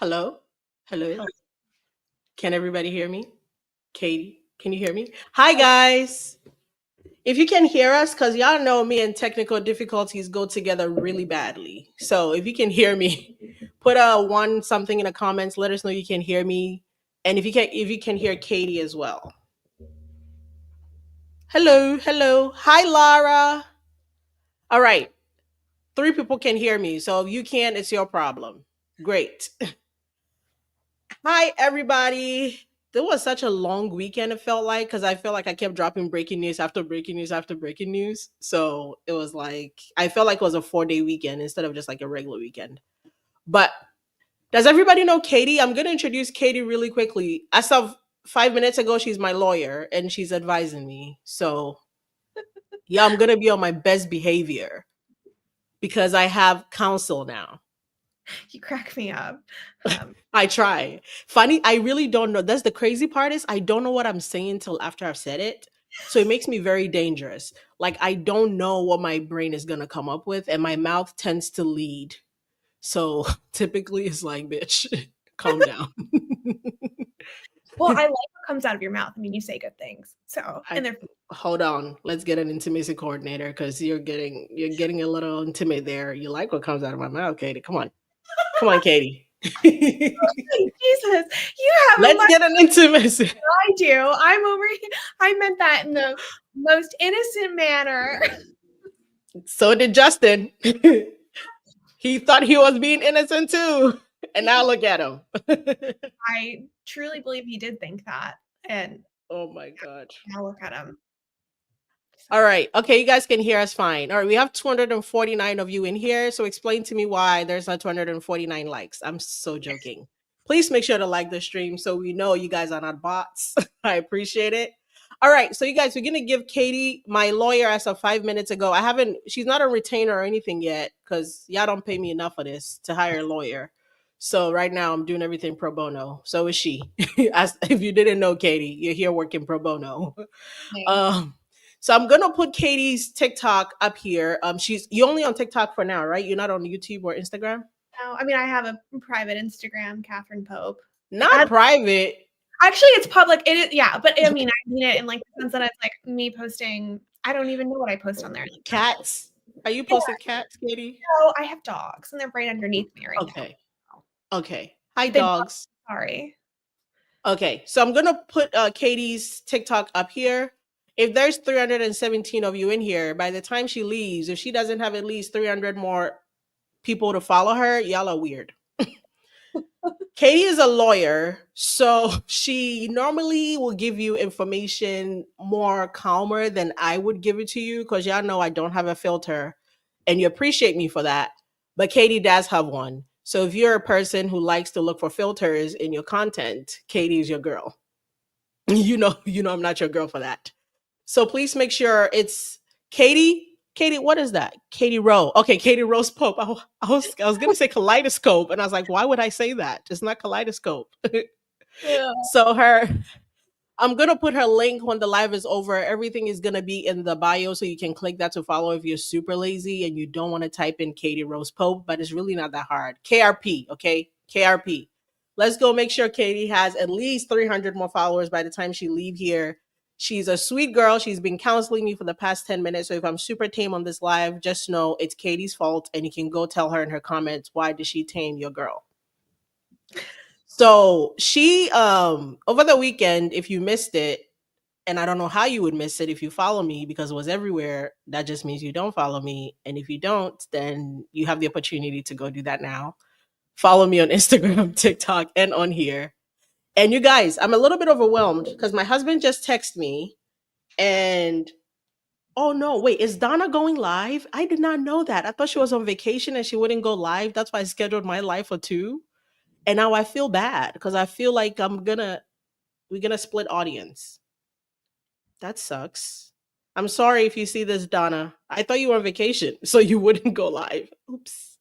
Hello? Hello? Can everybody hear me? Katie, can you hear me? Hi, guys. If you can hear us, because y'all know me and technical difficulties go together really badly. So if you can hear me, put a one something in the comments. Let us know you can hear me. And if you can hear Katie as well. Hello, hello. Hi, Lara. All right. Three people can hear me. So if you can't, it's your problem. Great. Hi, everybody. There was such a long weekend, it felt like, because I felt like I kept dropping breaking news after breaking news after breaking news. So it was like, I felt like it was a 4 day weekend instead of just like a regular weekend. But does everybody know Katie? I'm going to introduce Katie really quickly. As of 5 minutes ago, she's my lawyer and she's advising me. So yeah, I'm going to be on my best behavior because I have counsel now. You crack me up. I try. Funny, I really don't know. That's the crazy part is I don't know what I'm saying till after I've said it. So it makes me very dangerous. Like I don't know what my brain is gonna come up with, and my mouth tends to lead. So typically it's like, bitch, calm down. Well, I like what comes out of your mouth. I mean, you say good things. So, I and they're hold on. Let's get an intimacy coordinator because you're getting a little intimate there. You like what comes out of my mouth, Katie. Come on. Come on, Katie. Jesus, you have a Let's much get an intimacy. I do. I'm over here. I meant that in the most innocent manner. So did Justin. He thought he was being innocent too. And now look at him. I truly believe he did think that. And Oh my God. now look at him. All right. Okay, you guys can hear us fine. All right, we have 249 of you in here. So explain to me why there's not 249 likes. I'm so joking. Please make sure to like the stream so we know you guys are not bots. I appreciate it. All right, so you guys, we're gonna give Katie, my lawyer, as of 5 minutes ago. She's not a retainer or anything yet because y'all don't pay me enough for this to hire a lawyer. So right now I'm doing everything pro bono. So is she. As if you didn't know, Katie, you're here working pro bono. Nice. Um, so I'm gonna put Katie's TikTok up here. You only on TikTok for now, right? You're not on YouTube or Instagram. No, I mean, I have a private Instagram, Catherine Pope. Not private. Actually, it's public. It is, yeah, but I mean it in like the sense that it's like me posting. I don't even know what I post on there. Like, Cats. Are you yeah, posting cats, Katie? no, I have dogs, and they're right underneath me right now. Okay. Okay. Hi, They bark. dogs. Sorry. Okay, so I'm gonna put Katie's TikTok up here. If there's 317 of you in here, by the time she leaves, if she doesn't have at least 300 more people to follow her, y'all are weird. Katie is a lawyer, so she normally will give you information more calmer than I would give it to you because y'all know I don't have a filter and you appreciate me for that. But Katie does have one. So if you're a person who likes to look for filters in your content, Katie is your girl. You know I'm not your girl for that. So please make sure it's Katie. Katie, what is that? Katie Rowe. Okay, Katie Rose Pope. I was gonna say kaleidoscope, and I was like, why would I say that? It's not kaleidoscope. Yeah. So I'm gonna put her link when the live is over. Everything is gonna be in the bio, so you can click that to follow if you're super lazy and you don't want to type in Katie Rose Pope, but it's really not that hard. KRP, okay? KRP. Let's go make sure Katie has at least 300 more followers by the time she leave here. She's a sweet girl. She's been counseling me for the past 10 minutes. So if I'm super tame on this live, just know it's Katie's fault and you can go tell her in her comments why did she tame your girl. So she over the weekend, if you missed it, and I don't know how you would miss it if you follow me because it was everywhere. That just means you don't follow me. And if you don't, then you have the opportunity to go do that now. Follow me on Instagram, TikTok, and on here. And you guys, I'm a little bit overwhelmed because my husband just texted me and oh no, wait, is Donna going live? I did not know that. I thought she was on vacation and she wouldn't go live. That's why I scheduled my live for 2. And now I feel bad because I feel like we're gonna split audience. That sucks. I'm sorry if you see this, Donna. I thought you were on vacation, so you wouldn't go live. Oops.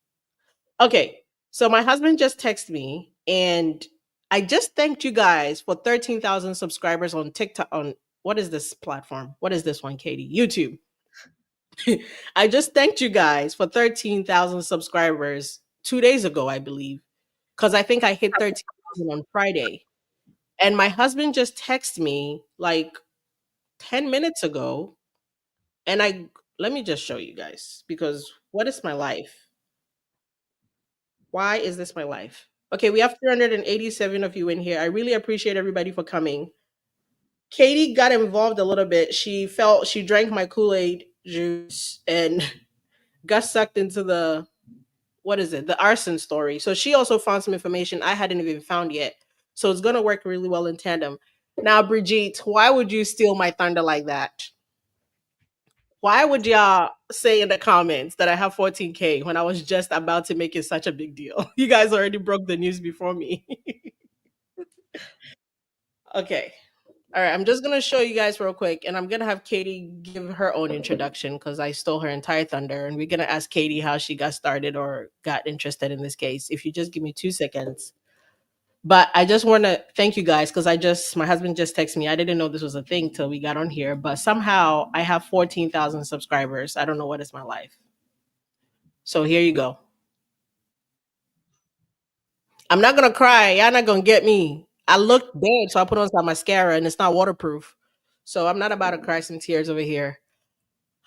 Okay, so my husband just texted me, and I just thanked you guys for 13,000 subscribers on TikTok. On what is this platform? What is this one, Katie? YouTube. I just thanked you guys for 13,000 subscribers 2 days ago, I believe, because I think I hit 13,000 on Friday. And my husband just texted me like 10 minutes ago. And let me just show you guys because what is my life? Why is this my life? Okay, we have 387 of you in here. I really appreciate everybody for coming. Katie got involved a little bit. She drank my Kool-Aid juice and got sucked into the what is it? The arson story. So she also found some information I hadn't even found yet. So it's gonna work really well in tandem. Now, Brigitte, why would you steal my thunder like that? Why would y'all say in the comments that I have 14K when I was just about to make it such a big deal? You guys already broke the news before me. Okay. All right. I'm just going to show you guys real quick, and I'm going to have Katie give her own introduction because I stole her entire thunder. And we're going to ask Katie how she got started or got interested in this case. If you just give me 2 seconds. But I just want to thank you guys because my husband just texted me. I didn't know this was a thing till we got on here, but somehow I have 14,000 subscribers. I don't know what is my life. So here you go. I'm not gonna cry. Y'all not gonna get me. I look dead, so I put on some mascara and it's not waterproof. So I'm not about to cry some tears over here.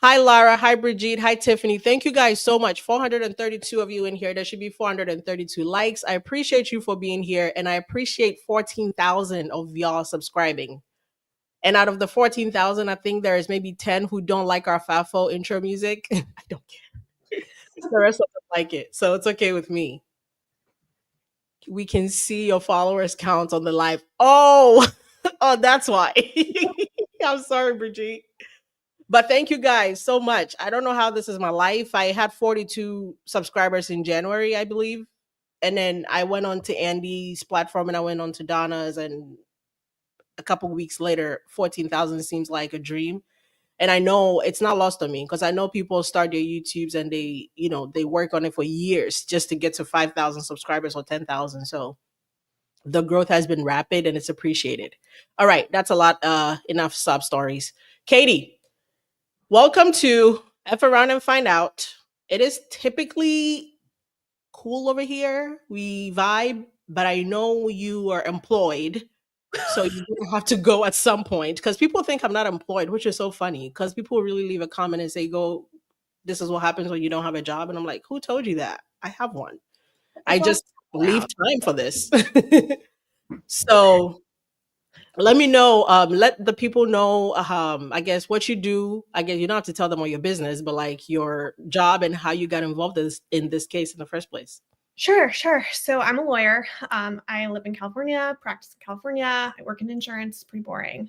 Hi Lara, hi Brigitte, hi Tiffany. Thank you guys so much. 432 of you in here. There should be 432 likes. I appreciate you for being here, and I appreciate 14,000 of y'all subscribing. And out of the 14,000, I think there is maybe 10 who don't like our FAFO intro music. I don't care. The rest of them like it, so it's okay with me. We can see your followers count on the live. Oh, oh, that's why. I'm sorry, Brigitte. But thank you guys so much. I don't know how this is my life. I had 42 subscribers in January, I believe. And then I went on to Andy's platform and I went on to Donna's. And a couple weeks later, 14,000 seems like a dream. And I know it's not lost on me because I know people start their YouTubes and they work on it for years just to get to 5,000 subscribers or 10,000. So the growth has been rapid and it's appreciated. All right, that's a lot. Enough sob stories. Katie, welcome to F Around and Find Out. It is typically cool over here. We vibe, but I know you are employed. So you're gonna have to go at some point because people think I'm not employed, which is so funny because people really leave a comment and say, "Go, this is what happens when you don't have a job." And I'm like, "Who told you that? I have one. I That's why I'm just leave around. time for this." So let me know. Let the people know. I guess what you do. I guess you don't have to tell them all your business, but like your job and how you got involved in this case in the first place. Sure, sure. So I'm a lawyer. I live in California, practice in California. I work in insurance, pretty boring.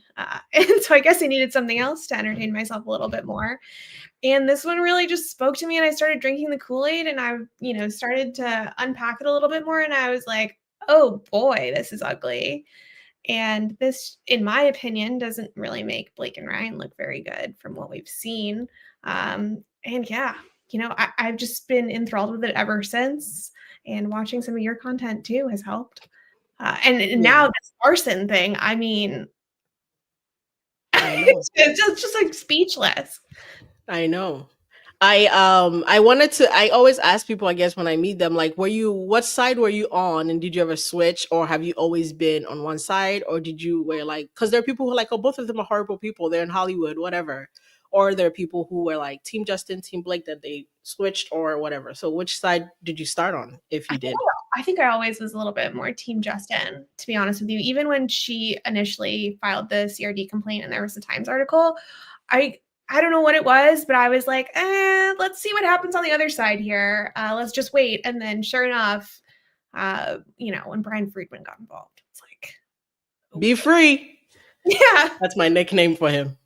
And so I guess I needed something else to entertain myself a little bit more. And this one really just spoke to me, and I started drinking the Kool-Aid, and I, started to unpack it a little bit more. And I was like, oh boy, this is ugly. And this, in my opinion, doesn't really make Blake and Ryan look very good from what we've seen. And yeah, I've just been enthralled with it ever since. And watching some of your content too has helped. And now Yeah, this arson thing, I mean, I know. it's just like speechless. I know. I wanted to I always ask people, I guess, when I meet them, like, what side were you on and did you ever switch or have you always been on one side or did you were like because there are people who are like, oh, both of them are horrible people, they're in Hollywood, whatever. Or there are people who were like Team Justin, Team Blake that they switched or whatever. So which side did you start on if I you think did? I think I always was a little bit more team Justin, to be honest with you. Even when she initially filed the CRD complaint and there was a Times article, I I don't know what it was, but I was like, let's see what happens on the other side here. Let's just wait. And then sure enough, when Brian Friedman got involved, it's like, Be free. yeah. That's my nickname for him.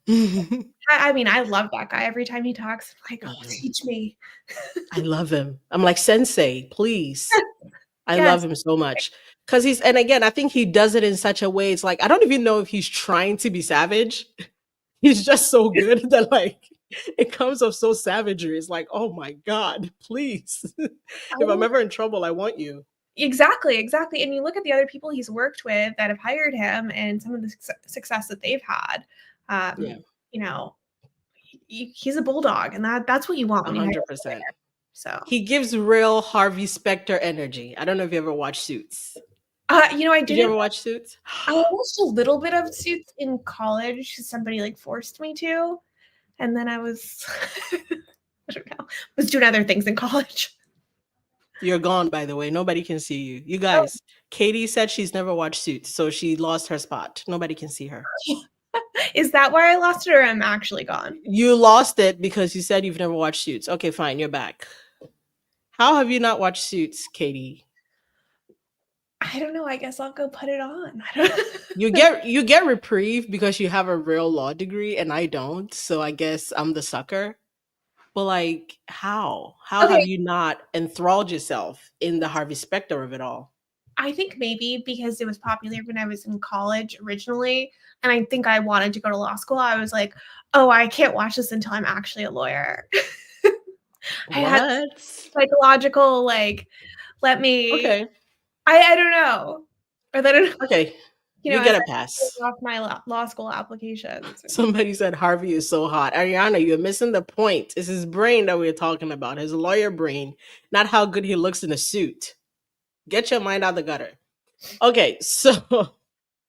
I mean, I love that guy. Every time he talks, I'm like, oh, Oh, teach me. I love him. I'm like, Sensei, please. I love Yes. him so much. Cause and again, I think he does it in such a way. It's like, I don't even know if he's trying to be savage. He's just so good that like it comes off so savagery. It's like, oh my God, please. If I'm ever in trouble, I want you. Exactly, exactly. And you look at the other people he's worked with that have hired him and some of the success that they've had. Yeah, Um, you know, he's a bulldog, and that's what you want a when you hire hundred a percent. lawyer. So, He gives real Harvey Specter energy. I don't know if you ever watched Suits. I Did you didn't. ever watch Suits? I watched a little bit of Suits in college. Somebody like forced me to, and then I was, I don't know, was doing other things in college. You're gone, by the way. Nobody can see you. You Oh, guys, Katie said she's never watched Suits, so she lost her spot. Nobody can see her. is that why I lost it, or I'm actually gone? You lost it because you said you've never watched Suits. Okay, fine, you're back. How have you not watched Suits, Katie? I don't know. I guess I'll go put it on. I don't. You get reprieve because you have a real law degree and I don't, so I guess I'm the sucker. But like, how? How have Okay, you not enthralled yourself in the Harvey Specter of it all? I think maybe because it was popular when I was in college originally, and I think I wanted to go to law school. I was like, oh, I can't watch this until I'm actually a lawyer. I had What? psychological like, let me. Okay. I don't know, or then Okay. You as get a I pass. off my law school applications. Somebody said Harvey is so hot. Ariana, you're missing the point. It's his brain that we're talking about, his lawyer brain, not how good he looks in a suit. Get your mind out the gutter. Okay, so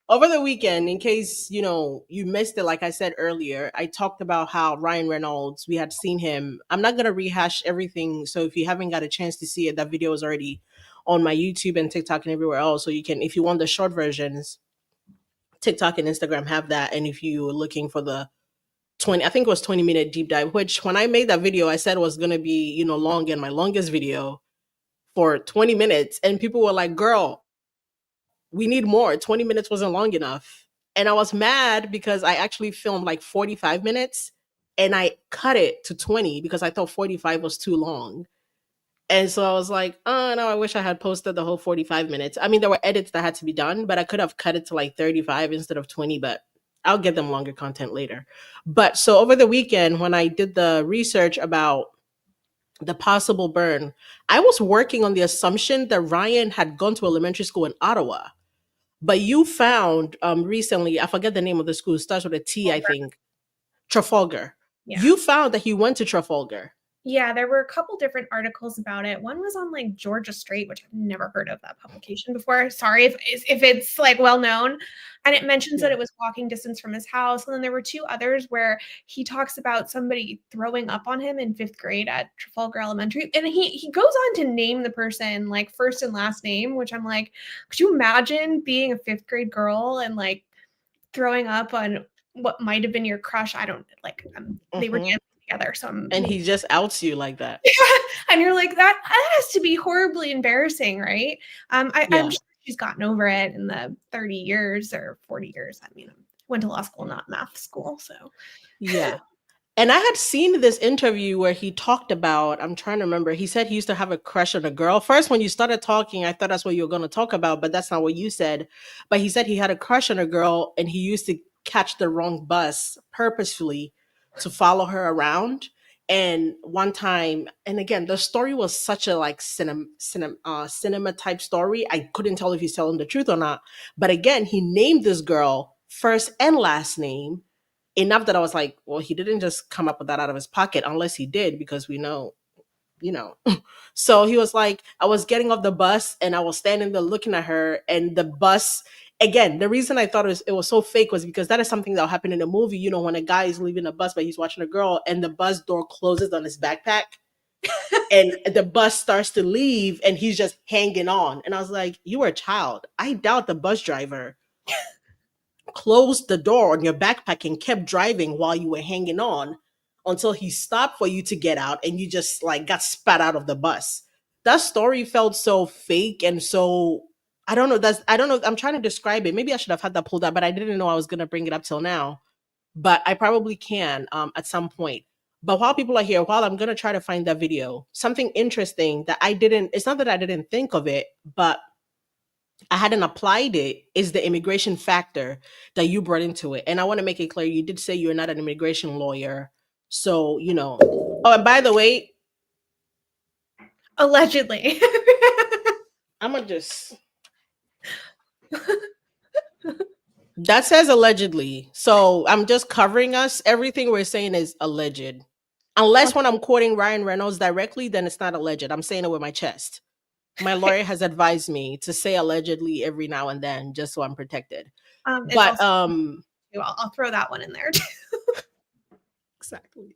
over the weekend, in case you missed it, like I said earlier, I talked about how Ryan Reynolds, we had seen him. I'm not gonna rehash everything. So if you haven't got a chance to see it, that video is already on my YouTube and TikTok and everywhere else. So you can, if you want the short versions, TikTok and Instagram have that. And if you're looking for the 20, I think it was 20-minute deep dive, which when I made that video, I said was gonna be, long and my longest video for 20 minutes. And people were like, girl, we need more. 20 minutes wasn't long enough. And I was mad because I actually filmed like 45 minutes and I cut it to 20 because I thought 45 was too long. And so I was like, oh no, I wish I had posted the whole 45 minutes. I mean, there were edits that had to be done, but I could have cut it to like 35 instead of 20, but I'll get them longer content later. But so over the weekend, when I did the research about the possible burn, I was working on the assumption that Ryan had gone to elementary school in Ottawa. But you found recently, I forget the name of the school, it starts with a T, I think. Trafalgar. Yeah. You found that he went to Trafalgar. Yeah, there were a couple different articles about it. One was on like Georgia Straight, which I've never heard of that publication before. Sorry if it's like well known. And it mentions that Yeah. it was walking distance from his house. And then there were two others where he talks about somebody throwing up on him in fifth grade at Trafalgar Elementary. And he goes on to name the person like first and last name, which I'm like, could you imagine being a fifth grade girl and like throwing up on what might have been your crush? I don't like they were Hmm. dancing together. So I'm And he just outs you like that. and you're like, that has to be horribly embarrassing, right? I'm Yeah. sure she's gotten over it in the 30 years or 40 years. I mean, I went to law school, not math school. So Yeah. And I had seen this interview where he talked about, I'm trying to remember, he said he used to have a crush on a girl. First, when you started talking, I thought that's what you were going to talk about, but that's not what you said. But he said he had a crush on a girl and he used to catch the wrong bus purposefully to follow her around. And one time, and again, the story was such a like cinema type story. I couldn't tell if he's telling the truth or not. But again, he named this girl first and last name enough that I was like, well, he didn't just come up with that out of his pocket, unless he did, because we know, you know. So he was like, I was getting off the bus and I was standing there looking at her, and the bus. Again, the reason I thought it was so fake was because that is something that'll happen in a movie. When a guy is leaving a bus, but he's watching a girl, and the bus door closes on his backpack, and the bus starts to leave, and he's just hanging on. And I was like, you were a child. I doubt the bus driver closed the door on your backpack and kept driving while you were hanging on until he stopped for you to get out and you just like got spat out of the bus. That story felt so fake and so I don't know. I'm trying to describe it. Maybe I should have had that pulled up, but I didn't know I was gonna bring it up till now. But I probably can at some point. But while people are here, while I'm gonna try to find that video, something interesting that it's not that I didn't think of it, but I hadn't applied it is the immigration factor that you brought into it. And I want to make it clear you did say you're not an immigration lawyer. So, Oh, and by the way, allegedly. I'm going to just. That says allegedly. So I'm just covering us. Everything we're saying is alleged. Unless when I'm quoting Ryan Reynolds directly, then it's not alleged. I'm saying it with my chest. My lawyer has advised me to say allegedly every now and then just so I'm protected. It's But also, I'll throw that one in there. exactly.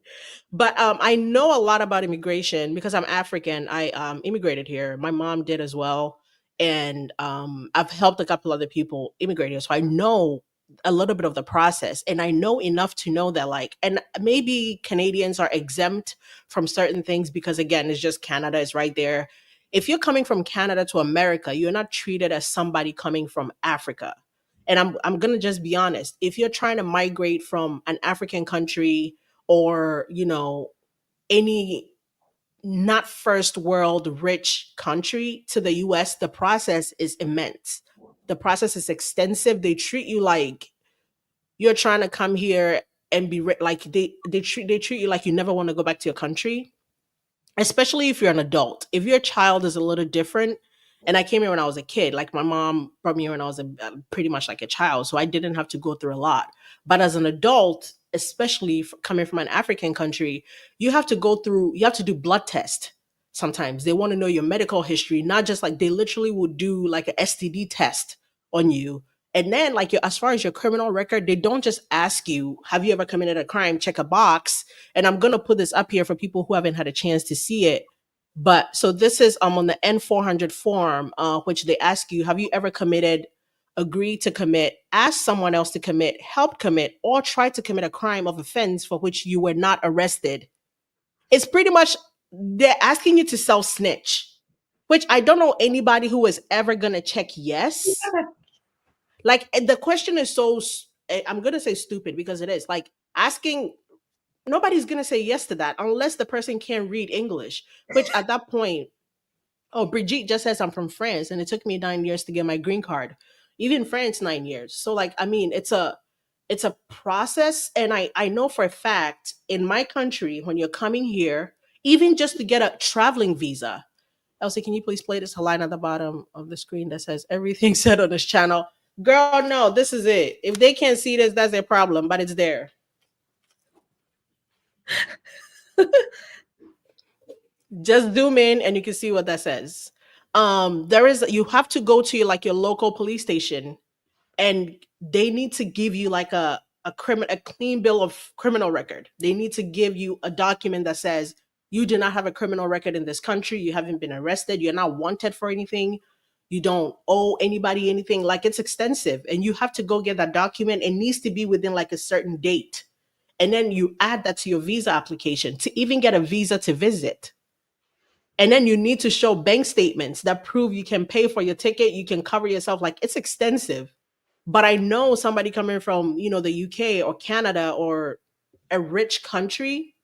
But I know a lot about immigration because I'm African. I immigrated here. My mom did as well, and I've helped a couple other people immigrate here, so I know a little bit of the process, and I know enough to know that like, and maybe Canadians are exempt from certain things because again, it's just Canada is right there. If you're coming from Canada to America, you're not treated as somebody coming from Africa. And I'm gonna just be honest. If you're trying to migrate from an African country or any not first world rich country to the US, the process is immense. The process is extensive. They treat you like you're trying to come here and be like they treat you like you never want to go back to your country, especially if you're an adult. If your child is a little different, and I came here when I was a kid, like my mom brought me here when I was pretty much like a child, so I didn't have to go through a lot. But as an adult, especially coming from an African country, you have to do blood test. Sometimes they want to know your medical history, not just like they literally would do like a STD test on you. And then like as far as your criminal record, they don't just ask you, have you ever committed a crime? Check a box, and I'm gonna put this up here for people who haven't had a chance to see it. But so this is on the N400 form, which they ask you, have you ever committed, agreed to commit, asked someone else to commit, helped commit, or tried to commit a crime of offense for which you were not arrested? It's pretty much they're asking you to self snitch, which I don't know anybody who is ever gonna check yes. Like the question is I'm gonna say stupid because it is like asking nobody's gonna say yes to that unless the person can read English. Which at that point, oh, Brigitte just says I'm from France, and it took me 9 years to get my green card. Even France, 9 years. So like, I mean, it's a process, and I know for a fact in my country when you're coming here, even just to get a traveling visa. Elsie, can you please play this line at the bottom of the screen that says everything said on this channel? Girl, no, this is it. If they can't see this, that's their problem, but it's there. Just zoom in and you can see what that says. There is you have to go to like your local police station, and they need to give you like a clean bill of criminal record. They need to give you a document that says you do not have a criminal record in this country, you haven't been arrested, you're not wanted for anything, you don't owe anybody anything. Like it's extensive, and you have to go get that document. It needs to be within like a certain date, and then you add that to your visa application to even get a visa to visit. And then you need to show bank statements that prove you can pay for your ticket, you can cover yourself. Like it's extensive. But I know somebody coming from, the UK or Canada or a rich country,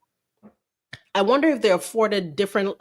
I wonder if they're afforded different,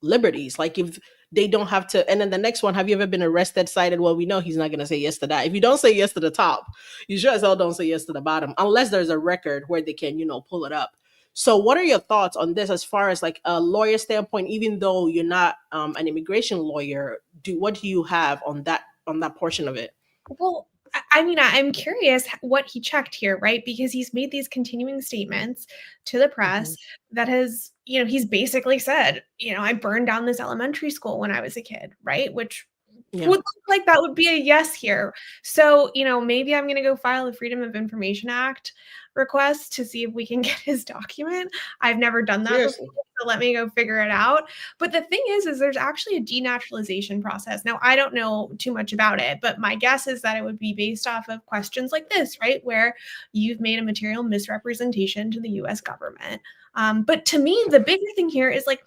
liberties. Like if they don't have to. And then the next one, have you ever been arrested, cited? Well, we know he's not going to say yes to that. If you don't say yes to the top, you sure as hell don't say yes to the bottom, unless there's a record where they can, pull it up. So, what are your thoughts on this, as far as like a lawyer standpoint? Even though you're not an immigration lawyer, what do you have on that portion of it? Well, I mean, I'm curious what he checked here, right? Because he's made these continuing statements to the Hmm. press that has, he's basically said, I burned down this elementary school when I was a kid, right? Which Yeah, would look like that would be a yes here. So, maybe I'm going to go file a Freedom of Information Act request to see if we can get his document. I've never done that before, seriously. so let me go figure it out. But the thing is there's actually a denaturalization process. Now, I don't know too much about it, but my guess is that it would be based off of questions like this, right? Where you've made a material misrepresentation to the US government. But to me, the bigger thing here is like,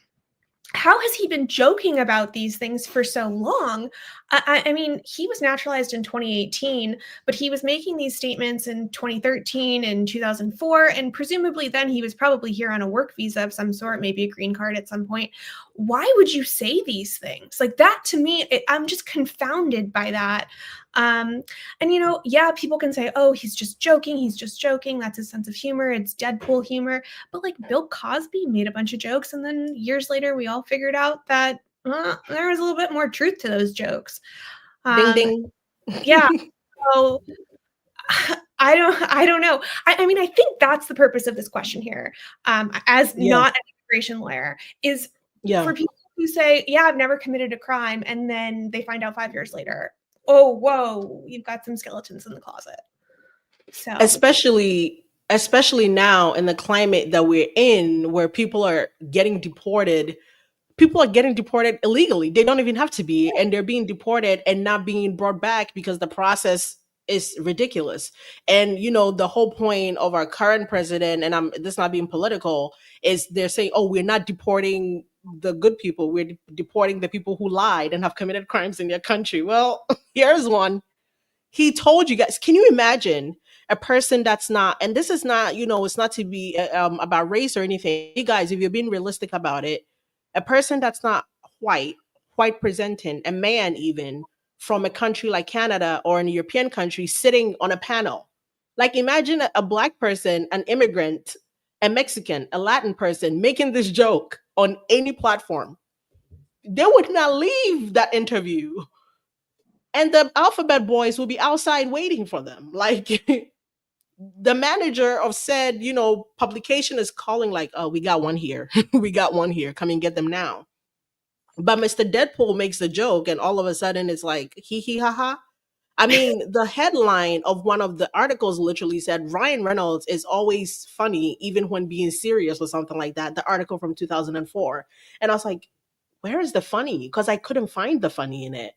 how has he been joking about these things for so long? I mean, he was naturalized in 2018, but he was making these statements in 2013 and 2004. And presumably then he was probably here on a work visa of some sort, maybe a green card at some point. Why would you say these things? Like that to me, I'm just confounded by that. And yeah, people can say, oh, he's just joking. He's just joking. That's his sense of humor. It's Deadpool humor. But like Bill Cosby made a bunch of jokes, and then years later, we all figured out that there was a little bit more truth to those jokes. Ding Um, ding. yeah. So I don't know. I mean, I think that's the purpose of this question here, as Yeah. not an immigration lawyer, is Yeah. for people who say, "Yeah, I've never committed a crime," and then they find out 5 years later, "Oh, whoa, you've got some skeletons in the closet." So, Especially now in the climate that we're in where people are getting deported illegally. They don't even have to be, and they're being deported and not being brought back because the process is ridiculous. And the whole point of our current president, and I'm this not being political, is they're saying, "Oh, we're not deporting the good people. We're deporting the people who lied and have committed crimes in their country." Well, here's one. He told you guys. Can you imagine a person that's not? And this is not, it's not to be about race or anything. You guys, if you're being realistic about it, a person that's not white, white presenting, a man even from a country like Canada or an European country sitting on a panel. Like imagine a black person, an immigrant, a Mexican, a Latin person making this joke on any platform. They would not leave that interview, and the alphabet boys will be outside waiting for them. Like the manager of said, publication is calling, like, "Oh, we got one here." "We got one here, come and get them now." But Mr. Deadpool makes a joke, and all of a sudden it's like hee hee ha ha. I mean, the headline of one of the articles literally said Ryan Reynolds is always funny even when being serious or something like that, the article from 2004. And I was like, where is the funny? Because I couldn't find the funny in it.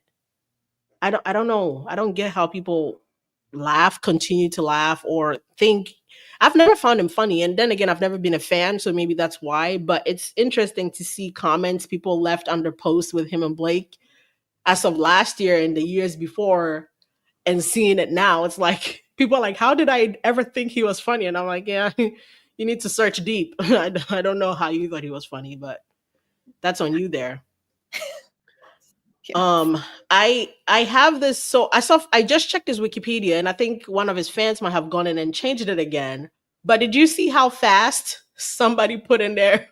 I don't know. I don't get how people laugh, continue to laugh, or think. I've never found him funny. And then again, I've never been a fan, so maybe that's why. But it's interesting to see comments people left under posts with him and Blake as of last year and the years before, and seeing it now. It's like people are like, "How did I ever think he was funny?" And I'm like, "Yeah, you need to search deep." I don't know how you thought he was funny, but that's on you there. yes. Um, I have this. So I just checked his Wikipedia, and I think one of his fans might have gone in and changed it again. But did you see how fast somebody put in there?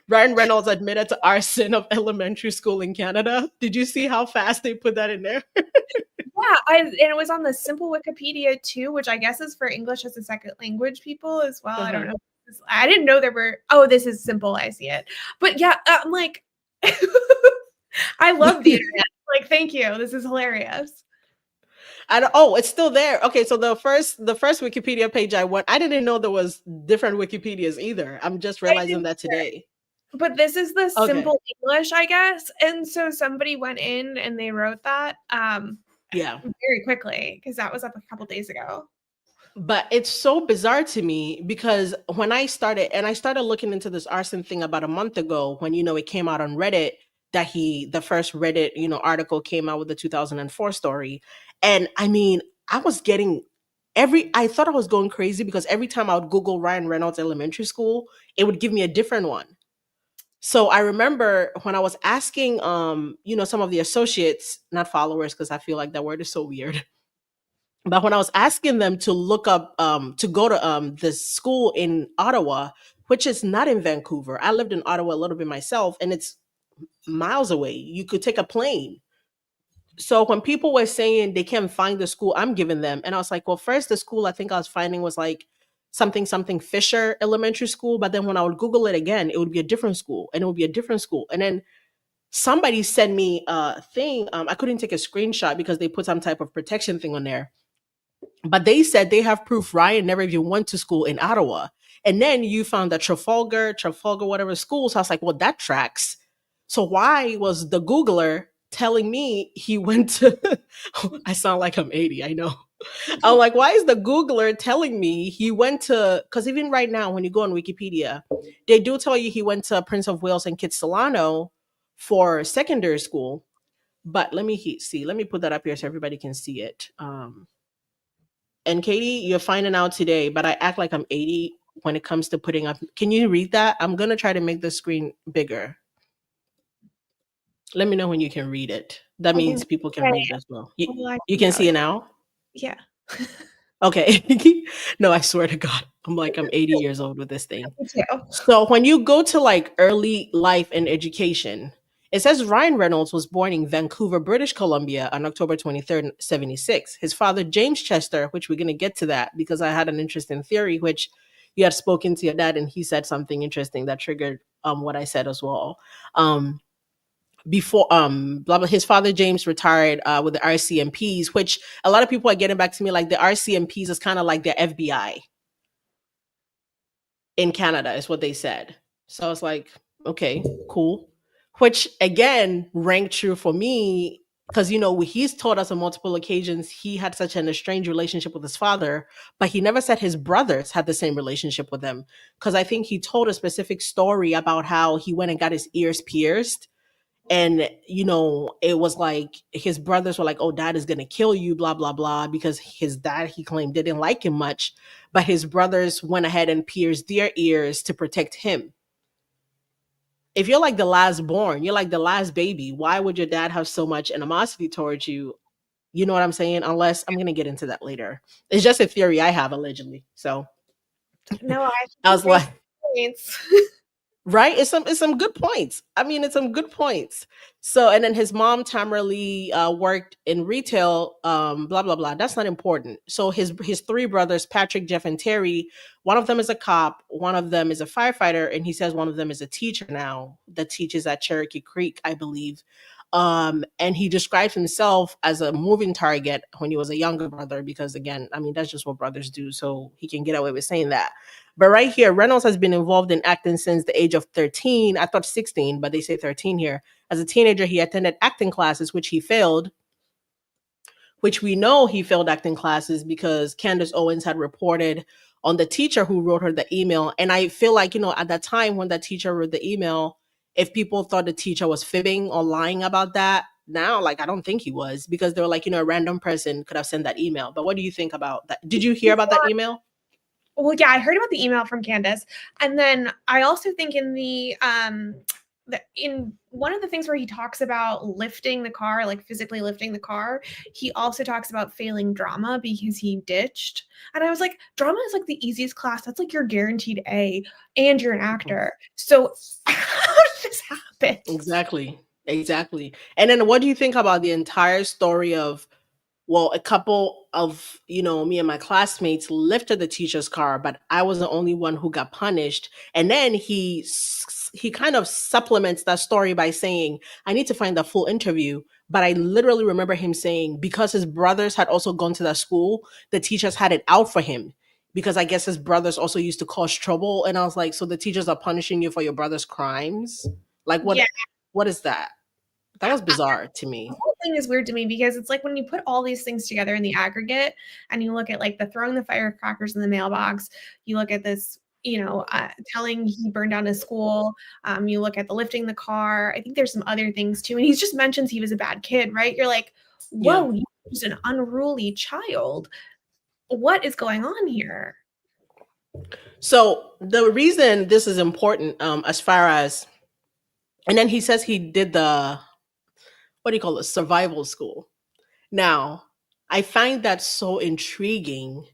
Ryan Reynolds admitted to arson of elementary school in Canada. Did you see how fast they put that in there? Yeah, and it was on the simple Wikipedia too, which I guess is for English as a second language people as well. I don't Uh-huh. know. I didn't know there were. Oh, this is simple. I see it. But yeah, I'm like, I love the internet. Like, thank you. This is hilarious. I don't, oh, it's still there. Okay, so the first Wikipedia page I went, I didn't know there was different Wikipedias either. I'm just I realizing didn't that either. today. But this is the Okay. simple English, I guess. And so somebody went in and they wrote that Yeah. very quickly because that was up a couple days ago. But it's so bizarre to me because when I started looking into this arson thing about a month ago, when it came out on Reddit, that the first Reddit article came out with the 2004 story. And I mean, I was getting every I thought I was going crazy because every time I would Google Ryan Reynolds elementary school, it would give me a different one. So I remember when I was asking some of the associates, not followers, because I feel like that word is so weird, but when I was asking them to look up, to go to this school in Ottawa, which is not in Vancouver. I lived in Ottawa a little bit myself, and it's miles away. You could take a plane. So when people were saying they can't find the school I'm giving them, and I was like, well, first the school I think I was finding was like something something Fisher Elementary School, but then when I would Google it again, it would be a different school, and it would be a different school, and then somebody sent me a thing. I couldn't take a screenshot because they put some type of protection thing on there, but they said they have proof Ryan never even went to school in Ottawa. And then you found that Trafalgar, whatever school. So I was like, well, that tracks. So why was the Googler telling me he went to? I sound like I'm 80. I know. I'm like, why is the Googler telling me he went to? Because even right now, when you go on Wikipedia, they do tell you he went to Prince of Wales and Kitsilano for secondary school. But let me see. Let me put that up here so everybody can see it. And Katie, you're finding out today, but I act like I'm 80 when it comes to putting up. Can you read that? I'm going to try to make the screen bigger. Let me know when you can read it. That means people can Okay. read it as well. You, Well, I you can can tell see you. it now? Yeah. Okay. No, I swear to God. I'm like, I'm 80 years old with this thing. Me too. So when you go to like early life and education, It says Ryan Reynolds was born in Vancouver, British Columbia on October 23rd, 76. His father, James Chester, which we're going to get to that because I had an interesting theory, which you had spoken to your dad and he said something interesting that triggered what I said as well. Um, before blah blah his father James retired with the RCMPs, which a lot of people are getting back to me like the RCMPs is kind of like the FBI in Canada is what they said. So I was like, okay, cool. Which again rang true for me because he's told us on multiple occasions he had such an estranged relationship with his father, but he never said his brothers had the same relationship with him. Because I think he told a specific story about how he went and got his ears pierced, and it was like his brothers were like, oh, dad is gonna kill you, blah blah blah, because his dad, he claimed, didn't like him much, but his brothers went ahead and pierced their ears to protect him. If you're like the last born, you're like the last baby, why would your dad have so much animosity towards you? You know what I'm saying? Unless I'm gonna get into that later. It's just a theory I have, allegedly. So No, I think I you was made like, points. right? It's some good points. I mean, it's some good points. So, and then his mom, Tamara Lee, worked in retail. Blah blah blah. That's not important. So his three brothers, Patrick, Jeff, and Terry. One of them is a cop. One of them is a firefighter, and he says one of them is a teacher now that teaches at Cherokee Creek, I believe. And he describes himself as a moving target when he was a younger brother, because again, I mean, that's just what brothers do. So he can get away with saying that. But right here, Reynolds has been involved in acting since the age of 13. I thought 16, but they say 13 here. As a teenager, he attended acting classes, which he failed, which we know he failed acting classes because Candace Owens had reported on the teacher who wrote her the email. And I feel like, at that time when that teacher wrote the email, if people thought the teacher was fibbing or lying about that, now, like, I don't think he was, because they were like, a random person could have sent that email. But what do you think about that? Did you hear about that email? Well, yeah, I heard about the email from Candace, and then I also think in in one of the things where he talks about lifting the car, like physically lifting the car, he also talks about failing drama because he ditched. And I was like, drama is like the easiest class. That's like your guaranteed A, and you're an actor. So how did this happen? Exactly. Exactly. And then what do you think about the entire story of, well, a couple of, me and my classmates lifted the teacher's car, but I was the only one who got punished. And then he kind of supplements that story by saying, I need to find the full interview. But I literally remember him saying, because his brothers had also gone to that school, the teachers had it out for him. Because I guess his brothers also used to cause trouble. And I was like, so the teachers are punishing you for your brother's crimes? Like, Yeah, what is that? That was I, bizarre to me. the whole thing is weird to me because it's like when you put all these things together in the aggregate and you look at like the throwing the firecrackers in the mailbox, you look at this, telling he burned down his school, you look at the lifting the car. I think there's some other things too. And he just mentions he was a bad kid, right? You're like, Yeah. whoa, he was an unruly child. What is going on here? So the reason this is important, as far as, and then he says he did the, what do you call it, survival school. Now, I find that so intriguing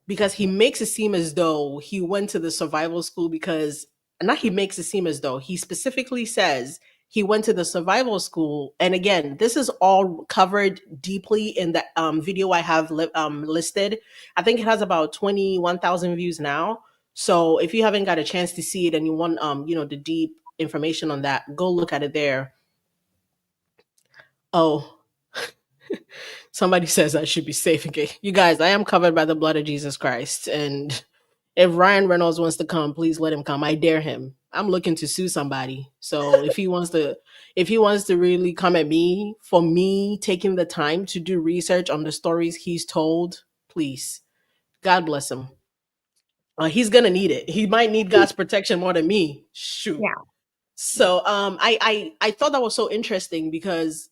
because he makes it seem as though he went to the survival school because, not he makes it seem as though, he specifically says he went to the survival school. And again, this is all covered deeply in the video I have listed. I think it has about 21,000 views now. So if you haven't got a chance to see it and you want, the deep information on that, go look at it there. Oh, somebody says I should be safe. Okay, you guys, I am covered by the blood of Jesus Christ. And if Ryan Reynolds wants to come, please let him come. I dare him. I'm looking to sue somebody. So if he wants to really come at me for me taking the time to do research on the stories he's told, please, God bless him. He's gonna need it. He might need God's protection more than me. Shoot. Yeah. So I thought that was so interesting because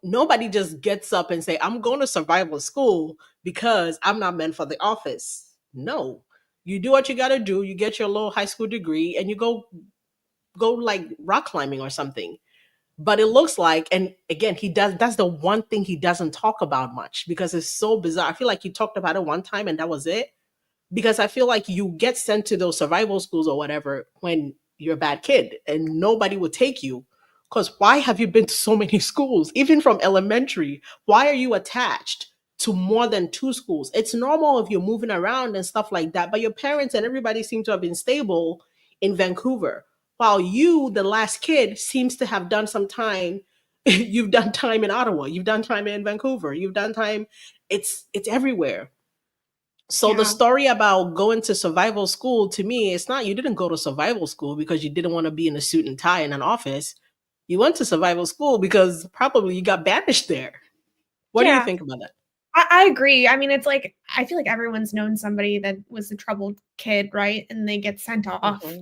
nobody just gets up and say, I'm going to survival school because I'm not meant for the office. No. You do what you gotta do, you get your little high school degree and you go like rock climbing or something. But it looks like, and again, that's the one thing he doesn't talk about much because it's so bizarre. I feel like he talked about it one time and that was it. Because I feel like you get sent to those survival schools or whatever when you're a bad kid and nobody will take you Because why have you been to so many schools, even from elementary? Why are you attached to more than two schools? It's normal if you're moving around and stuff like that, but your parents and everybody seem to have been stable in Vancouver, while you, the last kid, seems to have done some time. You've done time in Ottawa, you've done time in Vancouver, you've done time. It's everywhere. So the Yeah. story about going to survival school, to me, it's not, you didn't go to survival school because you didn't want to be in a suit and tie in an office. You went to survival school because probably you got banished there. What do you Yeah. think about that? I agree. I mean, it's like, I feel like everyone's known somebody that was a troubled kid, right? And they get sent off Hmm.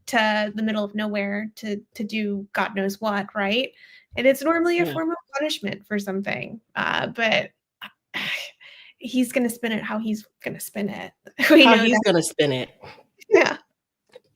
to the middle of nowhere to do God knows what, right? And it's normally a Yeah. form of punishment for something. But he's gonna spin it how he's gonna spin it. We How know he's that. gonna spin it. Yeah.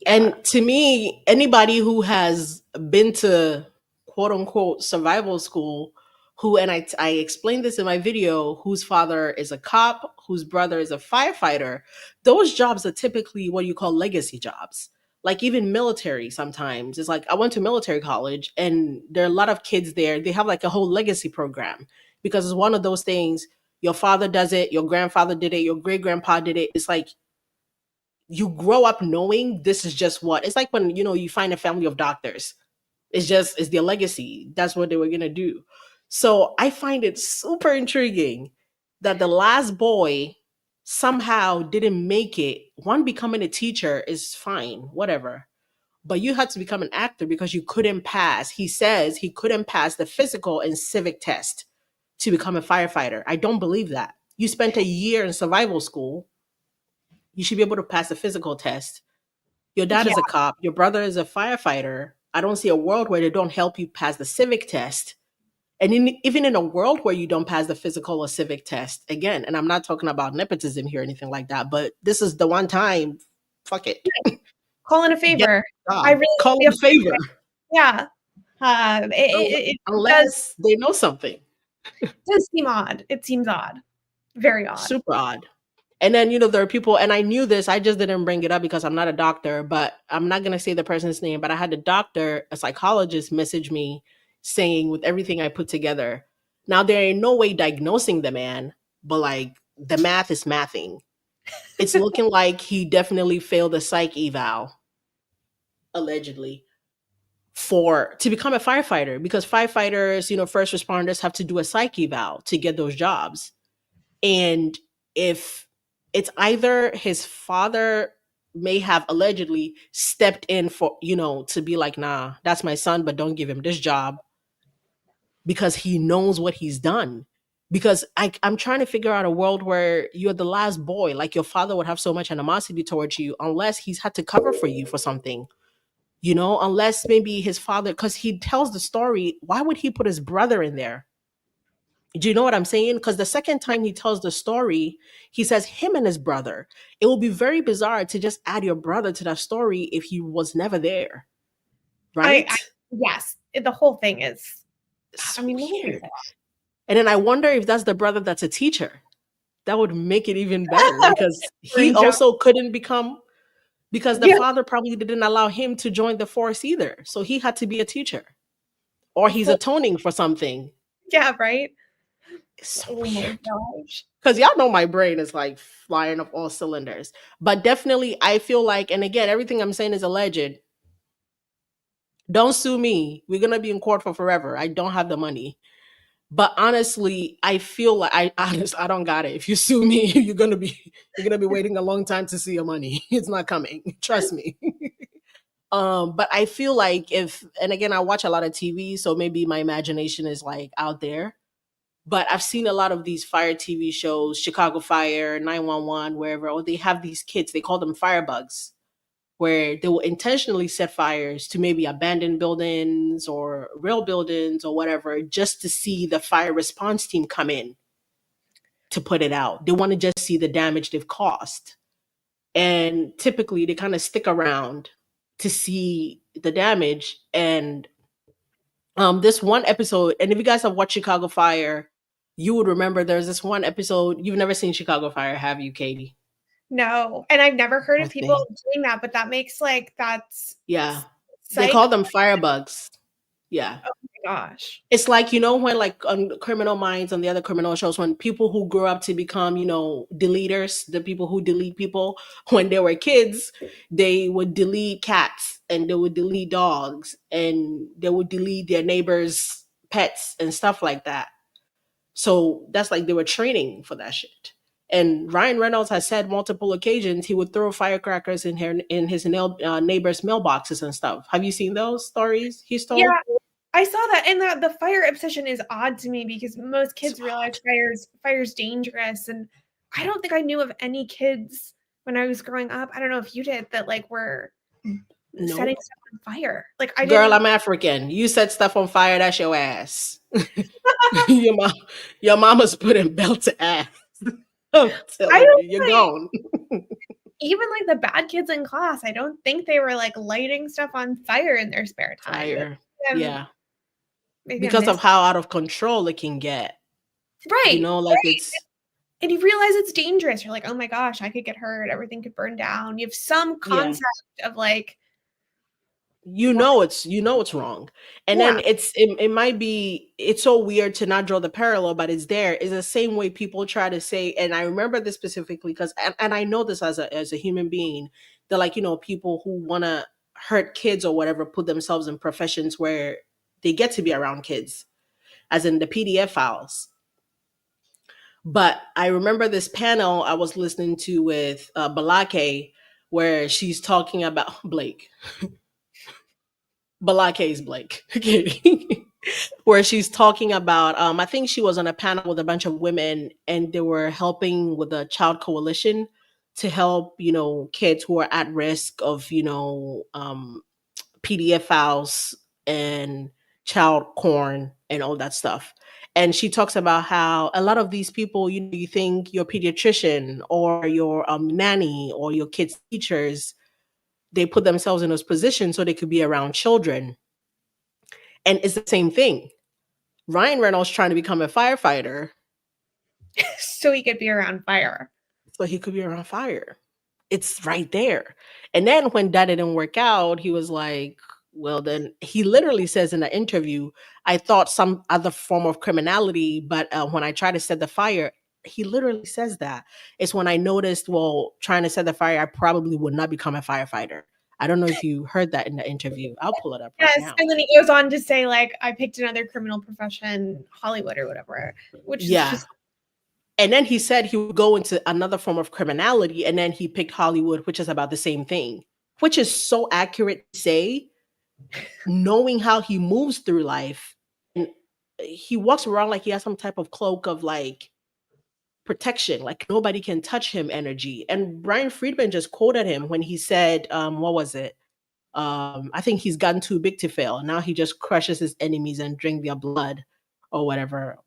Yeah. And to me, anybody who has been to quote unquote survival school, who, and I explained this in my video, whose father is a cop, whose brother is a firefighter, those jobs are typically what you call legacy jobs. Like even military sometimes. It's like I went to military college and there are a lot of kids there. They have like a whole legacy program because it's one of those things. Your father does it, your grandfather did it, your great grandpa did it. It's like you grow up knowing this is just what it's like when you find a family of doctors. It's their legacy. That's what they were gonna do. So I find it super intriguing that the last boy somehow didn't make it. One, becoming a teacher is fine, whatever, but you had to become an actor because you couldn't pass. He says he couldn't pass the physical and civic test to become a firefighter. I don't believe that. You spent a year in survival school. You should be able to pass the physical test. Your dad Yeah. is a cop, your brother is a firefighter. I don't see a world where they don't help you pass the civic test. And even in a world where you don't pass the physical or civic test, again, and I'm not talking about nepotism here or anything like that, but this is the one time, fuck it, Call in a get favor. a I job, really call feel in favor, yeah. It does unless they know something. does seem odd. It seems odd. Very odd. Super odd. And then, there are people, and I knew this, I just didn't bring it up because I'm not a doctor, but I'm not going to say the person's name. But I had a doctor, a psychologist, message me saying, with everything I put together, now there ain't no way diagnosing the man, but like the math is mathing. It's looking like he definitely failed a psych eval, allegedly, for to become a firefighter because firefighters, first responders have to do a psych eval to get those jobs. And if it's either his father may have allegedly stepped in for, to be like, nah, that's my son, but don't give him this job because he knows what he's done. Because I'm trying to figure out a world where you're the last boy, like your father would have so much animosity towards you unless he's had to cover for you for something, unless maybe his father, because he tells the story, why would he put his brother in there? Do you know what I'm saying? Because the second time he tells the story, he says him and his brother. It will be very bizarre to just add your brother to that story if he was never there, I right? yes. The whole thing is It's I so mean, what is weird. And then I wonder if that's the brother that's a teacher. That would make it even better that? because he Brain joke. also couldn't become, because the Yeah. father probably didn't allow him to join the force either. So he had to be a teacher or he's Full, atoning for something. yeah, right? It's so Oh my weird. gosh. Because y'all know my brain is like flying up all cylinders. But definitely, I feel like, and again, everything I'm saying is alleged. Don't sue me. We're gonna be in court for forever. I don't have the money. But honestly, I feel like I don't got it. If you sue me, you're gonna be waiting a long time to see your money. It's not coming. Trust me. But I feel like if, and again, I watch a lot of TV, so maybe my imagination is like out there. But I've seen a lot of these fire TV shows, Chicago Fire, 911, wherever, or they have these kids, they call them firebugs, where they will intentionally set fires to maybe abandoned buildings or real buildings or whatever, just to see the fire response team come in to put it out. They want to just see the damage they've caused. And typically they kind of stick around to see the damage. And this one episode, and if you guys have watched Chicago Fire, you would remember there's this one episode. You've never seen Chicago Fire, have you, Katie? No. And I've never heard of people Okay. doing that, but that makes like that's Yeah. They psych. call them firebugs. Yeah. Oh my gosh. It's like, when like on Criminal Minds, on the other criminal shows, when people who grow up to become, deleters, the people who delete people, when they were kids, they would delete cats and they would delete dogs and they would delete their neighbors' pets and stuff like that. So that's like they were training for that shit. And Ryan Reynolds has said multiple occasions he would throw firecrackers in his neighbors' mailboxes and stuff. Have you seen those stories he's told? Yeah, I saw that, and the fire obsession is odd to me because most So kids realize odd. fire's dangerous, and I don't think I knew of any kids when I was growing up. I don't know if you did that, like were setting Nope. stuff on fire. Like I Girl, didn't. I'm African. You set stuff on fire, that's your ass. your mom, your mama's putting belt to ass. I'm I telling don't you, you're like gone. even like the bad kids in class. I don't think they were like lighting stuff on fire in their spare time. Fire. Um, Yeah. maybe I Because of missed. how out of control it can get. Right, Like right. it's And you realize it's dangerous. You're like, oh my gosh, I could get hurt. Everything could burn down. You have some yeah. concept of like You what. know it's wrong. And Yeah. then it might be, it's so weird to not draw the parallel, but it's there. It's the same way people try to say, and I remember this specifically because, and I know this as a human being, that like, people who want to hurt kids or whatever put themselves in professions where they get to be around kids, as in the PDF files. But I remember this panel I was listening to with Balake, where she's talking about Blake. Balake's Blake. Okay. Where she's talking about, I think she was on a panel with a bunch of women and they were helping with a child coalition to help, kids who are at risk of, PDF files and child porn and all that stuff. And she talks about how a lot of these people, you think your pediatrician or your nanny or your kids' teachers, they put themselves in those positions so they could be around children. And it's the same thing. Ryan Reynolds trying to become a firefighter So he could be around fire. so he could be around fire. It's right there. And then when that didn't work out, he was like, well, then he literally says in the interview, I thought some other form of criminality, but when I tried to set the fire, he literally says that. It's when I noticed, well, trying to set the fire, I probably would not become a firefighter. I don't know if you heard that in the interview. I'll pull it up right Yes. now. And then he goes on to say, like, I picked another criminal profession, Hollywood or whatever, which is Yeah. just And then he said he would go into another form of criminality, and then he picked Hollywood, which is about the same thing, which is so accurate to say, knowing how he moves through life. And he walks around like he has some type of cloak of like protection, like nobody can touch him energy. And Brian Friedman just quoted him when he said, what was it? I think he's gotten too big to fail. Now he just crushes his enemies and drink their blood or whatever.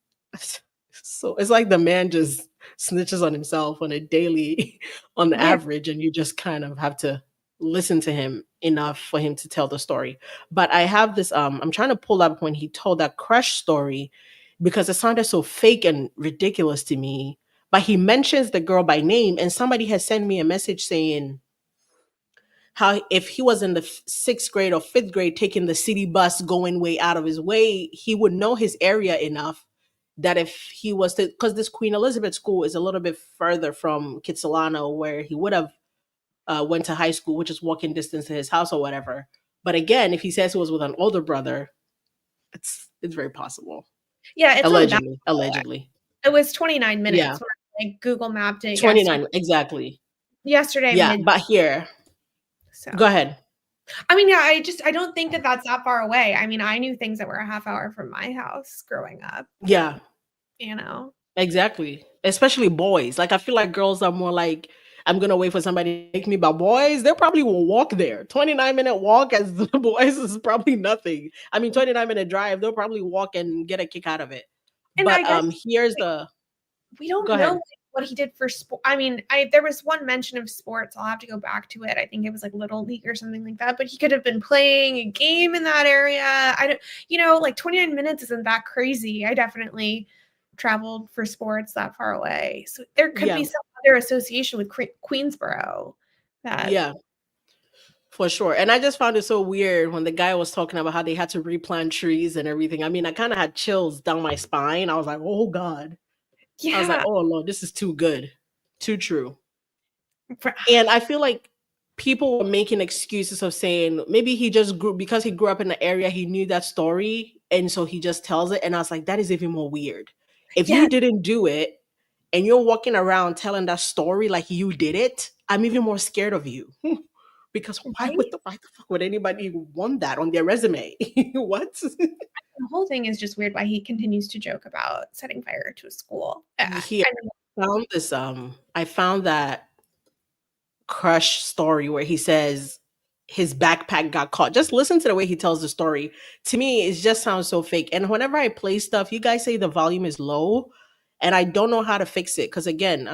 So it's like the man just snitches on himself on a daily, on the yeah. average, and you just kind of have to listen to him enough for him to tell the story. But I have this, I'm trying to pull up when he told that crush story because it sounded so fake and ridiculous to me. But he mentions the girl by name, and somebody has sent me a message saying, how if he was in the sixth grade or fifth grade taking the city bus going way out of his way, he would know his area enough that if he was to, because this Queen Elizabeth school is a little bit further from Kitsilano where he would have went to high school, which is walking distance to his house or whatever. But again, if he says he was with an older brother, it's very possible. Yeah, it's not that. Allegedly. It was 29 Yeah. minutes when I like Google mapped it 29, exactly. yesterday Yeah, mid. but here, So go ahead. I mean, yeah, I don't think that that's that far away. I mean, I knew things that were a half hour from my house growing up, Yeah, you know. exactly. Especially boys. Like I feel like girls are more like, I'm gonna wait for somebody to take me, but boys, they probably will walk there. 29-minute walk as the boys is probably nothing. I mean, 29-minute drive, they'll probably walk and get a kick out of it. And But I guess here's like, the we go don't know ahead. like, what he did for sport. I mean, there was one mention of sports. I'll have to go back to it. I think it was like Little League or something like that. But he could have been playing a game in that area. I don't, like 29 minutes isn't that crazy. I definitely traveled for sports that far away. So there could Yeah, be some other association with Queensboro that yeah. For sure. And I just found it so weird when the guy was talking about how they had to replant trees and everything. I mean, I kind of had chills down my spine. I was like, oh God. I was like, Yeah. oh Lord, this is too good. Too true. And I feel like people were making excuses of saying maybe he just grew because he grew up in the area, he knew that story. And so he just tells it. And I was like, that is even more weird. If Yeah. you didn't do it and you're walking around telling that story like you did it, I'm even more scared of you. Because Right? why the fuck would anybody want that on their resume? What? The whole thing is just weird why he continues to joke about setting fire to a school. Here, I mean, I found that Crush story where he says his backpack got caught. Just listen to the way he tells the story. To me, it just sounds so fake. And whenever I play stuff, you guys say the volume is low, and I don't know how to fix it because again,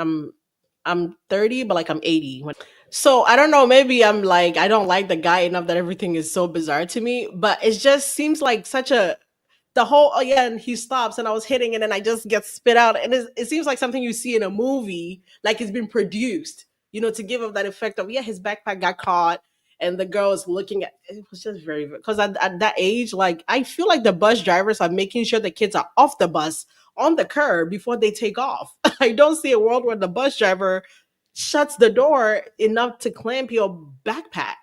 I'm 30, but like I'm 80. So I don't know. Maybe I'm like I don't like the guy enough that everything is so bizarre to me. But it just seems like such a the whole, oh yeah, and he stops and I was hitting it and I just get spit out. And it seems like something you see in a movie, like it's been produced, to give up that effect of, yeah, his backpack got caught and the girl is looking at it. Was just very, because at that age, like I feel like the bus drivers are making sure the kids are off the bus on the curb before they take off. I don't see a world where the bus driver shuts the door enough to clamp your backpack.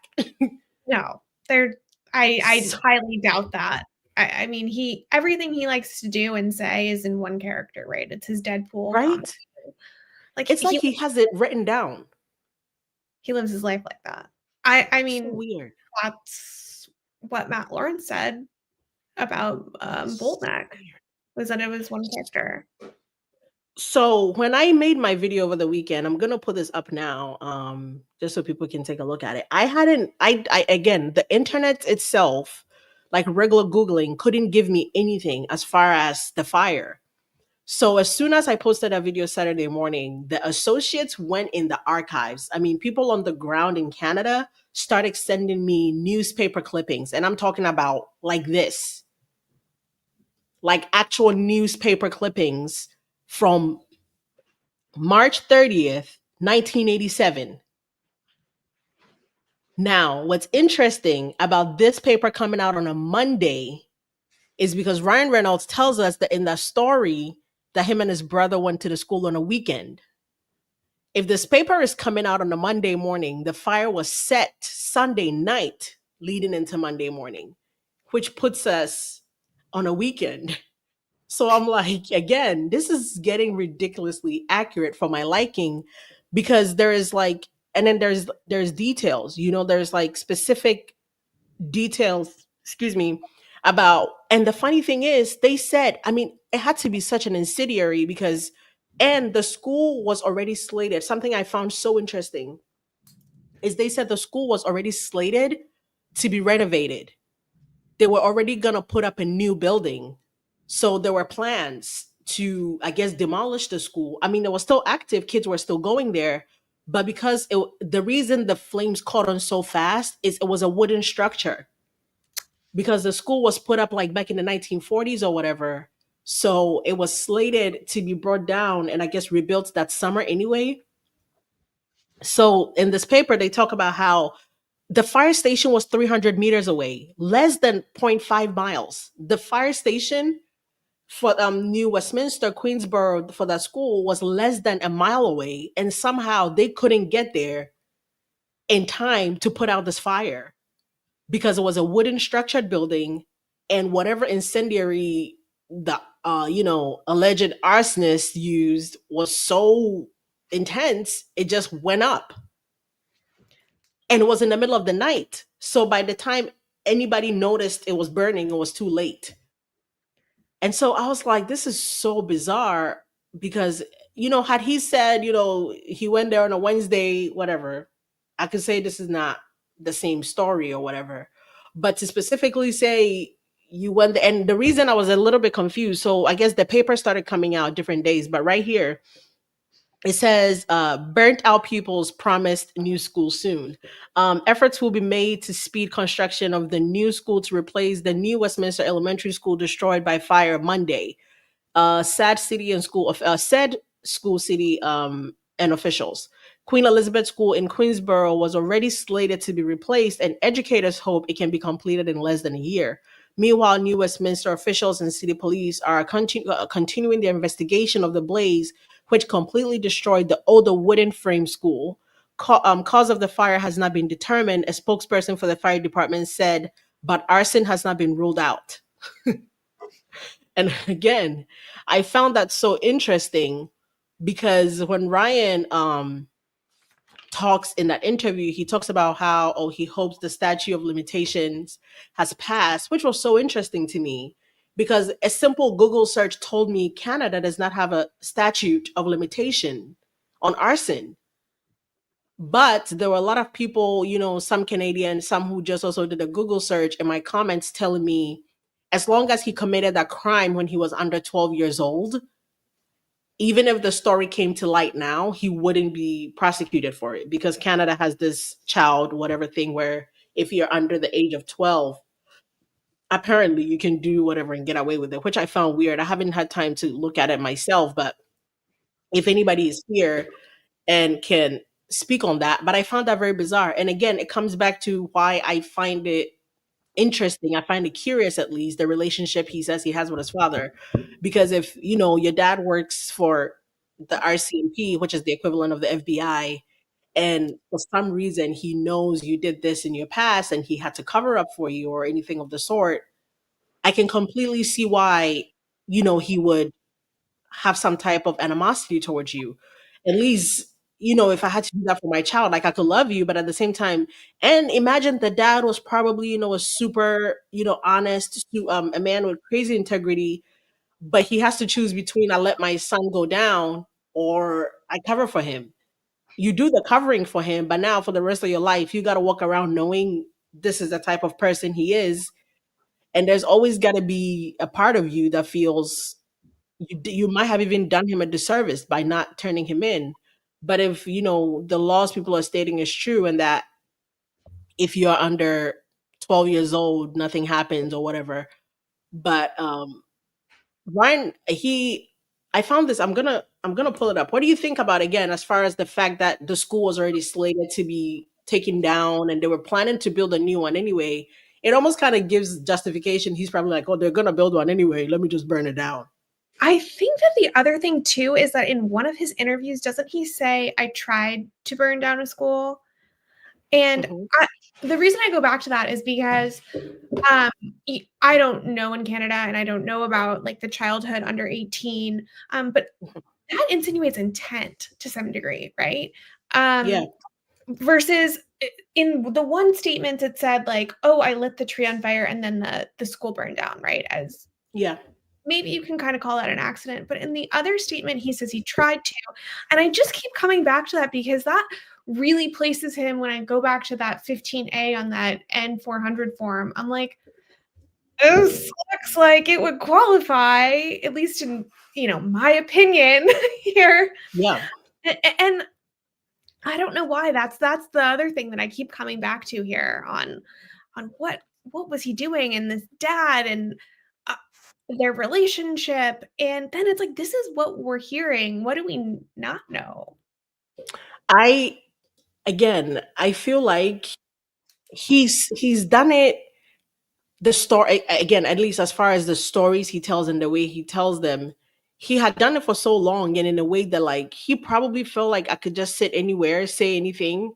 no, they're I So, highly doubt that. I mean, he everything he likes to do and say is in one character, right? It's his Deadpool comedy. right? Like It's like he has it written down. he lives his life like that. I So mean, weird. that's what Matt Lawrence said about So Boltneck weird. was that it was one character. So when I made my video over the weekend, I'm gonna put this up now, just so people can take a look at it. I hadn't, I again, the internet itself, like regular Googling, couldn't give me anything as far as the fire. So as soon as I posted that video Saturday morning, the associates went in the archives. I mean, people on the ground in Canada started sending me newspaper clippings, and I'm talking about like this, like actual newspaper clippings from March 30th, 1987. Now, what's interesting about this paper coming out on a Monday is because Ryan Reynolds tells us that in that story that him and his brother went to the school on a weekend. If this paper is coming out on a Monday morning, the fire was set Sunday night leading into Monday morning, which puts us on a weekend. So I'm like, again, this is getting ridiculously accurate for my liking because there is like, and then there's details, there's like specific details, excuse me, about, and the funny thing is, they said, I mean, it had to be such an incendiary because, and the school was already slated. Something I found so interesting is they said the school was already slated to be renovated. They were already going to put up a new building. So there were plans to, I guess, demolish the school. I mean, it was still active, kids were still going there. But because the reason the flames caught on so fast is it was a wooden structure because the school was put up like back in the 1940s or whatever. So it was slated to be brought down and I guess rebuilt that summer anyway. So in this paper, they talk about how the fire station was 300 meters away, less than zero point 0.5 miles. The fire station for New Westminster, Queensborough, for that school was less than a mile away. And somehow they couldn't get there in time to put out this fire because it was a wooden structured building and whatever incendiary the alleged arsonist used was so intense, it just went up. And it was in the middle of the night. So by the time anybody noticed it was burning, it was too late. And so I was like, this is so bizarre because, had he said, he went there on a Wednesday, whatever, I could say this is not the same story or whatever. But to specifically say you went there, and the reason I was a little bit confused, so I guess the paper started coming out different days, but right here, it says burnt out pupils promised new school soon. Efforts will be made to speed construction of the new school to replace the new Westminster Elementary School destroyed by fire Monday. Said school city and officials. Queen Elizabeth School in Queensborough was already slated to be replaced, and educators hope it can be completed in less than a year. Meanwhile, New Westminster officials and city police are continuing their investigation of the blaze, which completely destroyed the older wooden frame school. Cause of the fire has not been determined. A spokesperson for the fire department said, but arson has not been ruled out. And again, I found that so interesting because when Ryan talks in that interview, he talks about how, oh, he hopes the statute of limitations has passed, which was so interesting to me because a simple Google search told me Canada does not have a statute of limitation on arson. But there were a lot of people, some Canadians, some who just also did a Google search in my comments telling me as long as he committed that crime when he was under 12 years old, even if the story came to light now, he wouldn't be prosecuted for it because Canada has this child, whatever thing, where if you're under the age of 12, apparently you can do whatever and get away with it, which I found weird. I haven't had time to look at it myself, but if anybody is here and can speak on that, but I found that very bizarre. And again, it comes back to why I find it interesting. I find it curious, at least, the relationship he says he has with his father. Because if, your dad works for the RCMP, which is the equivalent of the FBI, and for some reason he knows you did this in your past and he had to cover up for you or anything of the sort, I can completely see why, he would have some type of animosity towards you. At least, if I had to do that for my child, like I could love you, but at the same time, and imagine the dad was probably, a super, honest, a man with crazy integrity, but he has to choose between I let my son go down or I cover for him. You do the covering for him, but now for the rest of your life, you got to walk around knowing this is the type of person he is. And there's always got to be a part of you that feels you might have even done him a disservice by not turning him in. But if the laws people are stating is true, and that if you're under 12 years old, nothing happens or whatever. But Ryan, I found this. I'm gonna pull it up. What do you think about, again, as far as the fact that the school was already slated to be taken down and they were planning to build a new one anyway? It almost kind of gives justification. He's probably like, oh, they're gonna build one anyway. Let me just burn it down. I think that the other thing too is that in one of his interviews, doesn't he say, I tried to burn down a school? And Hmm. the reason I go back to that is because um, I don't know in Canada and I don't know about like the childhood under 18, but that insinuates intent to some degree, right? Yeah, Versus in the one statement, it said like, oh, I lit the tree on fire and then the school burned down, right? As yeah, maybe you can kind of call that an accident. But in the other statement, he says he tried to. And I just keep coming back to that because that really places him when I go back to that 15A on that N400 form. I'm like, this looks like it would qualify, at least in, my opinion here. yeah. And I don't know why. That's the other thing that I keep coming back to here on what was he doing and this dad and uh, their relationship. And then it's like, this is what we're hearing. What do we not know? I Again, I feel like he's done it. The story, again, at least as far as the stories he tells and the way he tells them, he had done it for so long and in a way that, like, he probably felt like I could just sit anywhere, say anything,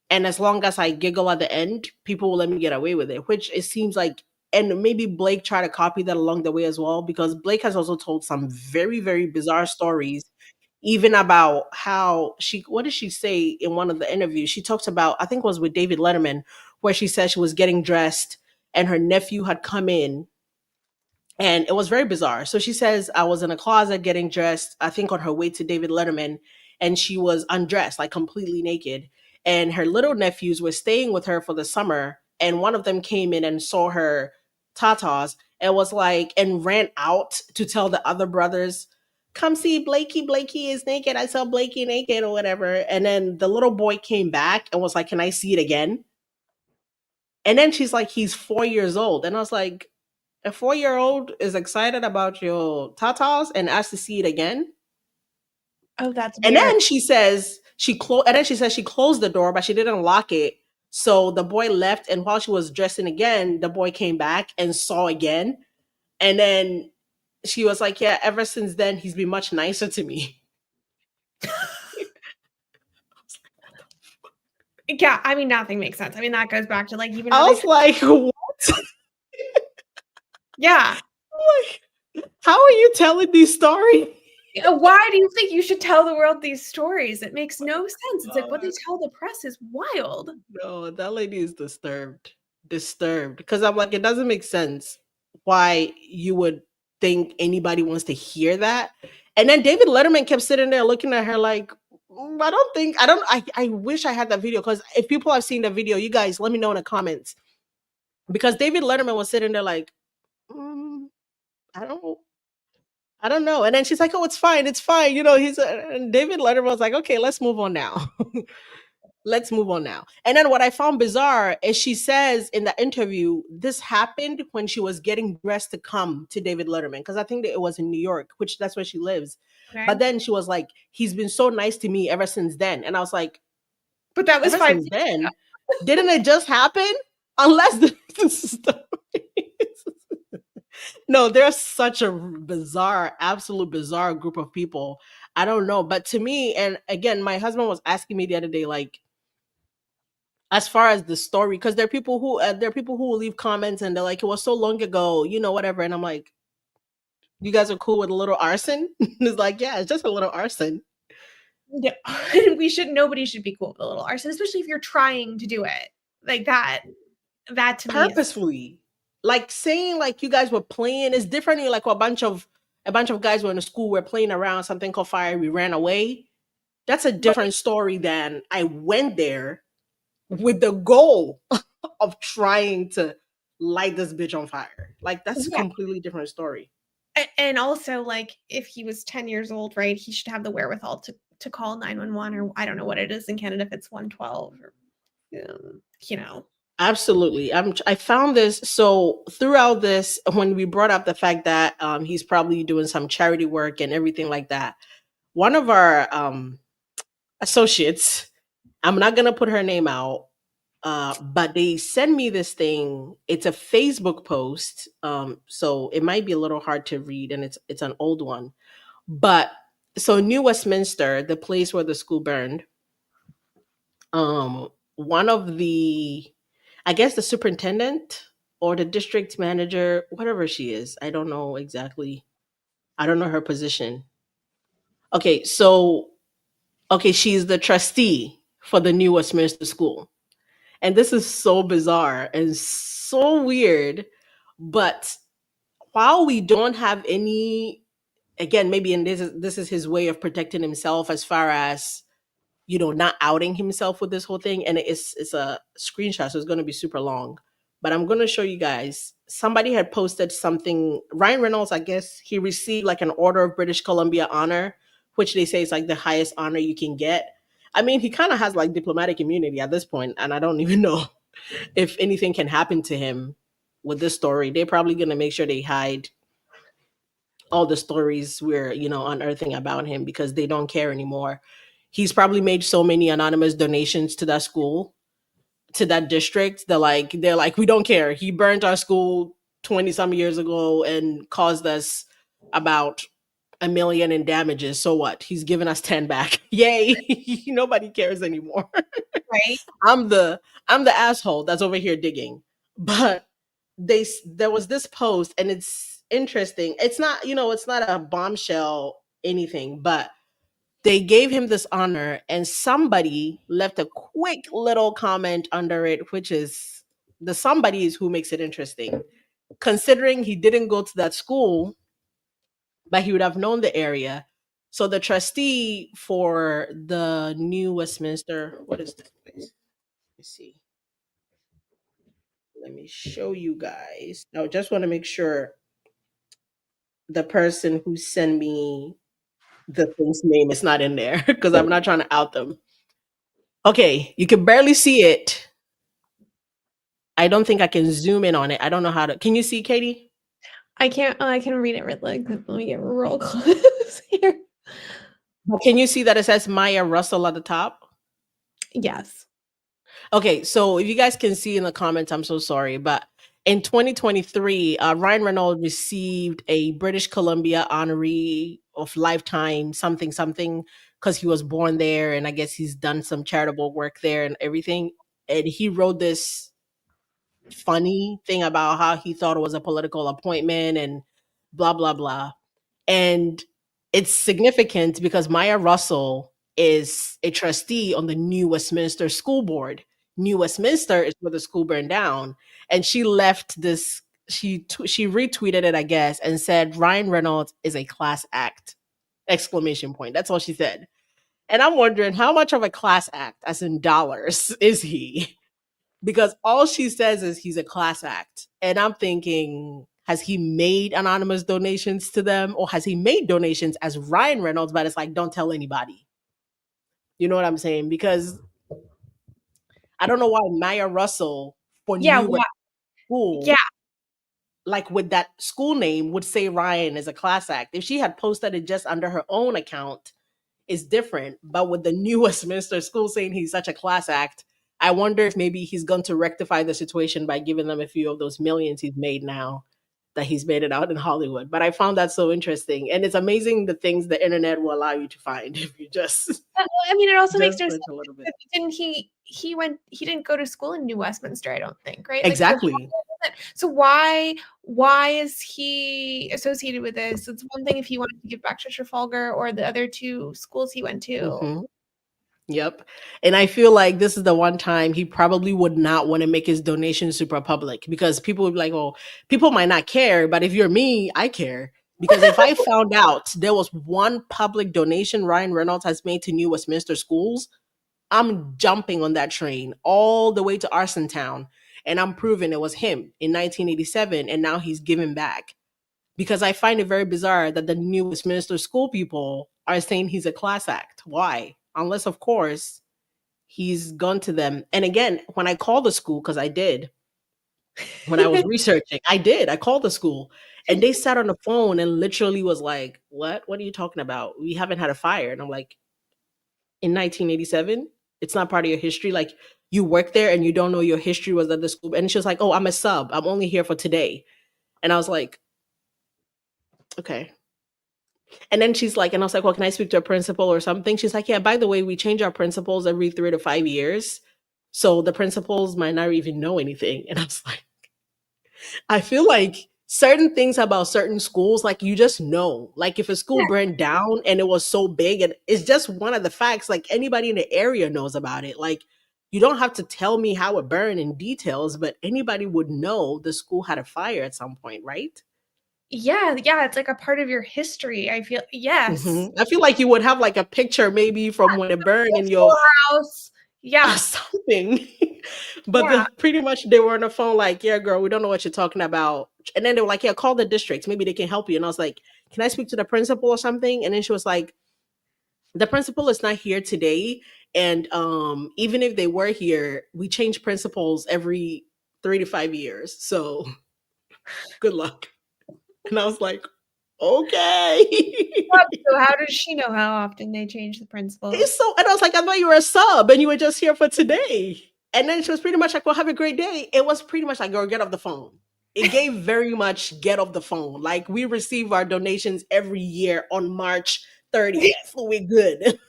and as long as I giggle at the end, people will let me get away with it. Which it seems like, and maybe Blake tried to copy that along the way as well, because Blake has also told some very, very bizarre stories, even about how what did she say in one of the interviews? She talks about, I think it was with David Letterman, where she said she was getting dressed and her nephew had come in, and it was very bizarre. So she says, I was in a closet getting dressed, I think on her way to David Letterman, and she was undressed, like completely naked. And her little nephews were staying with her for the summer, and one of them came in and saw her tatas and was like, and ran out to tell the other brothers, come see Blakey. Blakey is naked. I saw Blakey naked or whatever. And then the little boy came back and was like, can I see it again? And then she's like, he's 4 years old. And I was like, a 4-year old is excited about your tatas and asked to see it again. Oh, that's And weird. then she says, And then she said she closed the door, but she didn't lock it. So the boy left, and while she was dressing again, the boy came back and saw again. And then she was like, "Yeah, ever since then, he's been much nicer to me." Yeah, I mean, nothing makes sense. I mean, that goes back to like even I how they was like, "What?" yeah. Like, how are you telling these stories? Why do you think you should tell the world these stories? It makes no sense. It's like what they tell the press is wild. No, that lady is disturbed. Disturbed. Because I'm like, it doesn't make sense why you would think anybody wants to hear that. And then David Letterman kept sitting there looking at her like, I don't think, I wish I had that video. Because if people have seen the video, you guys let me know in the comments. Because David Letterman was sitting there like, mm, I don't, I don't know. And then she's like, oh, it's fine. It's fine. You know, and David Letterman was like, okay, let's move on now. Let's move on now. And then what I found bizarre is she says in the interview, this happened when she was getting dressed to come to David Letterman, because I think that it was in New York, which that's where she lives. Okay. But then she was like, he's been so nice to me ever since then. And I was like, But that was ever 5 since years then? ago. Didn't it just happen? Unless this is the no, they're such a bizarre, absolute bizarre group of people. I don't know. But to me, and again, my husband was asking me the other day, like, as far as the story, because there are people who will leave comments and they're like, it was so long ago, you know, whatever. And I'm like, you guys are cool with a little arson? It's like, yeah, it's just a little arson. Yeah. Nobody should be cool with a little arson, especially if you're trying to do it. Like that. That to me is Purposefully. Like saying like you guys were playing is different. Like a bunch of guys were in the school, were playing around something called fire, we ran away. That's a right. different story than I went there with the goal of trying to light this bitch on fire. Like that's a Yeah. completely different story. And also like if he was 10 years old, right, he should have the wherewithal to call 911, or I don't know what it is in Canada if it's 112 or you know. Absolutely. I found this. So throughout this, when we brought up the fact that he's probably doing some charity work and everything like that, one of our associates, I'm not gonna put her name out, but they send me this thing. It's a Facebook post, so it might be a little hard to read, and it's an old one. But so New Westminster, the place where the school burned, one of the, I guess the superintendent or the district manager, whatever she is, I don't know exactly. I don't know her position. Okay, so okay, she's the trustee for the New Westminster School. And this is so bizarre and so weird. But while we don't have any, again, maybe in this is his way of protecting himself as far as not outing himself with this whole thing. And it's a screenshot, so it's going to be super long. But I'm going to show you guys. Somebody had posted something. Ryan Reynolds, I guess, he received like an Order of British Columbia honor, which they say is like the highest honor you can get. I mean, he kind of has like diplomatic immunity at this point, and I don't even know if anything can happen to him with this story. They're probably going to make sure they hide all the stories we're unearthing about him, because they don't care anymore. He's probably made so many anonymous donations to that school, to that district. They're like, we don't care, he burnt our school 20 some years ago and caused us about a million in damages. So what, he's given us 10 back. Yay. Nobody cares anymore. Right. I'm the asshole that's over here digging. But there was this post, and it's interesting. It's not a bombshell anything, but they gave him this honor, and somebody left a quick little comment under it, which is, the somebody is who makes it interesting, considering he didn't go to that school, but he would have known the area. So the trustee for the New Westminster, what is this place? Let me see. Let me show you guys. I just want to make sure the person who sent me the thing's name is not in there, because I'm not trying to out them. Okay, you can barely see it. I don't think I can zoom in on it. I don't know how to. Can you see, Katie? I can't I can read it like let me get real close here. But can you see that it says Maya Russell at the top? Yes. Okay, so if you guys can see in the comments, I'm so sorry, but in 2023, Ryan Reynolds received a British Columbia honorary of lifetime something something because he was born there, and I guess he's done some charitable work there and everything. And he wrote this funny thing about how he thought it was a political appointment and blah blah blah. And it's significant because Maya Russell is a trustee on the New Westminster School Board. New Westminster is where the school burned down, and she left this. She retweeted it, I guess, and said Ryan Reynolds is a class act! Exclamation point. That's all she said. And I'm wondering how much of a class act, as in dollars, is he? Because all she says is he's a class act. And I'm thinking, has he made anonymous donations to them, or has he made donations as Ryan Reynolds, but it's like, don't tell anybody? You know what I'm saying? Because I don't know why Maya Russell for Yeah. New Yeah. School, like with that school name, would say Ryan is a class act. If she had posted it just under her own account, is different. But with the New Westminster School saying he's such a class act, I wonder if maybe he's going to rectify the situation by giving them a few of those millions he's made now that he's made it out in Hollywood. But I found that so interesting. And it's amazing the things the internet will allow you to find if you just Well, I mean, it also makes just no sense search a little bit. because didn't he didn't go to school in New Westminster, I don't think, right? Like, Exactly. so why is he associated with this? It's one thing if he wanted to give back to Trafalgar or the other two schools he went to. Hmm. Yep. And I feel like this is the one time he probably would not want to make his donation super public because people would be like, oh, people might not care, but if you're me, I care. Because if I found out there was one public donation Ryan Reynolds has made to New Westminster schools, I'm jumping on that train all the way to Arson Town and I'm proving it was him in 1987 and now he's giving back. Because I find it very bizarre that the New Westminster school people are saying he's a class act. Why? Unless, of course, he's gone to them. And again, when I called the school, because I did, when I was researching, I did. I called the school and they sat on the phone and literally was like, what? What are you talking about? We haven't had a fire. And I'm like, in 1987? It's not part of your history. Like, you work there and you don't know your history was at the school. And she was like, oh, I'm a sub. I'm only here for today. And I was like, okay. And then she's like, and I was like, well, can I speak to a principal or something? She's like, yeah, by the way, we change our principals every 3 to 5 years. So the principals might not even know anything. And I was like, I feel like certain things about certain schools, like you just know. Like if a school Yeah. burned down and it was so big, and it's just one of the facts, like anybody in the area knows about it. Like you don't have to tell me how it burned in details, but anybody would know the school had a fire at some point, right? Yeah, it's like a part of your history. I feel yes. I feel like you would have like a picture maybe from when it burned in your Schoolhouse. Yeah. something. But Yeah. pretty much they were on the phone like, yeah, girl, we don't know what you're talking about. And then they were like, yeah, call the district. Maybe they can help you. And I was like, can I speak to the principal or something? And then she was like, the principal is not here today. And even if they were here, we change principals every 3 to 5 years. So good luck. And I was like, okay. So how does she know how often they change the principals? It's so, and I was like, I thought you were a sub and you were just here for today. And then she was pretty much like, well, have a great day. It was pretty much like, girl, get off the phone. It gave very much get off the phone. Like we receive our donations every year on March 30th. We're good.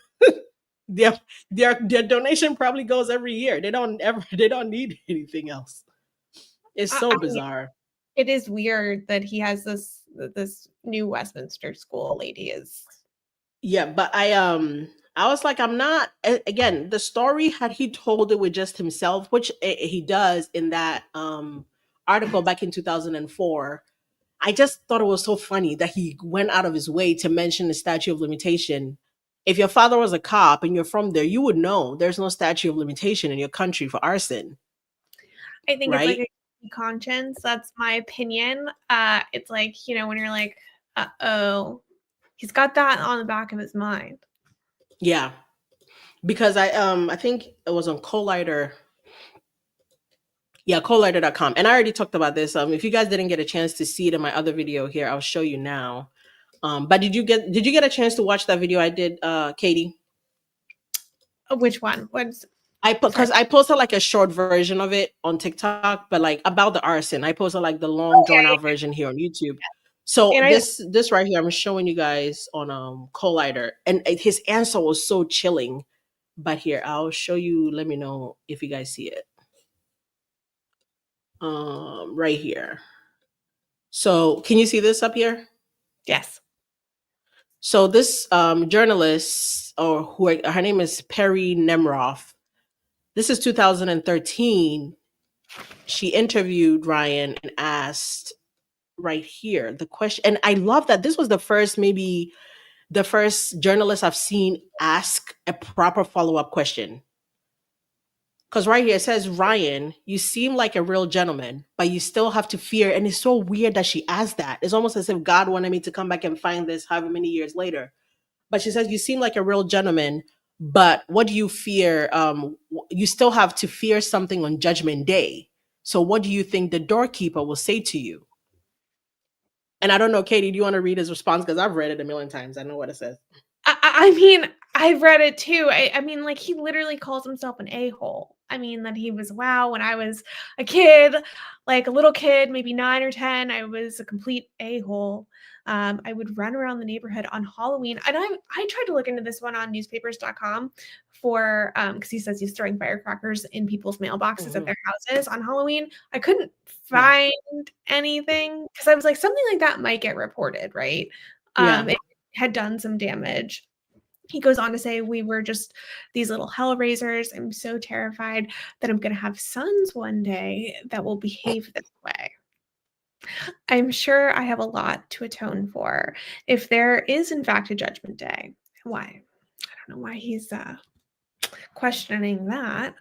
their, their donation probably goes every year. They don't need anything else. It's so I mean, bizarre. it is weird that he has this new Westminster school lady is. Yeah, but I was like, I'm not again, the story had he told it with just himself, which he does in that article back in 2004. I just thought it was so funny that he went out of his way to mention the statute of limitation. If your father was a cop and you're from there, you would know there's no statute of limitation in your country for arson, I think it's like right? a guilty conscience. That's my opinion. It's like, when you're like, uh-oh, he's got that on the back of his mind. Yeah. Because I think it was on Collider. Yeah, collider.com. And I already talked about this. If you guys didn't get a chance to see it in my other video here, I'll show you now. But did you get a chance to watch that video I did, Katie? Which one? What's I put sorry. because I posted like a short version of it on TikTok, but like about the arson, I posted like the long Oh drawn yeah, out version here on YouTube. So yeah. And I this right here, I'm showing you guys on Collider, and his answer was so chilling. But here, I'll show you. Let me know if you guys see it. Right here. So can you see this up here? yes. So this journalist, or who her name is Perry Nemroff. This is 2013. She interviewed Ryan and asked right here the question, and I love that this was the first, maybe the first journalist I've seen ask a proper follow-up question. Because right here it says, Ryan, you seem like a real gentleman, but you still have to fear. And it's so weird that she asked that. It's almost as if God wanted me to come back and find this however many years later. But she says, you seem like a real gentleman, but what do you fear? You still have to fear something on Judgment Day. So what do you think the doorkeeper will say to you? And I don't know, Katie, do you want to read his response? Because I've read it a million times. I know what it says. I mean, I've read it too. I mean, like he literally calls himself an a-hole. I mean, that he was wow. When I was a kid, like a little kid, maybe 9 or 10, I was a complete a-hole. I would run around the neighborhood on Halloween, and I tried to look into this one on newspapers.com for because he says he's throwing firecrackers in people's mailboxes at Hmm. their houses on Halloween. I couldn't Yeah. find anything because I was like something like that might get reported, right? Yeah. It had done some damage. He goes on to say, we were just these little hell raisers. I'm so terrified that I'm going to have sons one day that will behave this way. I'm sure I have a lot to atone for if there is, in fact, a judgment day. Why? I don't know why he's questioning that.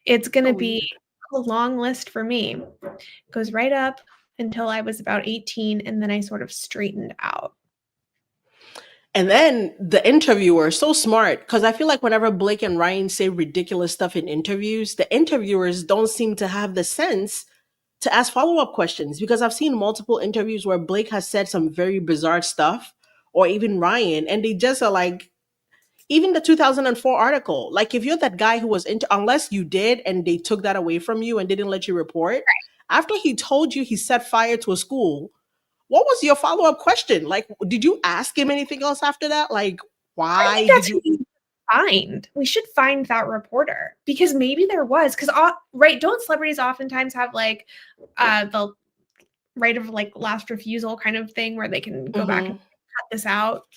It's going to So be weird. a long list for me. It goes right up until I was about 18, and then I sort of straightened out. And then the interviewer, so smart, because I feel like whenever Blake and Ryan say ridiculous stuff in interviews, the interviewers don't seem to have the sense to ask follow-up questions, because I've seen multiple interviews where Blake has said some very bizarre stuff, or even Ryan, and they just are like, even the 2004 article, like if you're that guy who was into, unless you did and they took that away from you and didn't let you report, after he told you he set fire to a school, what was your follow-up question? Like, did you ask him anything else after that? Like, I think why did that's who you? we should find. We should find that reporter because maybe there was. Because right, don't celebrities oftentimes have like the right of like last refusal kind of thing where they can go back and Mhm. cut this out?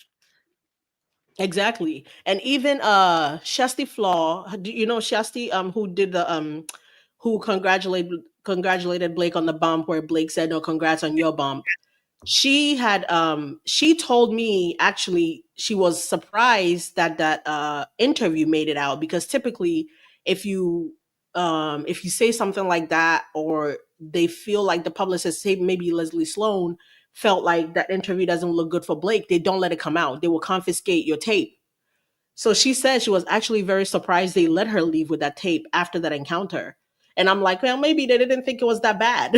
Exactly. And even Shasti Flaw, do you know Shasti, who did the who congratulated Blake on the bump, where Blake said, no, congrats on your bump. She told me, actually, she was surprised that that interview made it out, because typically if you say something like that, or they feel like the publicist, say maybe Leslie Sloan, felt like that interview doesn't look good for Blake, they don't let it come out. They will confiscate your tape. So she said she was actually very surprised they let her leave with that tape after that encounter. And I'm like, well, maybe they didn't think it was that bad.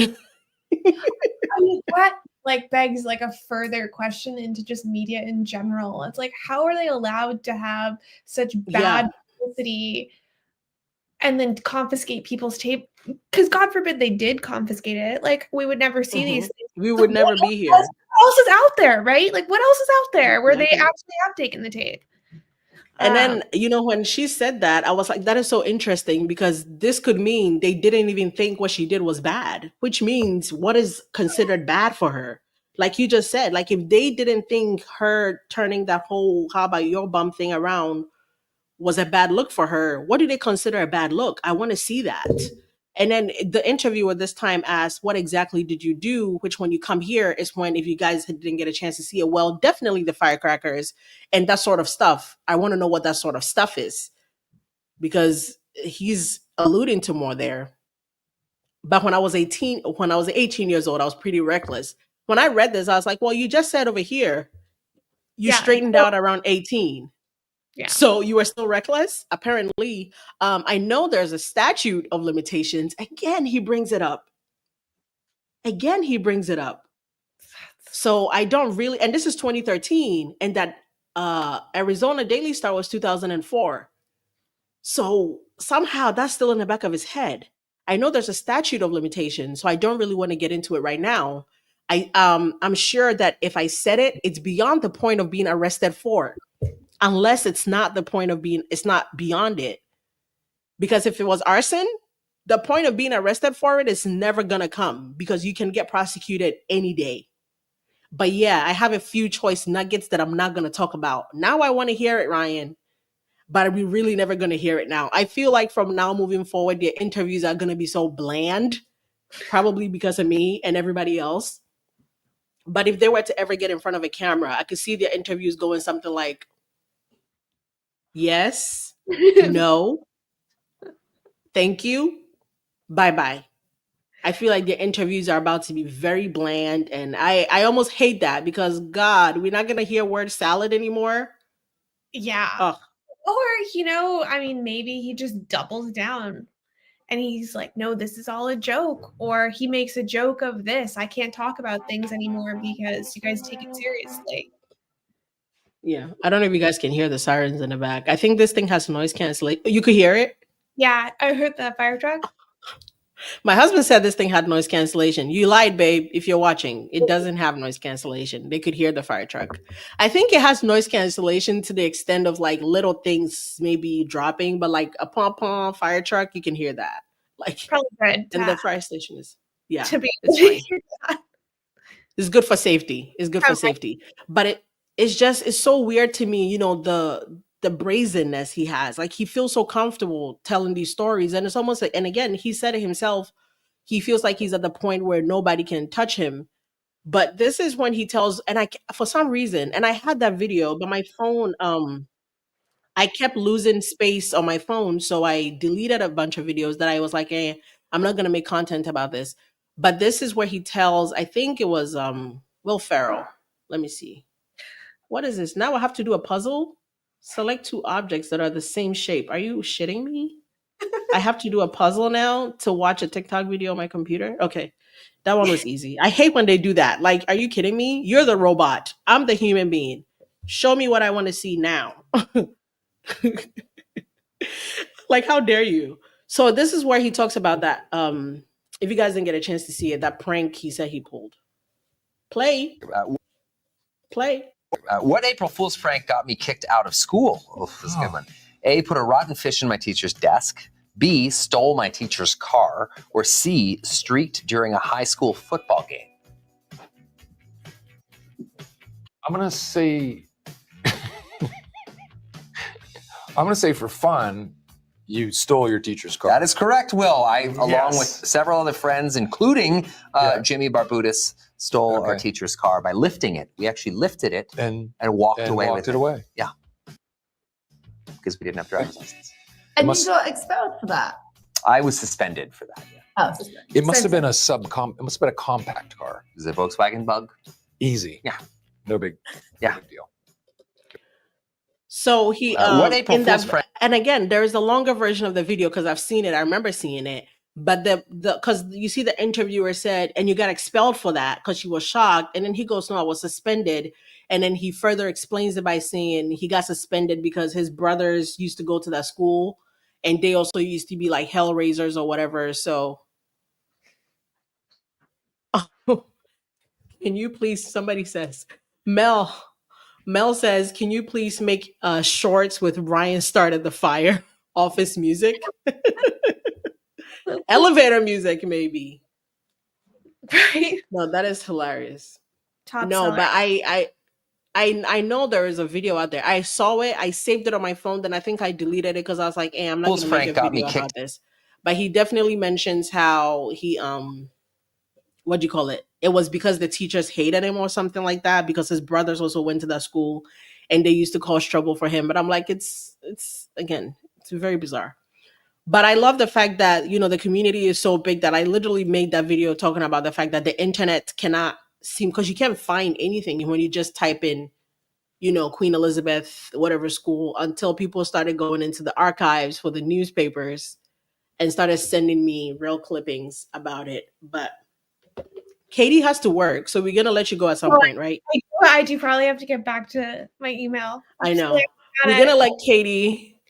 I mean, that like begs like a further question into just media in general. It's like, how are they allowed to have such bad Yeah. publicity and then confiscate people's tape? Because God forbid they did confiscate it. Like we would never see these Hmm. things. We Like, would never be else, here. what else is out there, right? Like what else is out there where they Exactly. actually have taken the tape? And Um, then, when she said that, I was like, that is so interesting, because this could mean they didn't even think what she did was bad, which means what is considered bad for her. Like you just said, like if they didn't think her turning that whole how about your bum thing around was a bad look for her, what do they consider a bad look? I want to see that. And then the interviewer this time asked, what exactly did you do? Which, when you come here, is when, if you guys didn't get a chance to see it, well, definitely the firecrackers and that sort of stuff. I want to know what that sort of stuff is, because he's alluding to more there. But when I was 18 years old, I was pretty reckless. When I read this, I was like, well, you just said over here you yeah, straightened out around 18. yeah. So you are still reckless? Apparently, I know there's a statute of limitations. Again, he brings it up. So I don't really, and this is 2013, and that Arizona Daily Star was 2004. So somehow that's still in the back of his head. I know there's a statute of limitation, so I don't really want to get into it right now. I'm sure that if I said it, it's beyond the point of being arrested for, unless it's not the point of being, it's not beyond it. Because if it was arson, the point of being arrested for it is never gonna come because you can get prosecuted any day. But yeah, I have a few choice nuggets that I'm not gonna talk about. Now I want to hear it, Ryan, but we really never going to hear it now. I feel like from now moving forward, the interviews are going to be so bland, probably because of me and everybody else. But if they were to ever get in front of a camera, I could see their interviews going something like, yes, no, thank you, bye bye. I feel like the interviews are about to be very bland. And I almost hate that because, God, we're not going to hear word salad anymore. Yeah. Oh, Or, I mean, maybe he just doubles down and he's like, no, this is all a joke. Or he makes a joke of this. I can't talk about things anymore because you guys take it seriously. yeah. I don't know if you guys can hear the sirens in the back. I think this thing has noise cancellation. You could hear it. Yeah, I heard the fire truck. My husband said this thing had noise cancellation. You lied, babe. If you're watching, it doesn't have noise cancellation. They could hear the fire truck. I think it has noise cancellation to the extent of like little things maybe dropping, but like a pom pom fire truck, you can hear that. Like, Probably good and the fire station is, yeah, to be it's able to fine. hear that. It's good for safety. It's good for Probably. safety. But it's so weird to me, the brazenness he has. Like he feels so comfortable telling these stories. And it's almost like, and again, he said it himself, he feels like he's at the point where nobody can touch him. But this is when he tells, and for some reason, and I had that video, but my phone, I kept losing space on my phone, so I deleted a bunch of videos that I was like, "Hey, I'm not gonna make content about this." But this is where he tells, I think it was Will Ferrell. Let me see. What is this? Now I have to do a puzzle. Select two objects that are the same shape. Are you shitting me? I have to do a puzzle now to watch a TikTok video on my computer. Okay. That one was easy. I hate when they do that. Like, are you kidding me? You're the robot. I'm the human being. Show me what I want to see now. Like, how dare you? So this is where he talks about that. If you guys didn't get a chance to see it, that prank he said he pulled. Play. Play. What April Fool's prank got me kicked out of school? Oh, this is a good one. A, put a rotten fish in my teacher's desk. B, stole my teacher's car. Or C, streaked during a high school football game. I'm gonna say for fun, you stole your teacher's car. That is correct, Will. Along Yes. with several other friends, including Jimmy Barbudas, stole our teacher's car by lifting it. We actually lifted it and walked away with it. Yeah. Because we didn't have driver's license. And you got expelled for that? I was suspended for that. Yeah. Oh, It must have been it must have been a compact car. It was a Volkswagen Bug. Easy. Yeah. No big deal. So he what April Fool's prank? and again, there is a longer version of the video because I've seen it. I remember seeing it. But the because you see the interviewer said, and you got expelled for that because she was shocked. And then he goes, no, I was suspended. And then he further explains it by saying he got suspended because his brothers used to go to that school and they also used to be like hellraisers or whatever. So can you please, somebody says, Mel says, can you please make shorts with Ryan started the fire office music? Elevator music, maybe. Right. No, that is hilarious. Top No, seller. but I know there is a video out there. I saw it. I saved it on my phone. Then I think I deleted it because I was like, "Hey, I'm not going to make a video about this." But he definitely mentions how he what do you call it? It was because the teachers hated him or something like that because his brothers also went to that school and they used to cause trouble for him. But I'm like, it's again, it's very bizarre. But I love the fact that, the community is so big that I literally made that video talking about the fact that the internet cannot seem, because you can't find anything when you just type in, Queen Elizabeth, whatever school, until people started going into the archives for the newspapers and started sending me real clippings about it. But Katie has to work, so we're gonna let you go at some Well, point, right? I do probably have to get back to my email. I Just know. like, We're got gonna it. let Katie,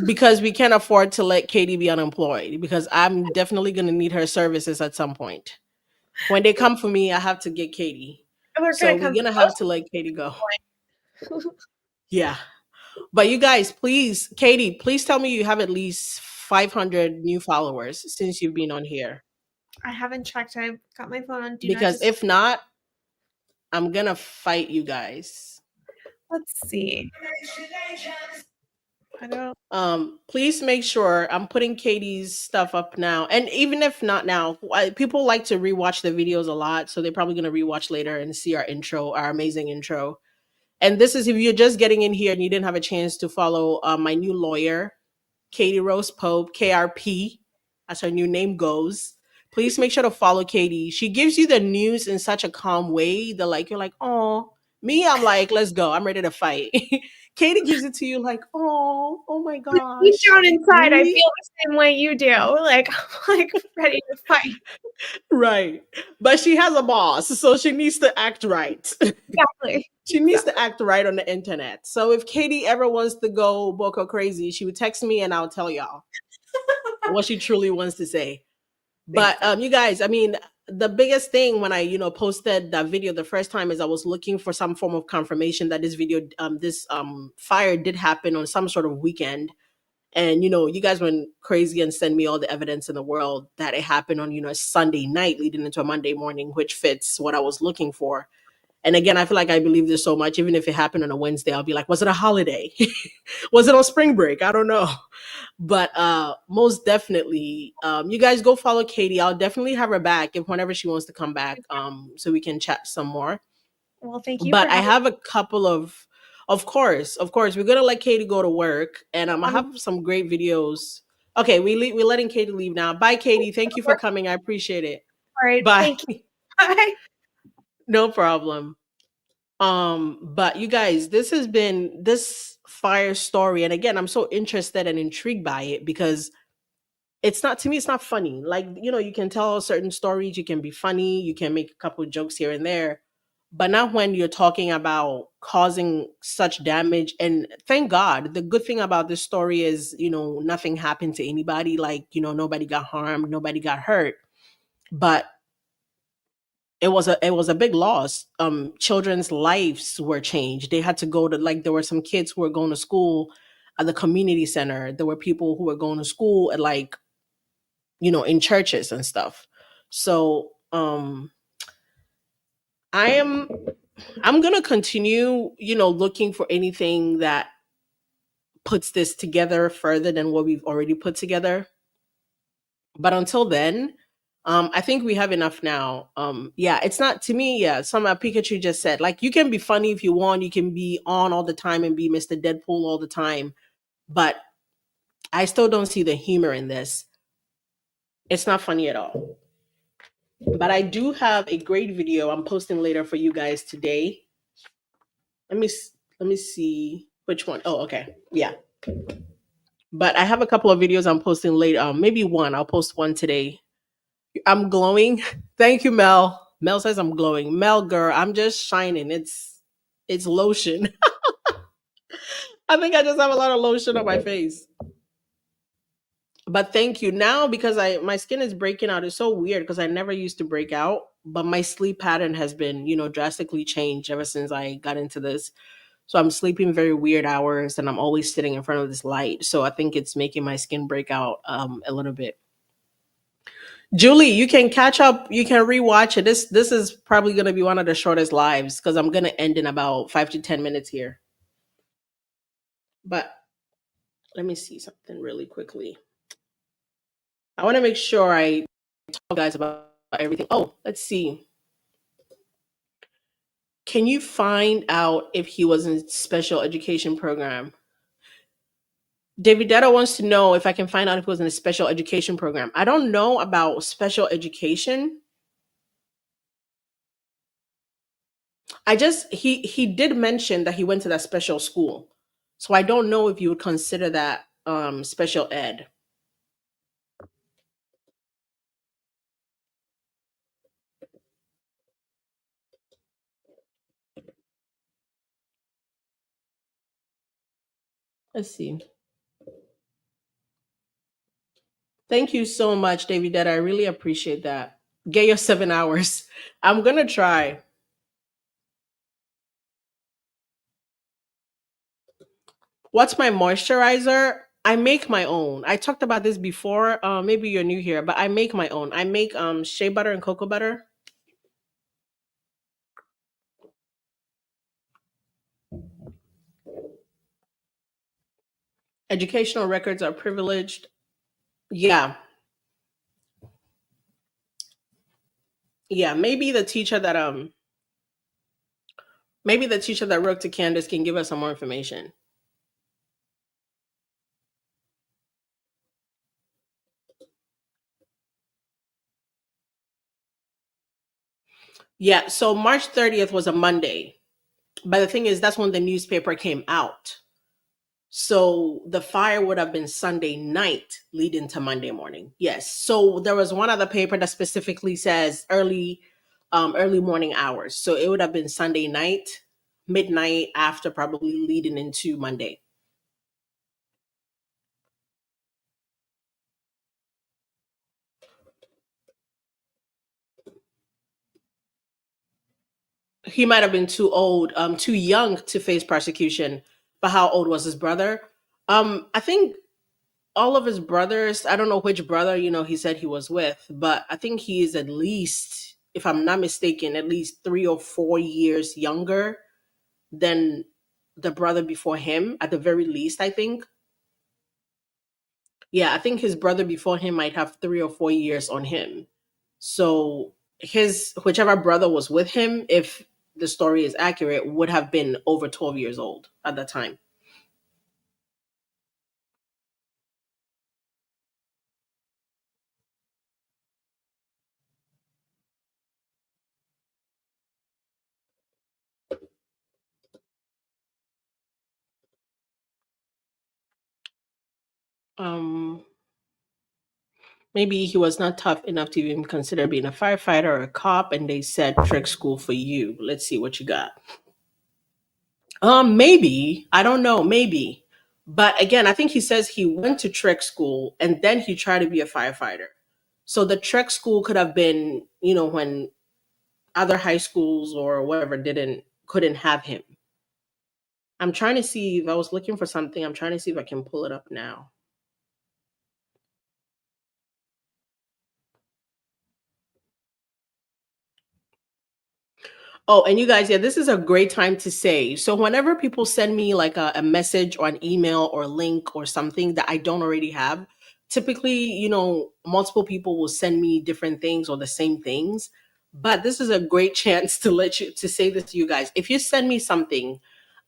because we can't afford to let Katie be unemployed, because I'm definitely gonna need her services at some point. When they come for me, I have to get Katie. We're So gonna we're come gonna close have to let Katie go. to the point. Yeah. But you guys, please, Katie, please tell me you have at least 500 new followers since you've been on here. I haven't checked. I've got my phone on do not Because disturb. if not, I'm gonna fight you guys. Let's see. I don't. Please make sure I'm putting Katie's stuff up now. And even if not now, people like to rewatch the videos a lot. So they're probably gonna rewatch later and see our intro, our amazing intro. And this is if you're just getting in here and you didn't have a chance to follow my new lawyer, Katie Rose Pope, KRP, as her new name goes. Please make sure to follow Katie. She gives you the news in such a calm way that like you're like, oh, me, I'm like, let's go. I'm ready to fight. Katie gives it to you like, oh my Deep gosh. down inside, I feel Really? the same way you do. Like, I'm like ready to fight. Right. But she has a boss, so she needs to act right. Exactly. She needs to act right on the internet. So if Katie ever wants to go boko crazy, she would text me and I'll tell y'all what she truly wants to say. Thanks. But you guys, I mean, the biggest thing when I, posted that video the first time is I was looking for some form of confirmation that this fire did happen on some sort of weekend. And you guys went crazy and sent me all the evidence in the world that it happened on, a Sunday night leading into a Monday morning, which fits what I was looking for. And again, I feel like I believe this so much. Even if it happened on a Wednesday, I'll be like, was it a holiday? Was it on spring break? I don't know. But most definitely, you guys go follow Katie. I'll definitely have her back if whenever she wants to come back, so we can chat some more. Well, thank you for But I having have a couple of course, we're gonna let Katie go to work, and I me. have some great videos. Okay, we're letting Katie leave now. Bye, Katie. Thank you for coming. I appreciate it. All right. Bye. Thank you. Bye. No problem. But you guys, this has been this fire story, and again, I'm so interested and intrigued by it because it's not, to me, it's not funny. Like, you can tell certain stories, you can be funny, you can make a couple of jokes here and there, but not when you're talking about causing such damage. And thank God, the good thing about this story is, nothing happened to anybody. Like, nobody got harmed, nobody got hurt. But it was a big loss. Children's lives were changed. They had to go to, like, there were some kids who were going to school at the community center. There were people who were going to school at, like, in churches and stuff. So I am I'm gonna continue, looking for anything that puts this together further than what we've already put together. But until then, I think we have enough now. Yeah, it's not, to me, yeah, some Pikachu just said, like, you can be funny if you want, you can be on all the time and be Mr. Deadpool all the time, but I still don't see the humor in this. It's not funny at all. But I do have a great video I'm posting later for you guys today. Let me see which one. Oh, okay. Yeah. But I have a couple of videos I'm posting later. Maybe one. I'll post one today. I'm glowing. Thank you, Mel. Mel says I'm glowing. Mel, girl, I'm just shining. It's lotion. I think I just have a lot of lotion on my face. But thank you. Now, because my skin is breaking out, it's so weird because I never used to break out, but my sleep pattern has been, drastically changed ever since I got into this. So I'm sleeping very weird hours and I'm always sitting in front of this light. So I think it's making my skin break out a little bit. Julie, you can catch up, you can rewatch it. This is probably gonna be one of the shortest lives because I'm gonna end in about 5 to 10 minutes here. But let me see something really quickly. I want to make sure I talk guys about everything. Oh, let's see. Can you find out if he was in special education program? David Detta wants to know if I can find out if he was in a special education program. I don't know about special education. He did mention that he went to that special school. So I don't know if you would consider that special ed. Let's see. Thank you so much, David. That I really appreciate that. Get your 7 hours. I'm gonna try. What's my moisturizer? I make my own. I talked about this before. Maybe you're new here, but I make my own. I make shea butter and cocoa butter. Educational records are privileged. Yeah, yeah. Maybe the teacher that wrote to Candace can give us some more information. Yeah. So March 30th was a Monday, but the thing is, that's when the newspaper came out. So the fire would have been Sunday night leading to Monday morning. Yes. So there was one other paper that specifically says early morning hours. So it would have been Sunday night, midnight after probably leading into Monday. He might have been too old, too young to face prosecution. But how old was his brother? I think all of his brothers, I don't know which brother, he said he was with, but I think he is at least, if I'm not mistaken, at least 3 or 4 years younger than the brother before him, at the very least, I think. Yeah, I think his brother before him might have 3 or 4 years on him. So his whichever brother was with him, if the story is accurate, would have been over 12 years old at that time. Um, Maybe he was not tough enough to even consider being a firefighter or a cop, and they said trick school for you. Let's see what you got. Maybe. I don't know, maybe. But again, I think he says he went to trek school and then he tried to be a firefighter. So the trek school could have been, when other high schools or whatever didn't couldn't have him. I'm trying to see if I was looking for something. I'm trying to see if I can pull it up now. Oh, and you guys, yeah, this is a great time to say. So, whenever people send me like a message or an email or a link or something that I don't already have, typically, multiple people will send me different things or the same things. But this is a great chance to say this to you guys. If you send me something,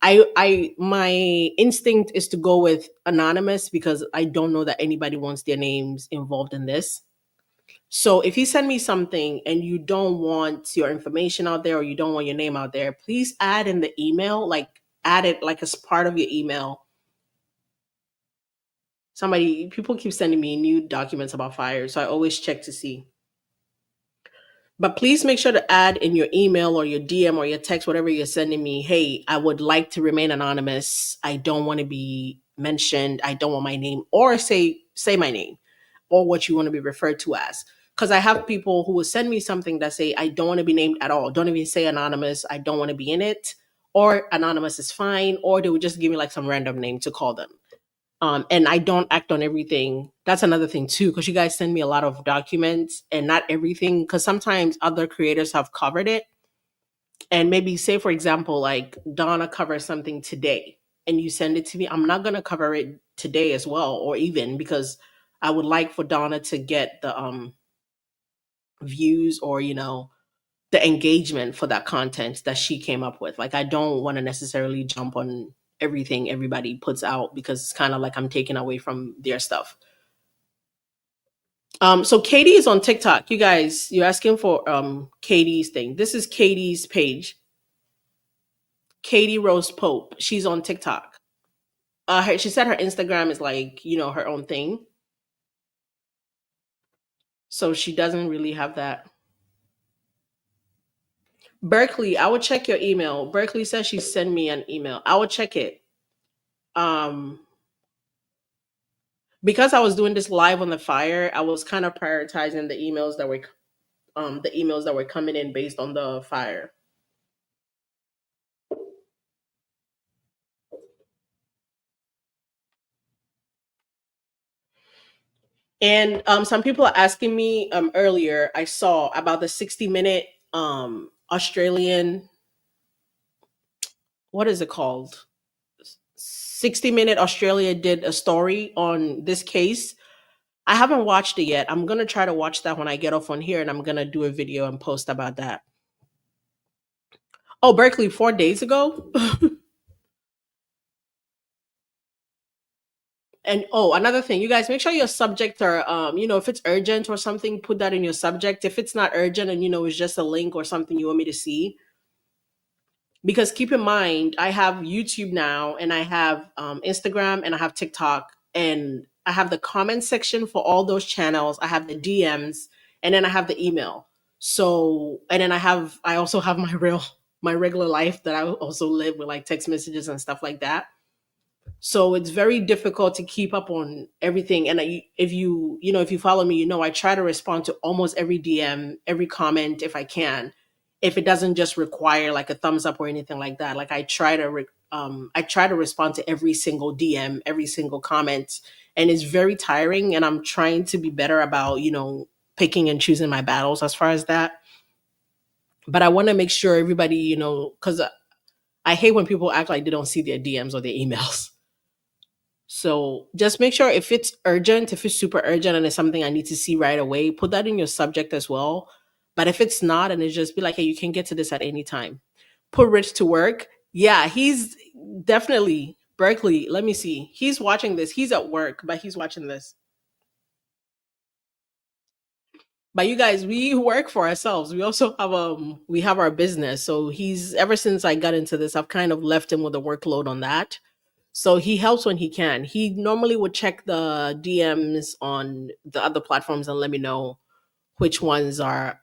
my instinct is to go with anonymous because I don't know that anybody wants their names involved in this. So if you send me something and you don't want your information out there or you don't want your name out there, please add in the email, like add it like as part of your email. People keep sending me new documents about fire, so I always check to see. But please make sure to add in your email or your DM or your text, whatever you're sending me, hey, I would like to remain anonymous. I don't want to be mentioned. I don't want my name, or say my name or what you want to be referred to as. Because I have people who will send me something that say, I don't want to be named at all. Don't even say anonymous. I don't want to be in it. Or anonymous is fine. Or they would just give me like some random name to call them. And I don't act on everything. That's another thing too, because you guys send me a lot of documents and not everything. Because sometimes other creators have covered it, and maybe say for example, like Donna covers something today, and you send it to me. I'm not gonna cover it today as well, or even because I would like for Donna to get the views or the engagement for that content that she came up with. Like I don't want to necessarily jump on everything everybody puts out because it's kind of like I'm taking away from their stuff. So Katie is on TikTok. You guys, you're asking for Katie's thing. This is Katie's page. Katie Rose Pope. She's on TikTok. She said her Instagram is like, her own thing. So she doesn't really have that. Berkeley, I would check your email. Berkeley says she sent me an email. I would check it. because I was doing this live on the fire, I was kind of prioritizing the emails that were coming in based on the fire. And some people are asking me earlier. I saw about the 60-minute Australian. What is it called? 60-minute Australia did a story on this case. I haven't watched it yet. I'm gonna try to watch that when I get off on here, and I'm gonna do a video and post about that. Oh, Berkeley, 4 days ago. And oh, another thing, you guys make sure your subject are if it's urgent or something, put that in your subject. If it's not urgent and it's just a link or something you want me to see, because keep in mind I have YouTube now, and I have Instagram, and I have TikTok, and I have the comment section for all those channels. I have the DMs, and then I have the email. So, and then I also have my regular life that I also live with, like text messages and stuff like that. So it's very difficult to keep up on everything. And if you follow me, I try to respond to almost every DM, every comment if I can. If it doesn't just require like a thumbs up or anything like that, like I try to respond to every single DM, every single comment, and it's very tiring. And I'm trying to be better about picking and choosing my battles as far as that. But I want to make sure everybody, because I hate when people act like they don't see their DMs or their emails. So just make sure if it's urgent, if it's super urgent and it's something I need to see right away, put that in your subject as well. But if it's not, and it's just be like, hey, you can get to this at any time. Put Rich to work. Yeah, he's definitely Berkeley. Let me see. He's watching this. He's at work, but he's watching this. But you guys, we work for ourselves. We have our business. So he's ever since I got into this, I've kind of left him with a workload on that. So he helps when he can. He normally would check the DMs on the other platforms and let me know which ones are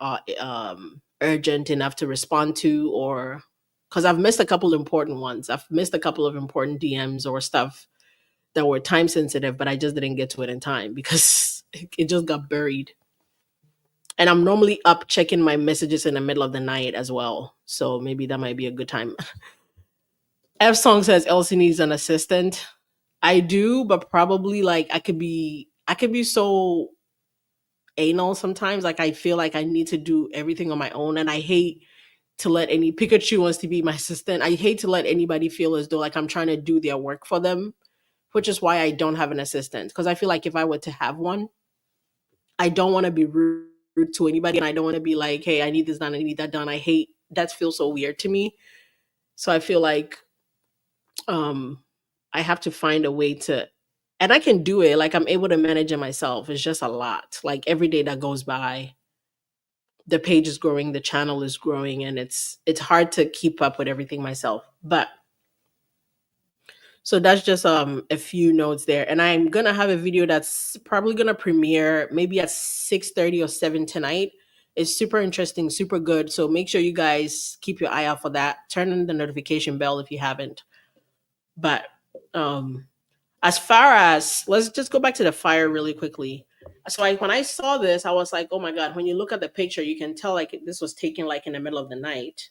urgent enough to respond to, or because I've missed a couple of important ones. I've missed a couple of important DMs or stuff that were time sensitive, but I just didn't get to it in time because it just got buried. And I'm normally up checking my messages in the middle of the night as well. So maybe that might be a good time. F Song says Elsie needs an assistant. I do, but probably like I could be so anal sometimes. Like I feel like I need to do everything on my own, and I hate to let any Pikachu wants to be my assistant. I hate to let anybody feel as though like I'm trying to do their work for them, which is why I don't have an assistant. Because I feel like if I were to have one, I don't want to be rude to anybody, and I don't want to be like, hey, I need this done, I need that done. I hate that feels so weird to me. So I feel like um I have to find a way to, and I can do it. Like I'm able to manage it myself. It's just a lot. Like every day that goes by, the page is growing, the channel is growing, and it's hard to keep up with everything myself. But so that's just a few notes there. And I'm gonna have a video that's probably gonna premiere maybe at 6:30 or 7 tonight. It's super interesting, super good. So make sure you guys keep your eye out for that. Turn on the notification bell if you haven't. But um as far as, let's just go back to the fire really quickly. So when I saw this, I was like, oh my god, when you look at the picture, you can tell like this was taken like in the middle of the night.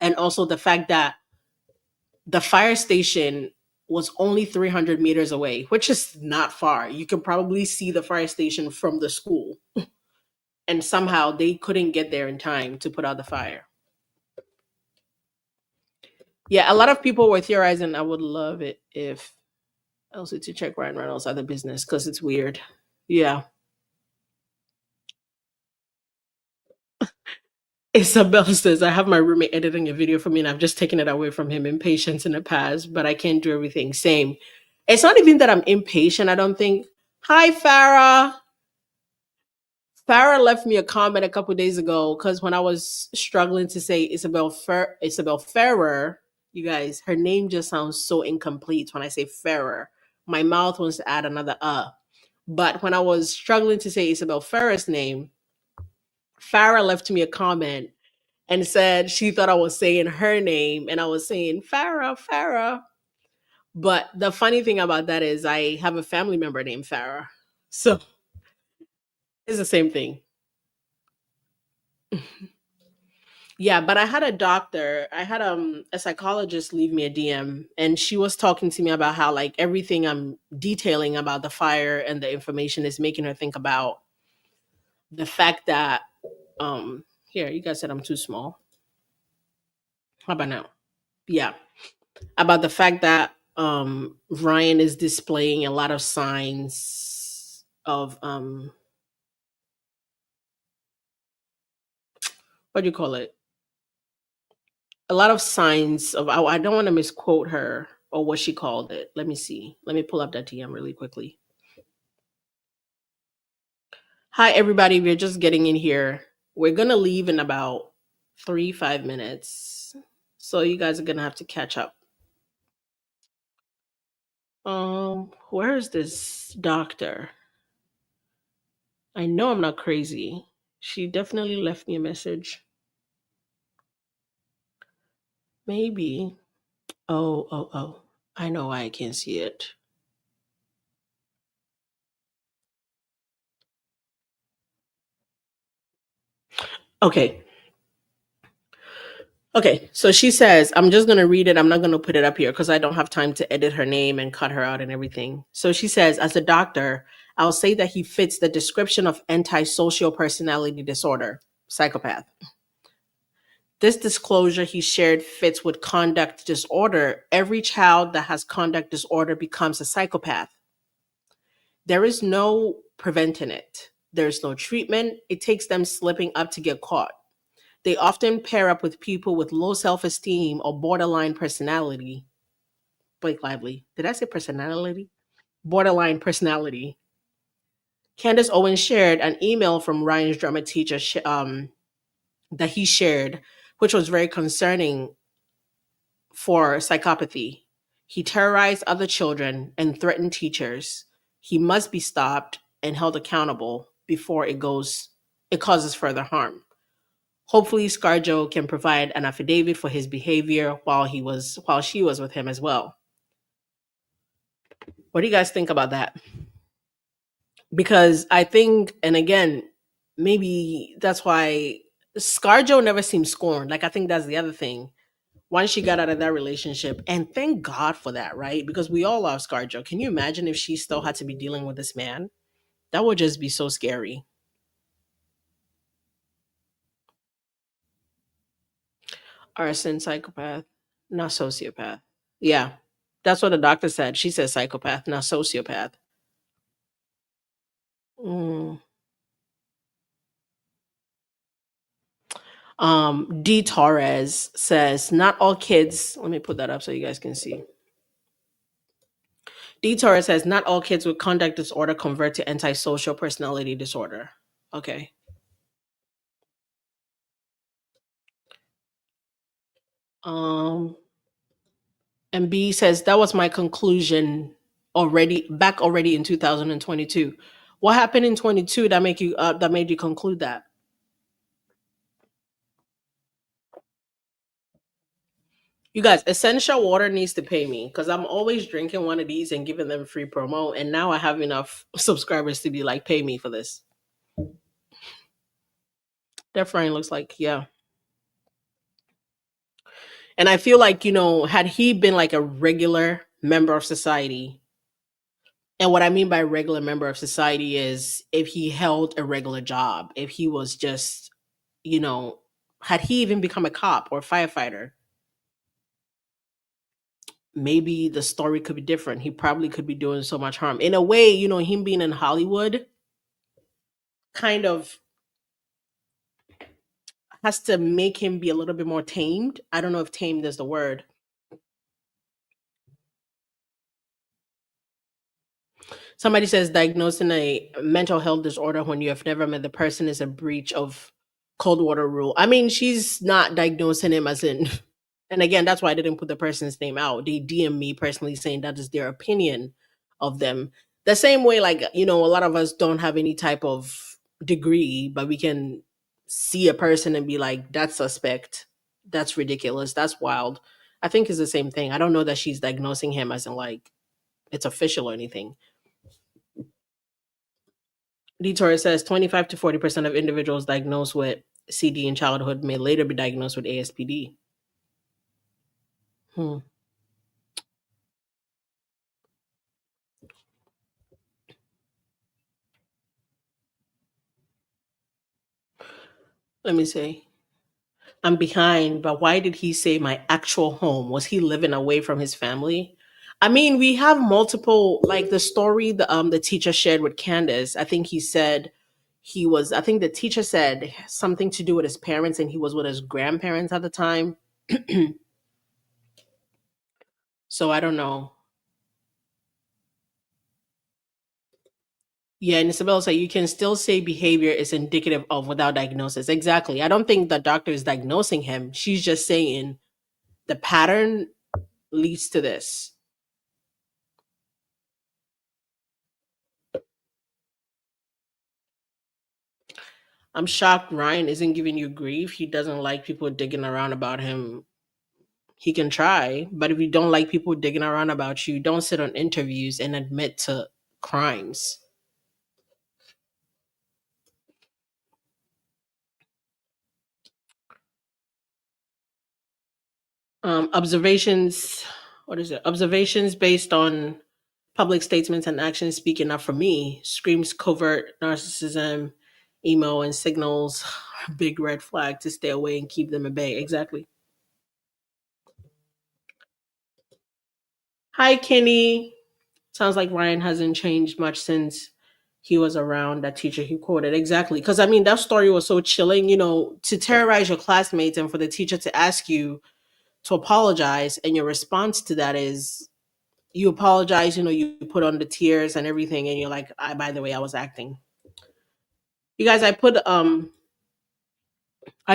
And also the fact that the fire station was only 300 meters away, which is not far. You can probably see the fire station from the school. And somehow they couldn't get there in time to put out the fire. Yeah, a lot of people were theorizing I would love it if also to check Ryan Reynolds' other business because it's weird. Yeah. Isabel says, I have my roommate editing a video for me and I've just taken it away from him. Impatience in the past, but I can't do everything. Same. It's not even that I'm impatient, I don't think. Hi, Farah. Farah left me a comment a couple days ago because when I was struggling to say Isabel Ferrer, you guys, her name just sounds so incomplete when I say Ferrer. My mouth wants to add another But when I was struggling to say Isabel Ferrer's name, Farah left me a comment and said she thought I was saying her name and I was saying Farah. But the funny thing about that is I have a family member named Farah. So it's the same thing. Yeah, but I had a psychologist leave me a DM, and she was talking to me about how like everything I'm detailing about the fire and the information is making her think about the fact that here, you guys said I'm too small. How about now? Yeah. About the fact that Ryan is displaying a lot of signs of what do you call it? A lot of signs of I don't want to misquote her or what she called it. Let me see. Let me pull up that TM really quickly. Hi everybody, we're just getting in here. We're gonna leave in about 5 minutes. So you guys are gonna have to catch up. Where is this doctor? I know I'm not crazy. She definitely left me a message. Maybe. Oh. I know why I can't see it. Okay. Okay. So she says, I'm just going to read it. I'm not going to put it up here because I don't have time to edit her name and cut her out and everything. So she says, as a doctor, I'll say that he fits the description of antisocial personality disorder, psychopath. This disclosure he shared fits with conduct disorder. Every child that has conduct disorder becomes a psychopath. There is no preventing it. There's no treatment. It takes them slipping up to get caught. They often pair up with people with low self esteem or borderline personality. Blake Lively. Did I say personality? Borderline personality. Candace Owens shared an email from Ryan's drama teacher that he shared, which was very concerning for psychopathy. He terrorized other children and threatened teachers. He must be stopped and held accountable before it causes further harm. Hopefully ScarJo can provide an affidavit for his behavior while she was with him as well. What do you guys think about that? Because I think, and again, maybe that's why ScarJo never seemed scorned. Like I think that's the other thing. Once she got out of that relationship, and thank God for that, right? Because we all love ScarJo. Can you imagine if she still had to be dealing with this man? That would just be so scary. Arson, psychopath, not sociopath. Yeah, that's what the doctor said. She said psychopath, not sociopath. Mm. D Torres says, not all kids. Let me put that up so you guys can see. D Torres says, not all kids with conduct disorder convert to antisocial personality disorder. Okay. Um, and B says, that was my conclusion already in 2022. What happened in 22 that made you conclude that? You guys, Essential Water needs to pay me because I'm always drinking one of these and giving them free promo. And now I have enough subscribers to be like, pay me for this. That friend looks like, yeah. And I feel like, had he been like a regular member of society, and what I mean by regular member of society is if he held a regular job, if he was just, you know, had he even become a cop or a firefighter, maybe the story could be different. He probably could be doing so much harm. In a way, him being in Hollywood kind of has to make him be a little bit more tamed. I don't know if tamed is the word. Somebody says diagnosing a mental health disorder when you have never met the person is a breach of cold water rule. I mean, she's not diagnosing him as in, and again, that's why I didn't put the person's name out. They DM me personally saying that is their opinion of them. The same way, like, a lot of us don't have any type of degree, but we can see a person and be like, that's suspect. That's ridiculous. That's wild. I think it's the same thing. I don't know that she's diagnosing him as in like it's official or anything. Torres says 25 to 40% of individuals diagnosed with CD in childhood may later be diagnosed with ASPD. Hmm. Let me see. I'm behind, but why did he say my actual home? Was he living away from his family? I mean, we have multiple, like the story the teacher shared with Candace. I think he said he was, I think the teacher said something to do with his parents and he was with his grandparents at the time. So I don't know. Yeah, and Isabel said you can still say behavior is indicative of without diagnosis. Exactly. I don't think the doctor is diagnosing him. She's just saying the pattern leads to this. I'm shocked Ryan isn't giving you grief. He doesn't like people digging around about him. He can try, but if you don't like people digging around about you, don't sit on interviews and admit to crimes. Observations, what is it? Observations based on public statements and actions speak enough for me. Screams covert narcissism, emo, and signals big red flag to stay away and keep them at bay. Exactly. Hi, Kenny. Sounds like Ryan hasn't changed much since he was around that teacher he quoted. Exactly. Because, I mean, that story was so chilling, to terrorize your classmates and for the teacher to ask you to apologize. And your response to that is you apologize, you put on the tears and everything. And you're like, by the way, I was acting. You guys, I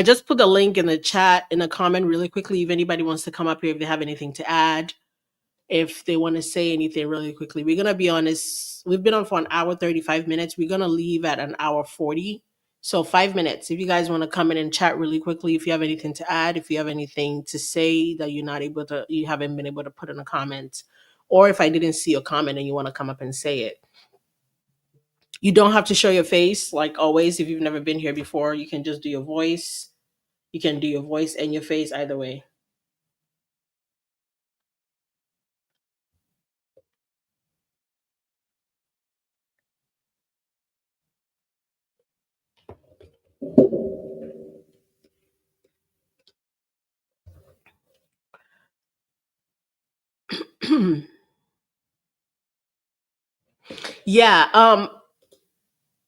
just put the link in the chat in a comment really quickly. If anybody wants to come up here, if they have anything to add, if they want to say anything really quickly. We're going to be on this. We've been on for an hour, 35 minutes. We're going to leave at an hour 40. So 5 minutes. If you guys want to come in and chat really quickly, if you have anything to add, if you have anything to say that you haven't been able to put in a comment, or if I didn't see your comment and you want to come up and say it. You don't have to show your face. Like always, if you've never been here before, you can just do your voice. You can do your voice and your face either way. Yeah.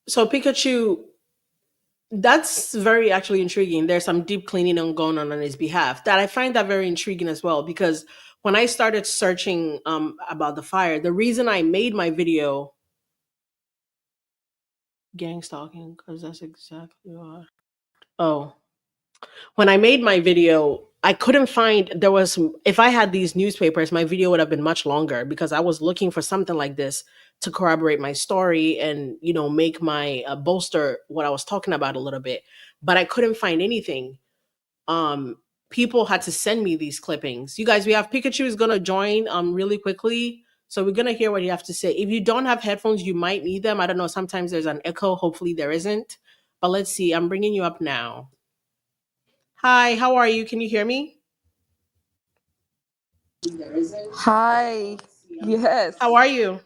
So Pikachu, that's very actually intriguing. There's some deep cleaning going on his behalf. That I find that very intriguing as well because when I started searching about the fire, the reason I made my video gang stalking because that's exactly what. Oh, when I made my video, I couldn't find there was if I had these newspapers, my video would have been much longer because I was looking for something like this to corroborate my story and make my bolster what I was talking about a little bit. But I couldn't find anything. Um, People had to send me these clippings. You guys, we have Pikachu is gonna join really quickly. So we're gonna hear what you have to say. If you don't have headphones, you might need them. I don't know. Sometimes there's an echo. Hopefully there isn't. But let's see. I'm bringing you up now. Hi, how are you? Can you hear me? Hi. Yes. How are you?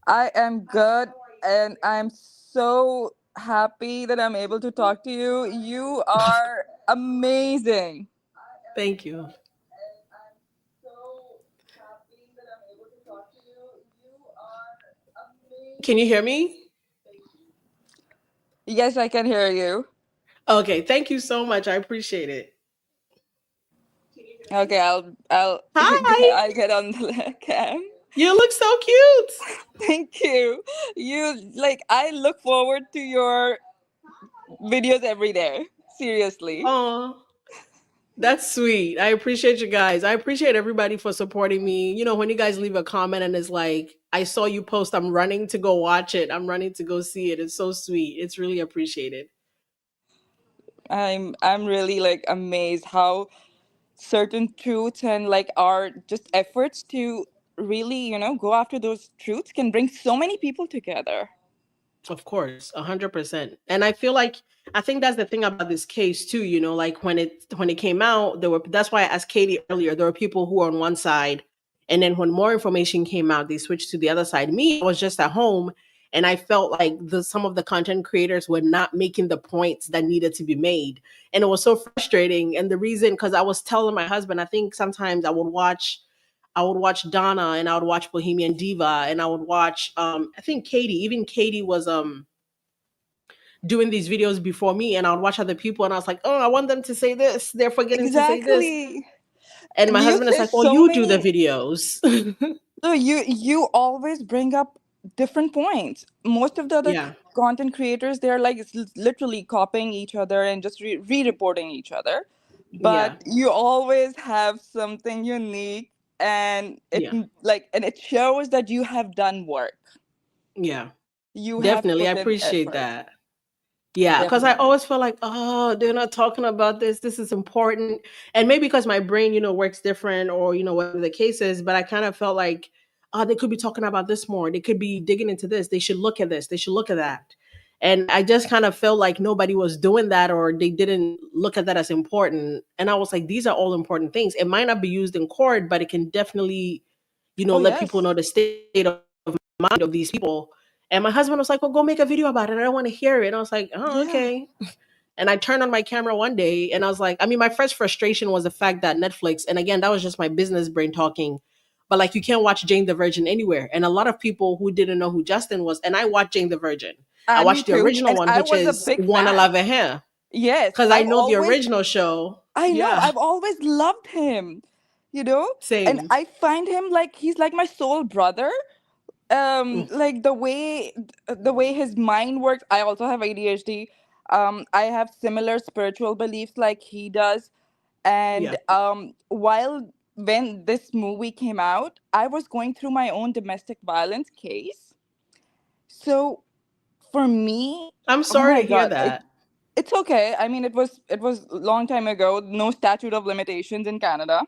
I am good and I'm so happy that I'm able to talk to you. You are amazing. Thank you. Can you hear me? Yes, I can hear you. Okay, thank you so much. I appreciate it. Okay, I'll Hi. I'll get on the cam. You look so cute. Thank you. I look forward to your videos every day. Seriously. Oh, that's sweet. I appreciate you guys. I appreciate everybody for supporting me. When you guys leave a comment and it's like, I saw you post, I'm running to go watch it. I'm running to go see it. It's so sweet. It's really appreciated. I'm really amazed how certain truths and like our just efforts to really, go after those truths can bring so many people together. Of course, 100%. And I think that's the thing about this case too. Like when it came out, that's why I asked Katie earlier. There were people who were on one side, and then when more information came out, they switched to the other side. Me, I was just at home, and I felt like some of the content creators were not making the points that needed to be made, and it was so frustrating. And the reason, because I was telling my husband, I think sometimes I would watch Donna, and I would watch Bohemian Diva, and I would watch I think Katie. Even Katie was doing these videos before me, and I would watch other people, and I was like, "Oh, I want them to say this. They're forgetting to say this." Exactly. And my And you husband is say like, "Well, so you do the many. videos." So you always bring up different points. Most of the other Yeah. content creators, they're like literally copying each other and just re-reporting each other. Yeah. But you always have something unique, and Yeah. it shows that you have done work. Yeah. You have Definitely. I put in appreciate effort. that. Yeah, because I Definitely. always feel like, oh, they're not talking about this. This is important. And maybe because my brain, works different, or, whatever the case is, but I kind of felt like, oh, they could be talking about this more. They could be digging into this. They should look at this. They should look at that. And I just kind of felt like nobody was doing that, or they didn't look at that as important. And I was like, these are all important things. It might not be used in court, but it can definitely, Oh let people yes. know the state of mind of these people. And my husband was like, well, go make a video about it. I don't want to hear it. And I was like, oh, Yeah. okay. And I turned on my camera one day, and I was like, I mean, my first frustration was the fact that Netflix, and again, that was just my business brain talking, but like you can't watch Jane the Virgin anywhere. And a lot of people who didn't know who Justin was, and I watched Jane the Virgin. I Me watched the too. original And one, I which was a is big One fan. Love Hair, Yes. because I know the original show. I know, Yeah, I've always loved him, and same. I find him like he's like my soul brother. Mm, Like the way his mind works. I also have ADHD. I have similar spiritual beliefs like he does. And yeah. while when this movie came out, I was going through my own domestic violence case. So for me, I'm oh sorry my to hear God, that. it's okay. I mean, it was a long time ago. No statute of limitations in Canada,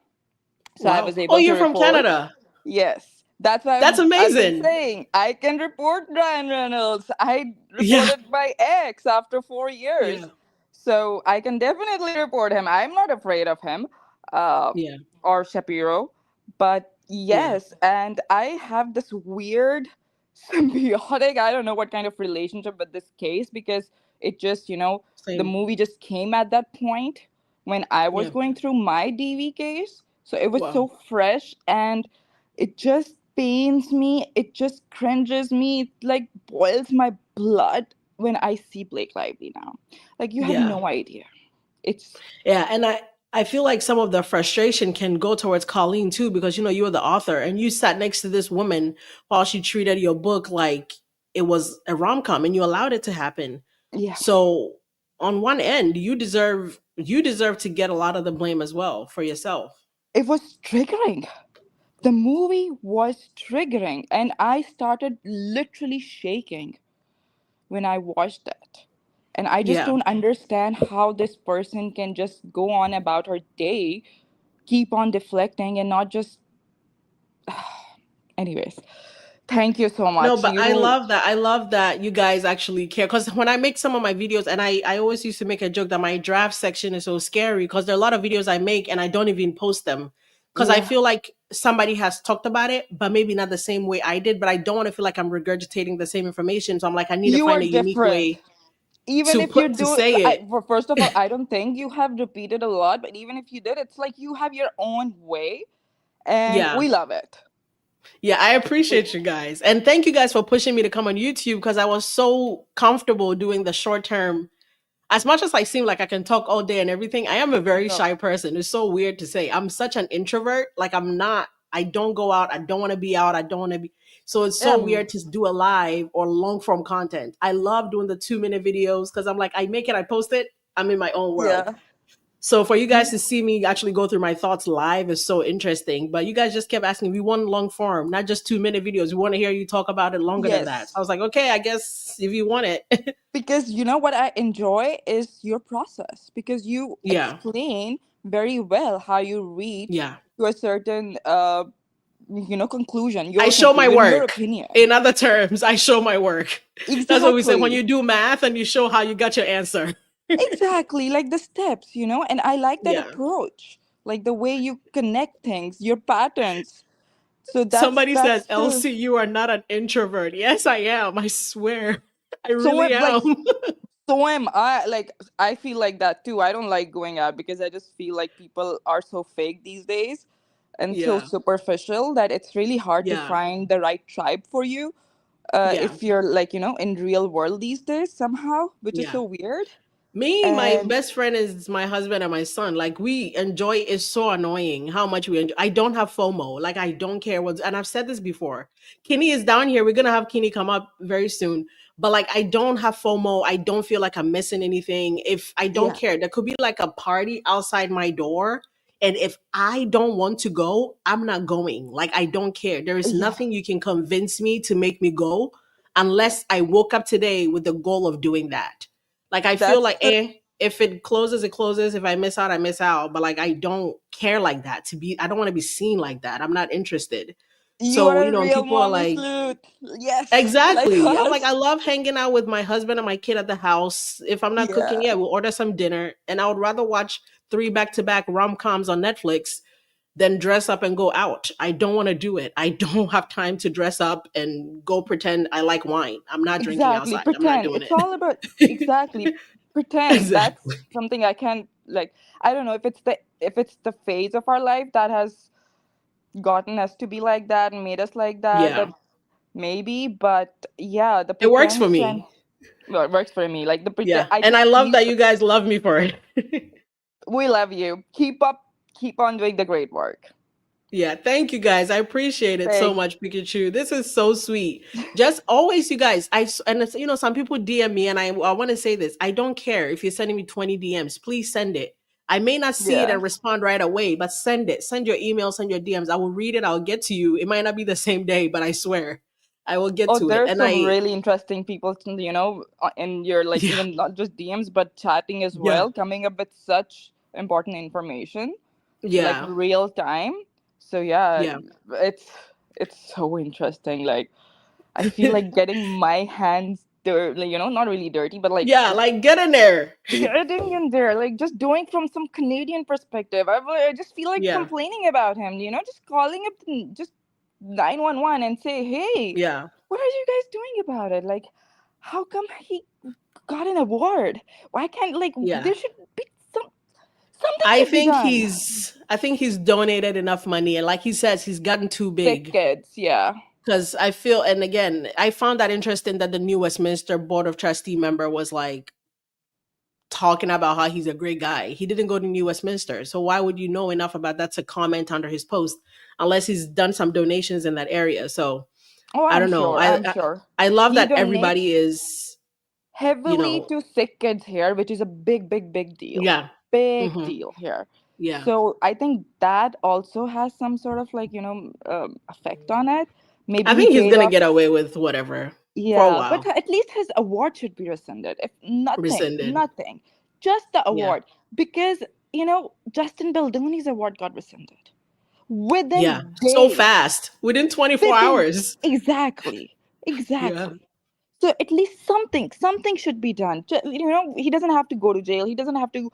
so I Wow. was Oh, able to you're from report. Canada. Yes, that's why That's I've been amazing. saying I can report Ryan Reynolds. I Yeah, reported my ex after 4 years, yeah, so I can definitely report him. I'm not afraid of him, uh, yeah, or Shapiro. But yeah. yes, and I have this weird symbiotic. I don't know what kind of relationship with this case because it just the Same. movie just came at that point when I was Yeah. going through my DV case. So it was Wow. so fresh and it just pains me. It just cringes me. It like boils my blood when I see Blake Lively now. Like you have Yeah. no idea. It's Yeah, and I feel like some of the frustration can go towards Colleen too, because you were the author and you sat next to this woman while she treated your book like it was a rom-com, and you allowed it to happen. yeah. So on one end, you deserve to get a lot of the blame as well for yourself. It was triggering. The movie was triggering and I started literally shaking when I watched it. And I just Yeah. don't understand how this person can just go on about her day, keep on deflecting and not just anyways. Thank you so No, much. but I You love that. I love that you guys actually care. Because when I make some of my videos, and I always used to make a joke that my draft section is so scary because there are a lot of videos I make and I don't even post them because I yeah, feel like somebody has talked about it, but maybe not the same way I did. But I don't want to feel like I'm regurgitating the same information. So I'm like, I need to you are find a unique different. way Even to if you put to do say it. first of all, I don't think you have repeated a lot, but even if you did, it's like you have your own way and Yeah. we love it. Yeah, I appreciate you guys. And thank you guys for pushing me to come on YouTube because I was so comfortable doing the short term. As much as I seem like I can talk all day and everything, I am a very No. shy person. It's so weird to say. I'm such an introvert. Like I'm not, I don't go out. I don't want to be out. I don't want to be. So it's so Um, weird to do a live or long form content. I love doing the 2 minute videos because I'm like, I make it, I post it, I'm in my own world. yeah. So for you guys to see me actually go through my thoughts live is so interesting. But you guys just kept asking, we want long form, not just 2 minute videos. We want to hear you talk about it longer than that. So I Yes. was like, okay, I guess if you want it. Because you know what I enjoy is your process because you Yeah. explain very well how you reach Yeah. to a certain conclusion, I your show my conclusion, your work. opinion. In other terms, I show my work. That's what we say when Exactly. you do math and you show how you got your answer. Exactly, like the steps, and I like that Yeah. approach, like the way you connect things, your patterns. So that's Somebody says, that's the Elsie, you are not an introvert. Yes, I am. I swear. I so really like am. so am I. Like I feel like that too. I don't like going out because I just feel like people are so fake these days and so Yeah. superficial that it's really hard to Yeah. find the right tribe for you. Yeah. If you're like in real world these days somehow, which is Yeah. so weird. Me, my And best friend is my husband and my son. Like we enjoy it's so annoying how much we enjoy. I don't have FOMO. Like I don't care what's and I've said this before. Kenny is down here. We're gonna have Kenny come up very soon. But like I don't have FOMO. I don't feel like I'm missing anything. If I don't yeah, care, there could be like a party outside my door. And if I don't want to go, I'm not going. Like I don't care. There is yeah, nothing you can convince me to make me go unless I woke up today with the goal of doing that. Like I feel that's like, the if it closes, it closes. If I miss out, I miss out. But like I don't care like that to be. I don't want to be seen like that. I'm not interested. you So are a when real people are mommy like, sleuth. Yes, like exactly. I'm like, I us. love hanging out with my husband and my kid at the house. If I'm not cooking, Yeah, yeah, we'll order some dinner. And I would rather watch three back-to-back rom-coms on Netflix than dress up and go out. I don't want to do it. I don't have time to dress up and go pretend I like wine. I'm not drinking exactly. outside. I'm not Pretend. doing It's all about it. exactly pretend. That's Exactly. something I can't like. I don't know if it's the phase of our life that has gotten us to be like that and made us like that. Yeah. That maybe, but yeah, the It works for pretension. me. Well, it works for me. Like the pretend. Yeah. I And just I love feel that you guys love me for it. we love you. Keep up. Keep on doing the great work. Yeah, thank you guys. I appreciate it so Thanks. much, Pikachu. This is so sweet. Just always, you guys. And it's, some people DM me, and I want to say this. I don't care if you're sending me 20 DMs. Please send it. I may not see it Yeah. and respond right away, but send it. Send your email. Send your DMs. I will read it. I'll get to you. It might not be the same day, but I swear I will get Oh, to it. there's And some really interesting people, in your like yeah, even not just DMs but chatting as yeah, well, coming up with such important information, like yeah, real time. So yeah, yeah. it's it's so interesting. Like I feel like getting my hands dirty, not really dirty, but like Yeah, just like get in there. getting in there, like just doing from some Canadian perspective. I just feel like Yeah, complaining about him, just calling up just 911 and say, hey, yeah, what are you guys doing about it? Like, how come he got an award? Why can't like yeah. there should be something should be done. I think he's donated enough money, and like he says, he's gotten too Sick big. kids, yeah. Because I feel, and again, I found that interesting that the new Westminster Board of Trustee member was like talking about how he's a great guy. He didn't go to New Westminster, so why would you know enough about that to comment under his post unless he's done some donations in that area? So Oh, I I'm don't know. sure. I'm sure. I love He that everybody donates is, you heavily know, to sick kids here, which is a big, big, big deal. yeah, Big hmm deal here. yeah. So I think that also has some sort of like, effect on it. Maybe I he think he's paid gonna off. get away with whatever for a Yeah, but while. at least his award should be rescinded. If nothing, Rescinded. nothing, just the Yeah, award. Because, Justin Baldoni's award got rescinded yeah. within So days. fast, within 24 Within, hours. exactly, Yeah, exactly. So at least something should be done. He doesn't have to go to jail. He doesn't have to,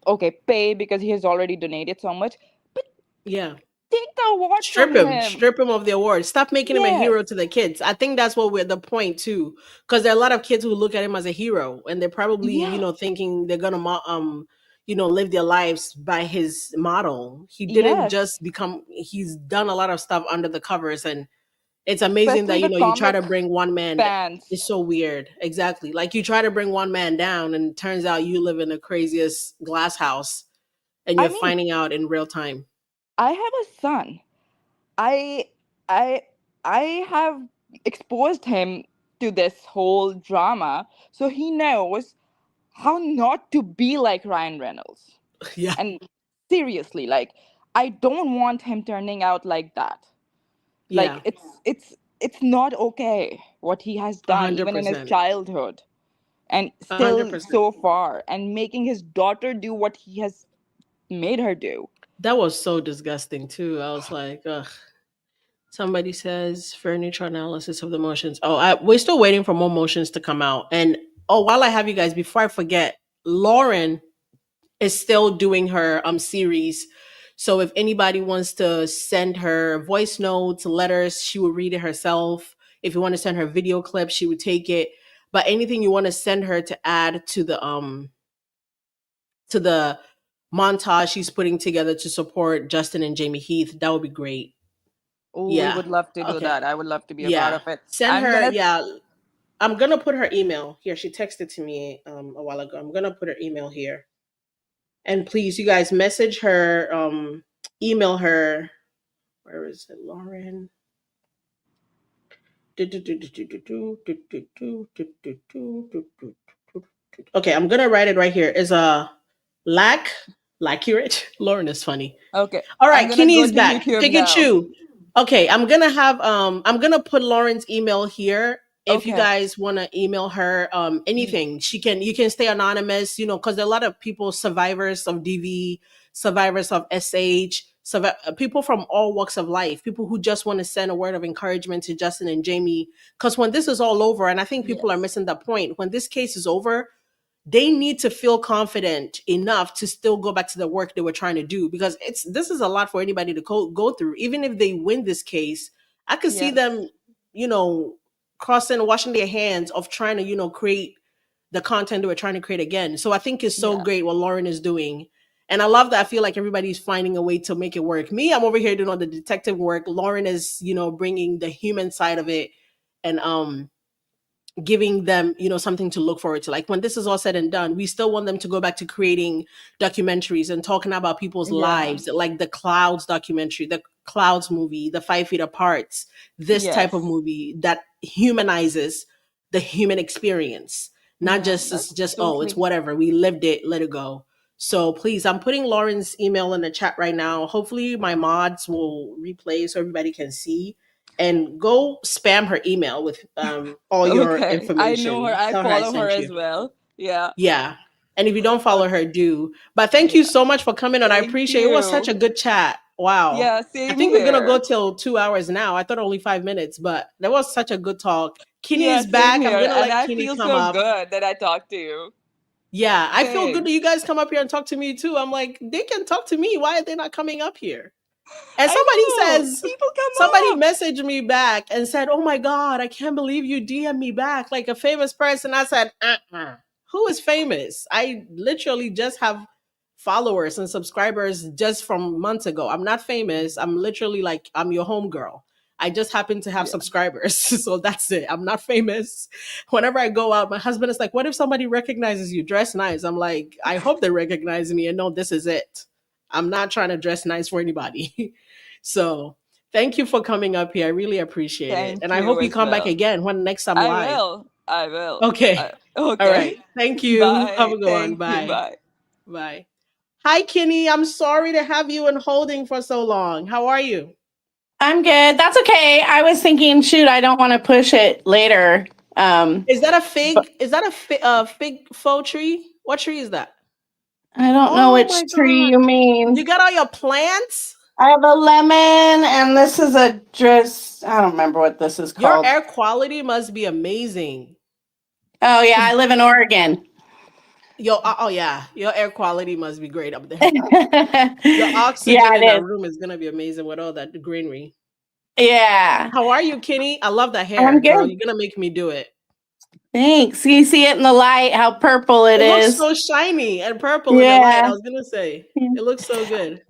okay, pay because he has already donated so much. But yeah. take the award from him. Strip him of the award. Stop making him a Yes. hero to the kids. I think that's what we're the point too, because there are a lot of kids who look at him as a hero, and they're probably Yeah. thinking they're gonna live their lives by his model. He didn't Yes. just become. He's done a lot of stuff under the covers, and it's amazing that Especially the you try to comic bring one man. fans. It's so weird. Exactly, like you try to bring one man down, and it turns out you live in the craziest glass house, and I you're mean, finding out in real time. I have a son. I I I have exposed him to this whole drama, so he knows how not to be like Ryan Reynolds. Yeah, And seriously, like I don't want him turning out like that. Like yeah, it's not okay what he has a done hundred even in his percent, childhood and a hundred still percent. so far and making his daughter do what he has made her do. That was so disgusting too. I was like, ugh. Somebody says furniture analysis of the motions. We're still waiting for more motions to come out. And while I have you guys, before I forget, Lauren is still doing her series. So if anybody wants to send her voice notes, letters, she will read it herself. If you want to send her video clips, she would take it. But anything you want to send her to add to the montage she's putting together to support Justin and Jamie Heath, that would be great. Oh, we Yeah. would love to do Okay. that. I would love to be a part Yeah. of it. Send her. Yeah. I'm gonna put her email here. She texted to me a while ago. I'm gonna put her email here. And please, you guys message her, email her. Where is it, Lauren? Okay, I'm gonna write it right here. Is a accurate? Lauren is funny. Okay. All right, Kinney is to back. YouTube now. Pikachu. Okay, I'm gonna put Lauren's email here. If you Okay. guys want to email her anything, you can stay anonymous, because there are a lot of people, survivors of DV, survivors of SH, people from all walks of life, people who just want to send a word of encouragement to Justin and Jamie. Because when this is all over, and I think people are missing that point, when this case is over, they need to feel confident enough to still go back to the work they were trying to do, because this is a lot for anybody to go through. Even if they win this case, I could see them, washing their hands of trying to, create the content they were trying to create again. So I think it's so great what Lauren is doing. And I love that. I feel like everybody's finding a way to make it work. Me, I'm over here doing all the detective work. Lauren is, bringing the human side of it and giving them something to look forward to. Like when this is all said and done, we still want them to go back to creating documentaries and talking about people's lives, like the Clouds documentary, the Clouds movie, the 5 Feet Apart, this type of movie that humanizes the human experience, not just it's whatever, we lived it, let it go. So please, I'm putting Lauren's email in the chat right now. Hopefully my mods will replay so everybody can see. And go spam her email with all your information. I know her. I follow her as well. Yeah. Yeah. And if you don't follow her, do. But thank you so much for coming on. I appreciate it. It was such a good chat. Wow. Yeah, same I think we're going to here. go till 2 hours now. I thought only 5 minutes, but that was such a good talk. Kinney is same back. here. I'm going to let I Kinney feel come so up. good that I talked to you. Yeah, I feel good that you guys come up here and talk to me too. I'm like, they can talk to me. Why are they not coming up here? And somebody messaged me back and said, "Oh my God, I can't believe you DM me back like a famous person." I said, who is famous? I literally just have followers and subscribers just from months ago. I'm not famous. I'm literally like, I'm your homegirl. I just happen to have subscribers. So that's it. I'm not famous. Whenever I go out, my husband is like, "What if somebody recognizes you? Dress nice." I'm like, I hope they recognize me and know this is it. I'm not trying to dress nice for anybody. So thank you for coming up here. I really appreciate it. And I hope you come back again when next I'm live. I will. Okay. Okay. All right. Thank you. Bye. Have a good one. Bye. Bye. Hi, Kinney. I'm sorry to have you in holding for so long. How are you? I'm good. That's okay. I was thinking, shoot, I don't want to push it later. Is that a fig? Is that a fig faux tree? What tree is that? I don't know which tree you mean. You got all your plants? I have a lemon, and this is a dress. I don't remember what this is called. Your air quality must be amazing. Oh, yeah. I live in Oregon. Oh yeah, your air quality must be great up there. Your oxygen in that room is gonna be amazing with all that greenery. Yeah. How are you, Kinney? I love that hair. I'm good. Girl, you're gonna make me do it. Thanks. You see it in the light, how purple it is. It looks so shiny and purple in the light. I was gonna say it looks so good.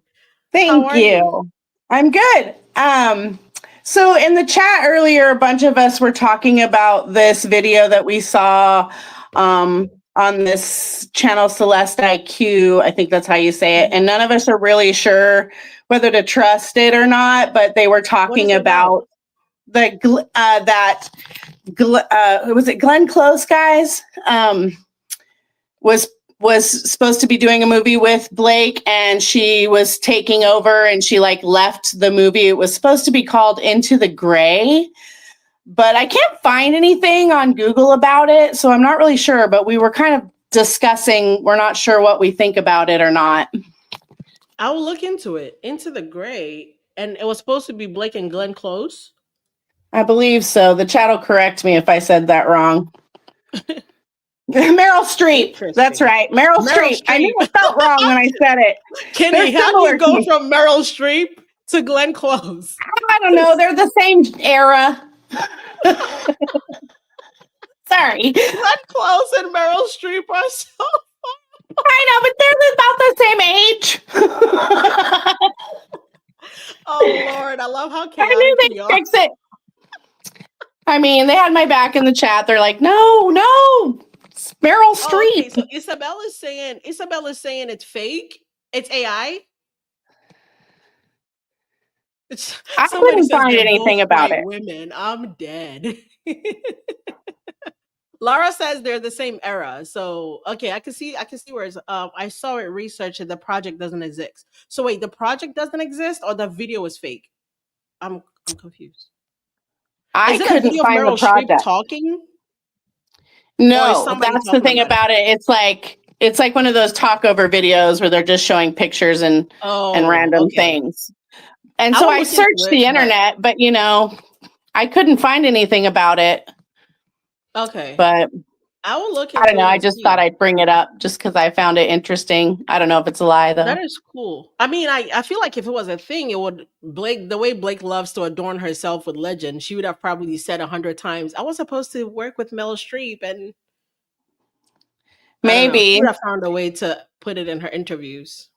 Thank you. I'm good. So in the chat earlier, a bunch of us were talking about this video that we saw on this channel, Celeste IQ. I think that's how you say it. And none of us are really sure whether to trust it or not, but they were talking about was it Glenn Close, guys? Was supposed to be doing a movie with Blake, and she was taking over, and she left the movie. It was supposed to be called Into the Gray, but I can't find anything on Google about it, so I'm not really sure, but we were kind of discussing, we're not sure what we think about it or not. I will look into it. Into the Gray, and it was supposed to be Blake and Glenn Close. I believe so. The chat will correct me if I said that wrong. Meryl Streep. That's Interesting. right. Meryl Meryl Streep. I knew Streep. I felt wrong when I said it. Kenny, They're how do similar you to go me. from Meryl Streep to Glenn Close? I don't know. They're the same era. Sorry. Glenn Close and Meryl Streep are so. I know, but they're about the same age. Oh Lord, I love how I knew chaotic they'd we are. fix it. I mean, they had my back in the chat. They're like, no, it's Meryl Streep. Oh, okay, so Isabel is saying it's fake. It's AI. I Somebody couldn't says find they're anything both about white it. women. I'm dead. Laura says they're the same era. So okay, I can see where it's I saw it researched and the project doesn't exist. So wait, the project doesn't exist or the video is fake? I'm confused. I Is it a couldn't video of find the Meryl Streep project. talking? Or is No, somebody that's the talking thing about it? about it. It's like one of those talkover videos where they're just showing pictures and Oh, random okay. things. And I so will I look into searched it, the but internet, but I couldn't find anything about it. okay. But I will look I don't into know. it I and just thought see. I'd bring it up just because I found it interesting. I don't know if it's a lie That though. is cool. I mean, I feel like if it was a thing, it would Blake the way Blake loves to adorn herself with legend, she would have probably said 100 times, I was supposed to work with Meryl Streep, and I don't know. She Maybe. would have found a way to put it in her interviews.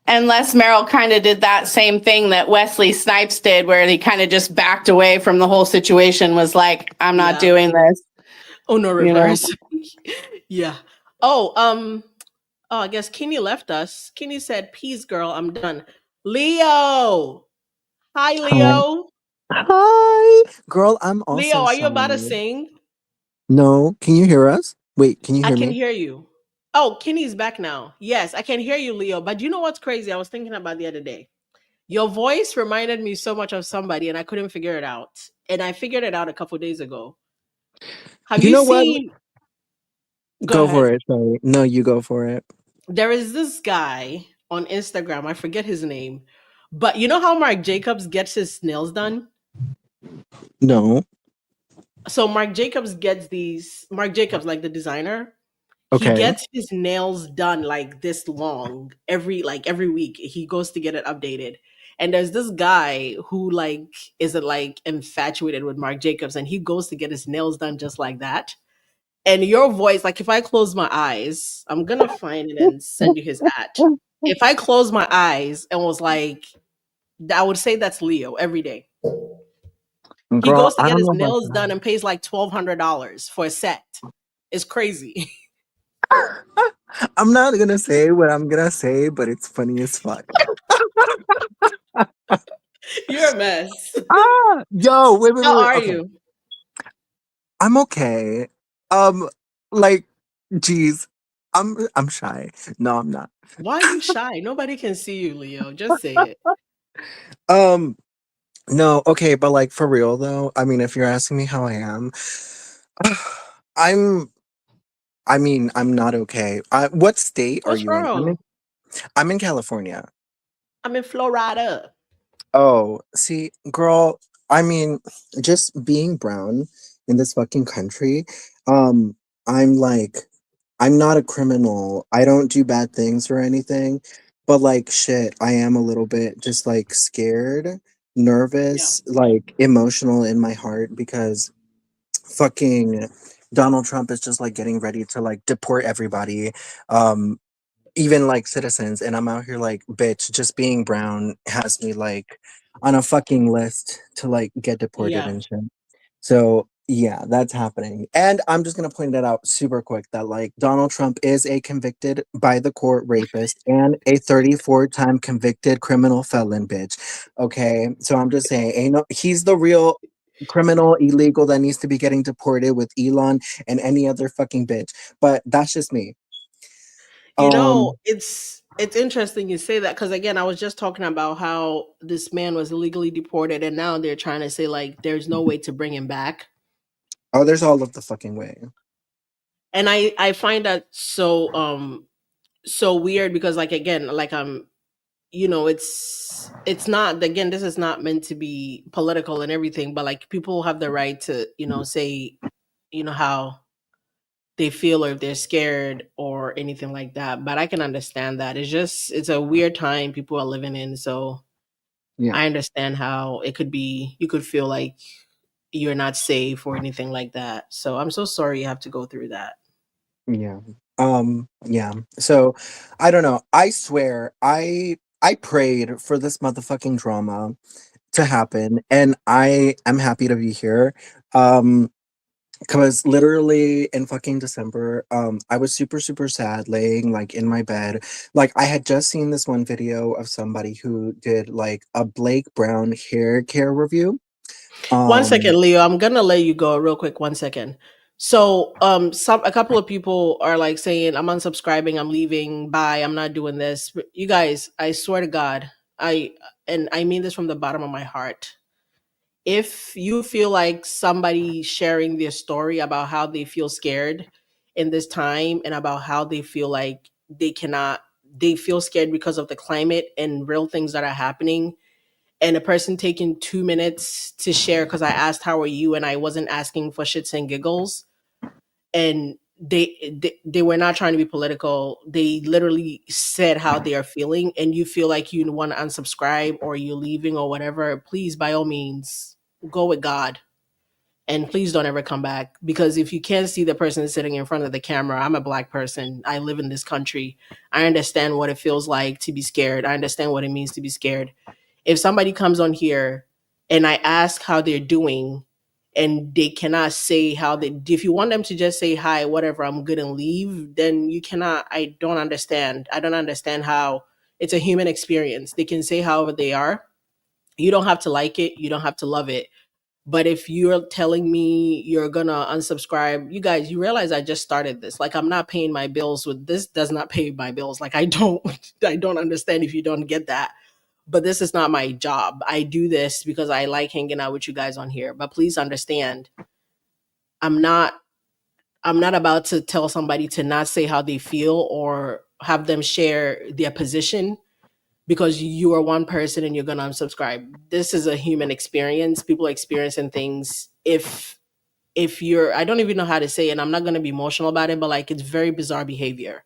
Unless Meryl kind of did that same thing that Wesley Snipes did, where he kind of just backed away from the whole situation, was like, I'm not Yeah. doing this. Oh no, You know. reverse. Yeah. Oh, I guess Kenny left us. Kenny said, peace, girl, I'm done. Leo. Hi, Hi. Leo. Hi. Girl, I'm Leo, also are you about to shy. sing? No, can you hear us? Wait, can you I hear can me? hear you. Oh, Kenny's back now. Yes, I can hear you, Leo. But you know what's crazy? I was thinking about the other day. Your voice reminded me so much of somebody, and I couldn't figure it out. And I figured it out a couple days ago. Have You you know what? seen? Go Go for ahead. it. Sorry. No, you go for it. There is this guy on Instagram. I forget his name, but you know how Marc Jacobs gets his nails done? No. So Marc Jacobs, like the designer, he Okay. gets his nails done like this long every week. He goes to get it updated. And there's this guy who isn't infatuated with Marc Jacobs, and he goes to get his nails done just like that. And your voice, like if I close my eyes, I'm gonna find it and send you his ad. If I close my eyes and was like, I would say that's Leo every day. He Girl, goes to I get don't his know about nails done and pays like $1,200 for a set. It's crazy. that. I'm not gonna say what I'm gonna say, but it's funny as fuck. You're a mess. Yo, wait. How are Okay. you? I'm okay. Like, geez. I'm shy. No, I'm not. Why are you shy? Nobody can see you, Leo. Just say it. Um, no, okay, but like for real though, I mean, if you're asking me how I am, I'm I'm not okay. What state are What's you in? wrong? I'm in California. I'm in Florida. Oh, see, girl, I mean, just being brown in this fucking country, um, I'm like, I'm not a criminal. I don't do bad things or anything, but like shit, I am a little bit just like scared, Yeah. nervous, like emotional in my heart because fucking Donald Trump is just like getting ready to like deport everybody. Um, even like citizens, and I'm out here like, bitch, just being brown has me like on a fucking list to like get deported Yeah. and shit. So yeah, that's happening. And I'm just gonna point it out super quick that like Donald Trump is a convicted by the court rapist and a 34-time convicted criminal felon, bitch. Okay. So I'm just saying, ain't no he's the real criminal illegal that needs to be getting deported with Elon and any other fucking bitch. But that's just me. It's interesting you say that because again, I was just talking about how this man was illegally deported, and now they're trying to say like there's no way to bring him back. Oh, there's all of the fucking way. And I find that so weird because like again, like it's not, again, this is not meant to be political and everything, but like people have the right to, say, how they feel or if they're scared or anything like that. But I can understand that. It's a weird time people are living in. So Yeah. I understand how it could be, you could feel like you're not safe or anything like that. So I'm so sorry you have to go through that. Yeah. Yeah. So I don't know. I swear I prayed for this motherfucking drama to happen, and I am happy to be here. Um because literally in fucking December, I was super, super sad laying like in my bed. Like I had just seen this one video of somebody who did like a Blake Brown hair care review. One second, Um Leo. I'm gonna let you go real quick. 1 second. So, a couple of people are like saying, "I'm unsubscribing. I'm leaving. Bye. I'm not doing this." You guys, I swear to God, I mean this from the bottom of my heart. If you feel like somebody sharing their story about how they feel scared in this time and about how they feel like they feel scared because of the climate and real things that are happening, and a person taking 2 minutes to share because I asked how are you and I wasn't asking for shits and giggles, and they were not trying to be political. They literally said how they are feeling, and you feel like you want to unsubscribe or you're leaving or whatever. Please, by all means, go with God. And please don't ever come back, because if you can't see the person sitting in front of the camera, I'm a black person. I live in this country. I understand what it feels like to be scared. I understand what it means to be scared. If somebody comes on here and I ask how they're doing and they cannot say how they, if you want them to just say hi, whatever, I'm good, and leave, then you cannot. I don't understand. I don't understand how it's a human experience. They can say however they are. You don't have to like it. You don't have to love it. But if you're telling me you're gonna unsubscribe, you guys, you realize I just started this. Like I'm not paying my bills with this. Does not pay my bills. Like I don't, I don't understand if you don't get that. But this is not my job. I do this because I like hanging out with you guys on here. But please understand, I'm not, I'm not about to tell somebody to not say how they feel or have them share their position because you are one person and you're going to unsubscribe. This is a human experience. People are experiencing things. If you're, I don't even know how to say it, and I'm not going to be emotional about it, but like it's very bizarre behavior.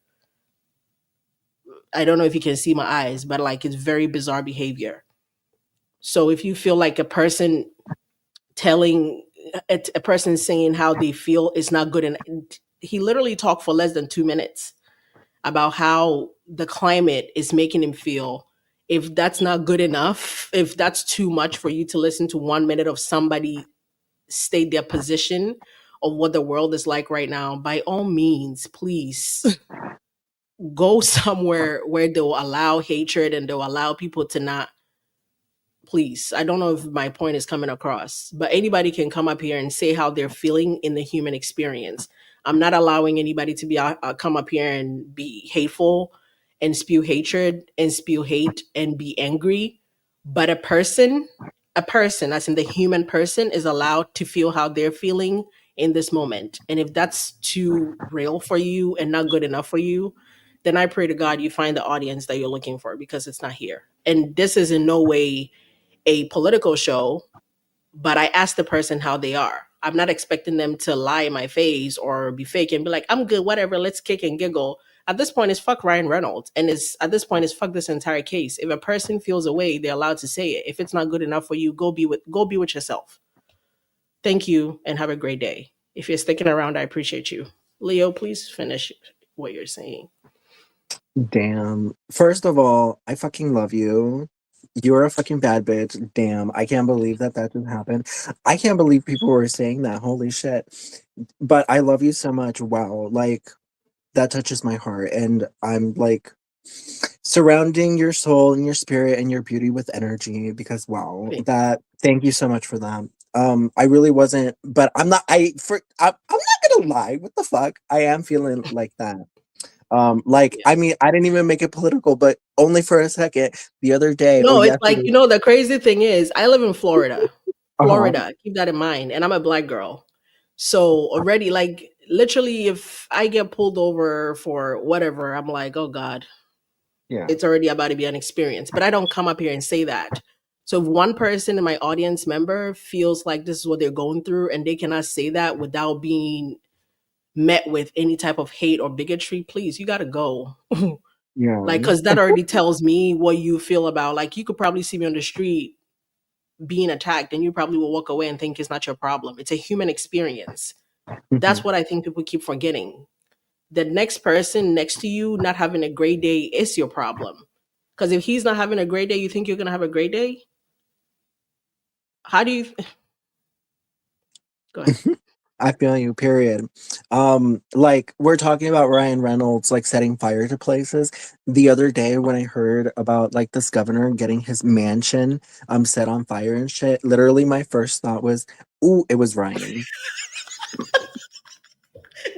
I don't know if you can see my eyes, but like it's very bizarre behavior. So if you feel like a person telling a person saying how they feel is not good, and he literally talked for less than 2 minutes about how the climate is making him feel. If that's not good enough, if that's too much for you to listen to 1 minute of somebody state their position of what the world is like right now, by all means, please go somewhere where they'll allow hatred and they'll allow people to not, please. I don't know if my point is coming across, but anybody can come up here and say how they're feeling in the human experience. I'm not allowing anybody to be come up here and be hateful and spew hatred and spew hate and be angry. But a person, as in the human person, is allowed to feel how they're feeling in this moment. And if that's too real for you and not good enough for you, then I pray to God you find the audience that you're looking for, because it's not here. And this is in no way a political show, but I ask the person how they are. I'm not expecting them to lie in my face or be fake and be like, I'm good, whatever, let's kick and giggle. At this point, it's fuck Ryan Reynolds. And it's at this point, it's fuck this entire case. If a person feels a way, they're allowed to say it. If it's not good enough for you, go be with yourself. Thank you and have a great day. If you're sticking around, I appreciate you. Leo, please finish what you're saying. Damn. First of all, I fucking love you. You're a fucking bad bitch. Damn. I can't believe that just happened. I can't believe people were saying that. Holy shit. But I love you so much. Wow. Like, that touches my heart. And I'm like surrounding your soul and your spirit and your beauty with energy because wow, thank you so much for that. I really wasn't, but I'm not I'm not gonna lie. What the fuck? I am feeling like that. Like, I mean, I didn't even make it political, but only for a second the other day. No, it's like, Yesterday. the crazy thing is I live in Florida. Uh-huh. Keep that in mind. And I'm a black girl. So already, like literally, if I get pulled over for whatever, I'm like, oh God. Yeah. it's already about to be an experience. But I don't come up here and say that. So if one person in my audience member feels like this is what they're going through and they cannot say that without being met with any type of hate or bigotry, please, you got to go. Yeah. Like, because that already tells me what you feel about. Like, you could probably see me on the street being attacked and you probably will walk away and think it's not your problem. It's a human experience. That's what I think people keep forgetting. The next person next to you not having a great day is your problem. Because if he's not having a great day, you think you're going to have a great day? How do you... Go ahead. I feel you, period. Like we're talking about Ryan Reynolds like setting fire to places. The other day when I heard about like this governor getting his mansion set on fire and shit, literally my first thought was, ooh, it was Ryan.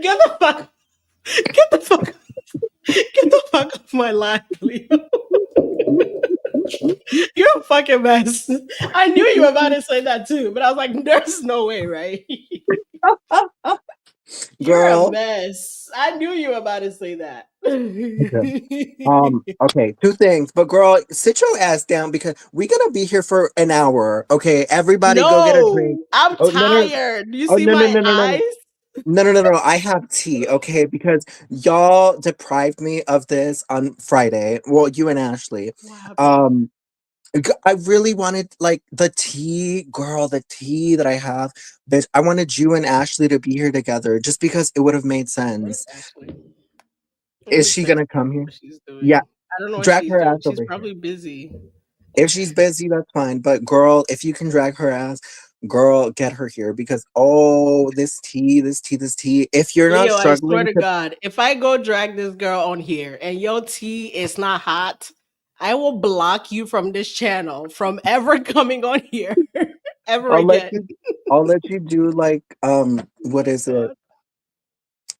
Get the fuck... Get the fuck... Get the fuck off my line, Leo. You're a fucking mess. I knew you were about to say that too, but I was like, there's no way, right? You're a Girl. mess. I knew you were about to say that. Okay, two things. But girl, sit your ass down because we're gonna be here for an hour. Okay, everybody go get a drink. No, I'm Oh no no tired. Do you oh see no no my no no no eyes? no. I have tea, okay, because y'all deprived me of this on Friday. Well, you and Ashley. What happened? I really wanted like the tea, girl, the tea that I have. Bitch, I wanted you and Ashley to be here together just because it would have made Where's sense. Ashley? Let Is me she text gonna her come here? what she's Yeah, doing. I don't know what drag she's her doing. ass She's over here. probably busy. If she's busy, that's fine. But girl, if you can drag her ass, girl, get her here because oh, this tea, this tea, this tea. If you're not Leo, I swear struggling to to, God, if I go drag this girl on here and your tea is not hot, I will block you from this channel from ever coming on here ever I'll let again. you, I'll let you do like what is it?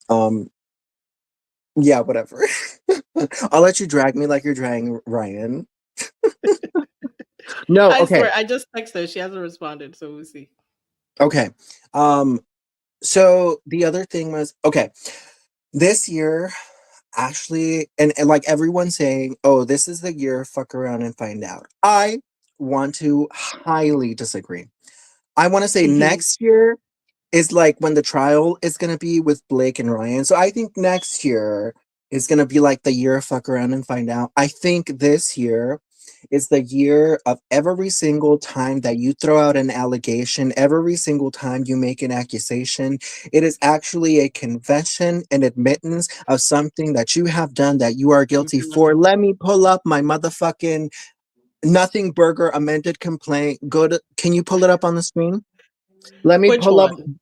Um, yeah, whatever. I'll let you drag me like you're dragging Ryan. No, I okay. swear, I just texted her. She hasn't responded, so we'll see. Okay. So the other thing was okay. This year, Ashley and like everyone saying, "Oh, this is the year. Fuck around and find out." I want to highly disagree. I want to say next year is like when the trial is gonna be with Blake and Ryan. So I think next year is gonna be like the year of fuck around and find out. I think this year is the year of every single time that you throw out an allegation, every single time you make an accusation, it is actually a confession and admittance of something that you have done that you are guilty for. Let me pull up my motherfucking Nothing Burger amended complaint. Can you pull it up on the screen? Let me Which pull up one?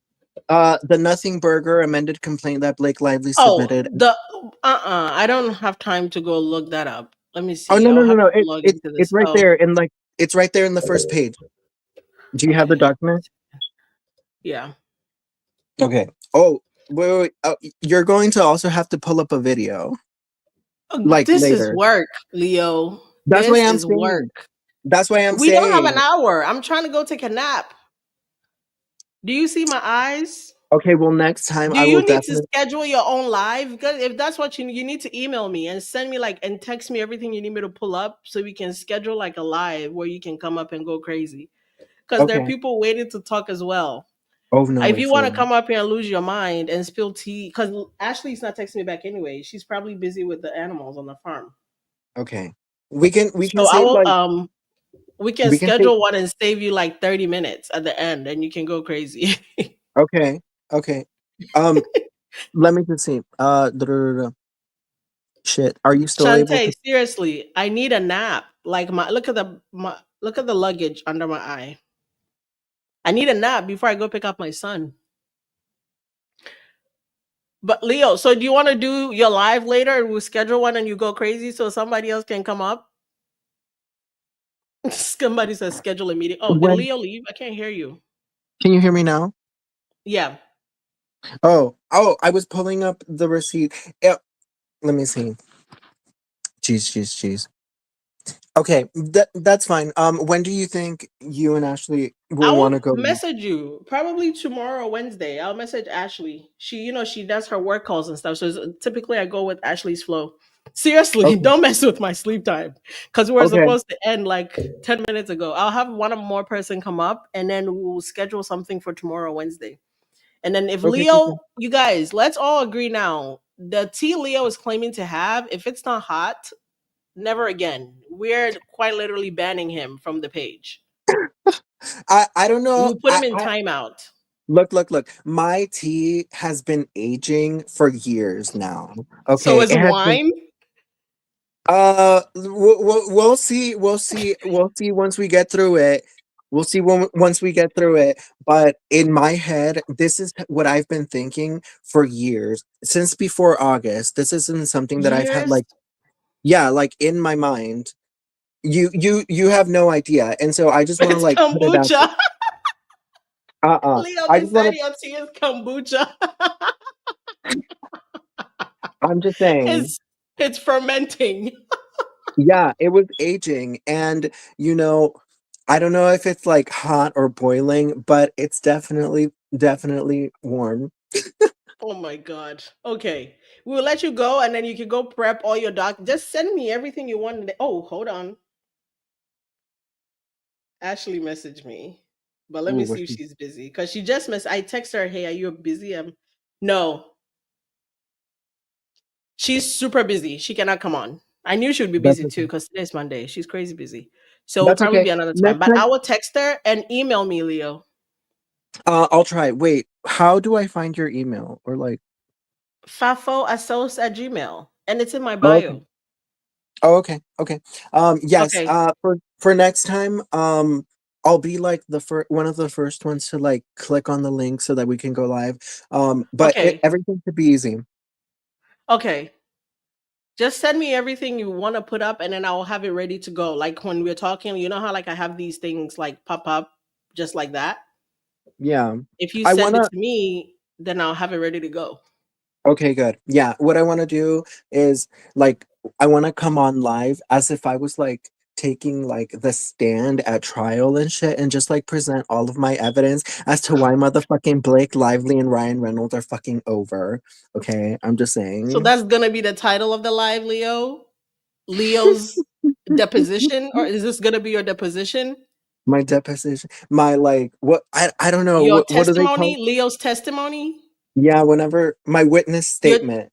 the Nothing Burger amended complaint that Blake Lively Oh, submitted. the I don't have time to go look that up. Let me Oh see. no I'll no no have no! to log into It's this. right Oh, there in like it's right there in the first page. Do you have the okay. document? Yeah. Okay. Oh wait. You're going to also have to pull up a video Oh, like this is later. work, Leo. That's why This I'm is saying. work. That's why I'm We don't have an saying. hour. I'm trying to go take a nap. Do you see my eyes? Okay. Well, next time Do I will you need to definitely. schedule your own live? Because if that's what you need to email me and send me like and text me everything you need me to pull up so we can schedule like a live where you can come up and go crazy. Because there are Okay. people waiting to talk as well. Oh no If way you for want to real. come up here and lose your mind and spill tea, because Ashley's not texting me back anyway. She's probably busy with the animals on the farm. Okay. We can So I save will like we can we can save. schedule one and save you like 30 minutes at the end and you can go crazy. Okay. Okay. Um. Let me just see. Shit. Are you still able Shantae, to? seriously, I need a nap. Like look at the luggage under my eye. I need a nap before I go pick up my son. But Leo, so do you want to do your live later and we'll schedule one and you go crazy so somebody else can come up? Somebody says schedule a meeting. Oh, did When Leo leave? I can't hear you. can you hear me now? Yeah. Oh, I was pulling up the receipt. Yeah, let me see. Jeez. Okay, that's fine. When do you think you and Ashley I will want to will go? message you probably tomorrow or Wednesday. I'll message Ashley. She does her work calls and stuff. So typically I go with Ashley's flow. Seriously, Okay. don't mess with my sleep time because we're Okay. supposed to end like 10 minutes ago. I'll have one more person come up and then we'll schedule something for tomorrow, Wednesday. And then if Okay. Okay. Leo, you guys, let's all agree now. The tea Leo is claiming to have, if it's not hot, never again. We're quite literally banning him from the page. I don't know. We'll put him in timeout. Look. My tea has been aging for years now. So Okay, is it has been. wine. We'll see. We'll see once we get through it. We'll see once we get through it. But in my head, this is what I've been thinking for years, since before August. This isn't something that I've had Years. like, yeah, like in my mind. You have no idea, and so I just want to It's like put it out there. kombucha. Leo, I they just want said to. your tea is kombucha. I'm just saying. It's fermenting. Yeah, it was aging, and you know, I don't know if it's like hot or boiling, but it's definitely warm. Oh my god. Okay. We'll let you go and then you can go prep all your Just send me everything you want. Oh, hold on. Ashley messaged me. But let Ooh, me see if she's busy. Because she just I text her, hey, are you busy? No. She's super busy. She cannot come on. I knew she would be that's busy too okay. because today's Monday. She's crazy busy. So it'll That's probably okay. be another time. Next But I time, will text her and email me, Leo. I'll try. Wait, how do I find your email? Or like, fafoasos@gmail. And it's in my oh, okay. bio. Oh, okay. Okay. Yes. Okay. For next time, I'll be like the first one of the first ones to like click on the link so that we can go live. But Okay. everything should be easy. Okay. Just send me everything you want to put up and then I'll have it ready to go. Like when we're talking, you know how like I have these things like pop up just like that? Yeah. If you I send it wanna. to me, then I'll have it ready to go. Okay, good. Yeah, what I want to do is like I want to come on live as if I was like taking like the stand at trial and shit and just like present all of my evidence as to why motherfucking Blake Lively and Ryan Reynolds are fucking over. Okay, I'm just So saying. that's gonna be the title of the live, Leo. Leo's deposition, or is this gonna be your deposition? My deposition, my like what I don't know Your what do they call testimony, it? Leo's testimony? Yeah, whenever my witness Your statement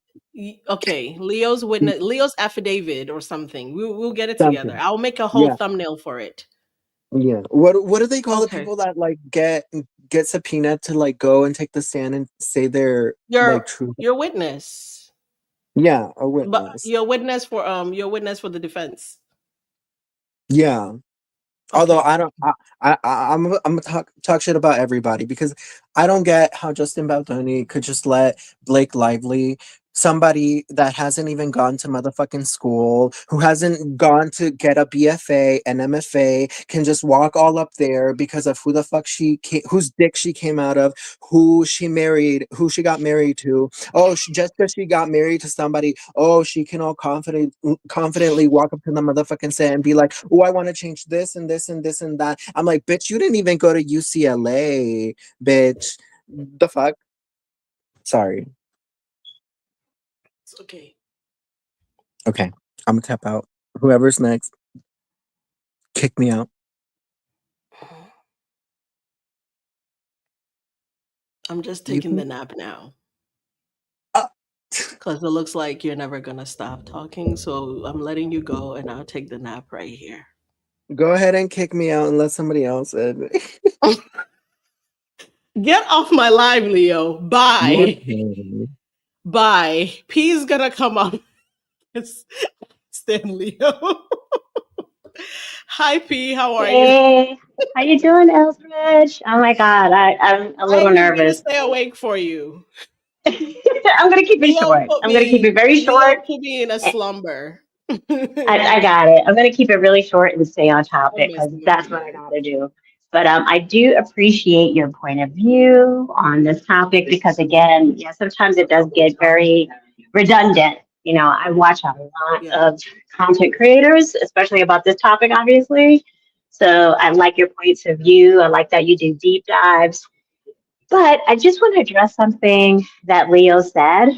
okay, Leo's witness, Leo's affidavit or something. We'll get it together. something. I'll make a whole Yeah, thumbnail for it. yeah. What do they call the Okay. people that like get subpoenaed to like go and take the stand and say their like Your true. your witness. Yeah, a But witness. your witness for the defense. Yeah. Although Okay. I don't, I'm gonna talk shit about everybody because I don't get how Justin Baldoni could just let Blake Lively, somebody that hasn't even gone to motherfucking school, who hasn't gone to get a BFA, an MFA, can just walk all up there because of who the fuck whose dick she came out of, who she married, who she got married to. Oh, just because she got married to somebody, oh, she can all confidently walk up to the motherfucking set and be like, oh, I want to change this and this and this and that. I'm like, bitch, you didn't even go to UCLA, bitch. The fuck? Sorry. It's okay. Okay, I'm gonna tap out. Whoever's next, kick me out. I'm just You taking can the nap now. uh, Because it looks like you're never gonna stop talking. So I'm letting you go and I'll take the nap right here. go ahead and kick me out and let somebody else in. Get off my live, Leo. Bye. Okay. Bye. P's gonna come up. It's Stan Leo. Hi P, how are you? Hey, how you doing, Eldridge? Oh my God, I'm a I little need me to nervous. stay awake for you. I'm gonna keep it Leo short. put I'm gonna keep it me very Leo short. put me in a I, slumber. I got it. I'm gonna keep it really short and stay on I'm topic because messing with that's you what I guys. gotta do. But I do appreciate your point of view on this topic because again, yeah, sometimes it does get very redundant. You know, I watch a lot Yeah. of content creators, especially about this topic, obviously. So I like your points of view. I like that you do deep dives. But I just want to address something that Leo said.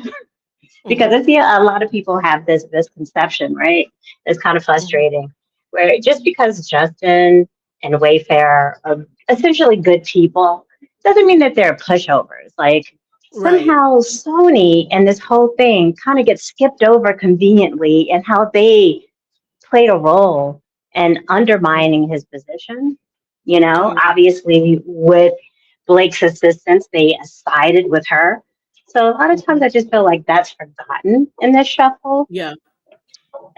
Because I see a lot of people have this misconception, right? It's kind of frustrating, where just because Justin and Wayfair are essentially good people doesn't mean that they're pushovers. Like Right. somehow Sony and this whole thing kind of gets skipped over conveniently, and how they played a role in undermining his position. You Oh, know, yeah. obviously with Blake's assistance, they sided with her. So a lot of times I just feel like that's forgotten in this shuffle Yeah.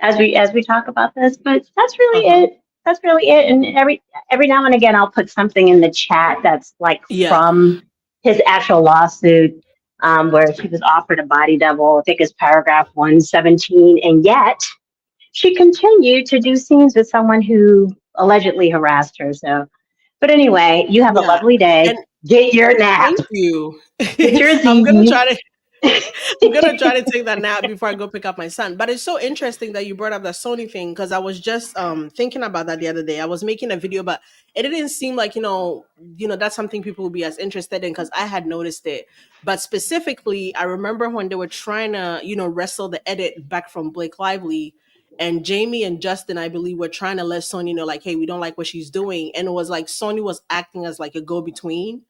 as we talk about this. But that's really Uh-huh. it. That's really it. And every now and again I'll put something in the chat that's like Yeah. from his actual lawsuit, where she was offered a body double. I think it's paragraph 117, and yet she continued to do scenes with someone who allegedly harassed her. So, but anyway, you have a Yeah. lovely day. And Get your nap. thank you. Get your I'm gonna Z's. try to I'm gonna try to take that nap before I go pick up my son. But it's so interesting that you brought up that Sony thing because I was just thinking about that the other day. I was making a video, but it didn't seem like that's something people would be as interested in because I had noticed it. But specifically, I remember when they were trying to wrestle the edit back from Blake Lively. And Jamie and Justin, I believe, were trying to let Sony know, like, hey, we don't like what she's doing. And it was like Sony was acting as like a go between.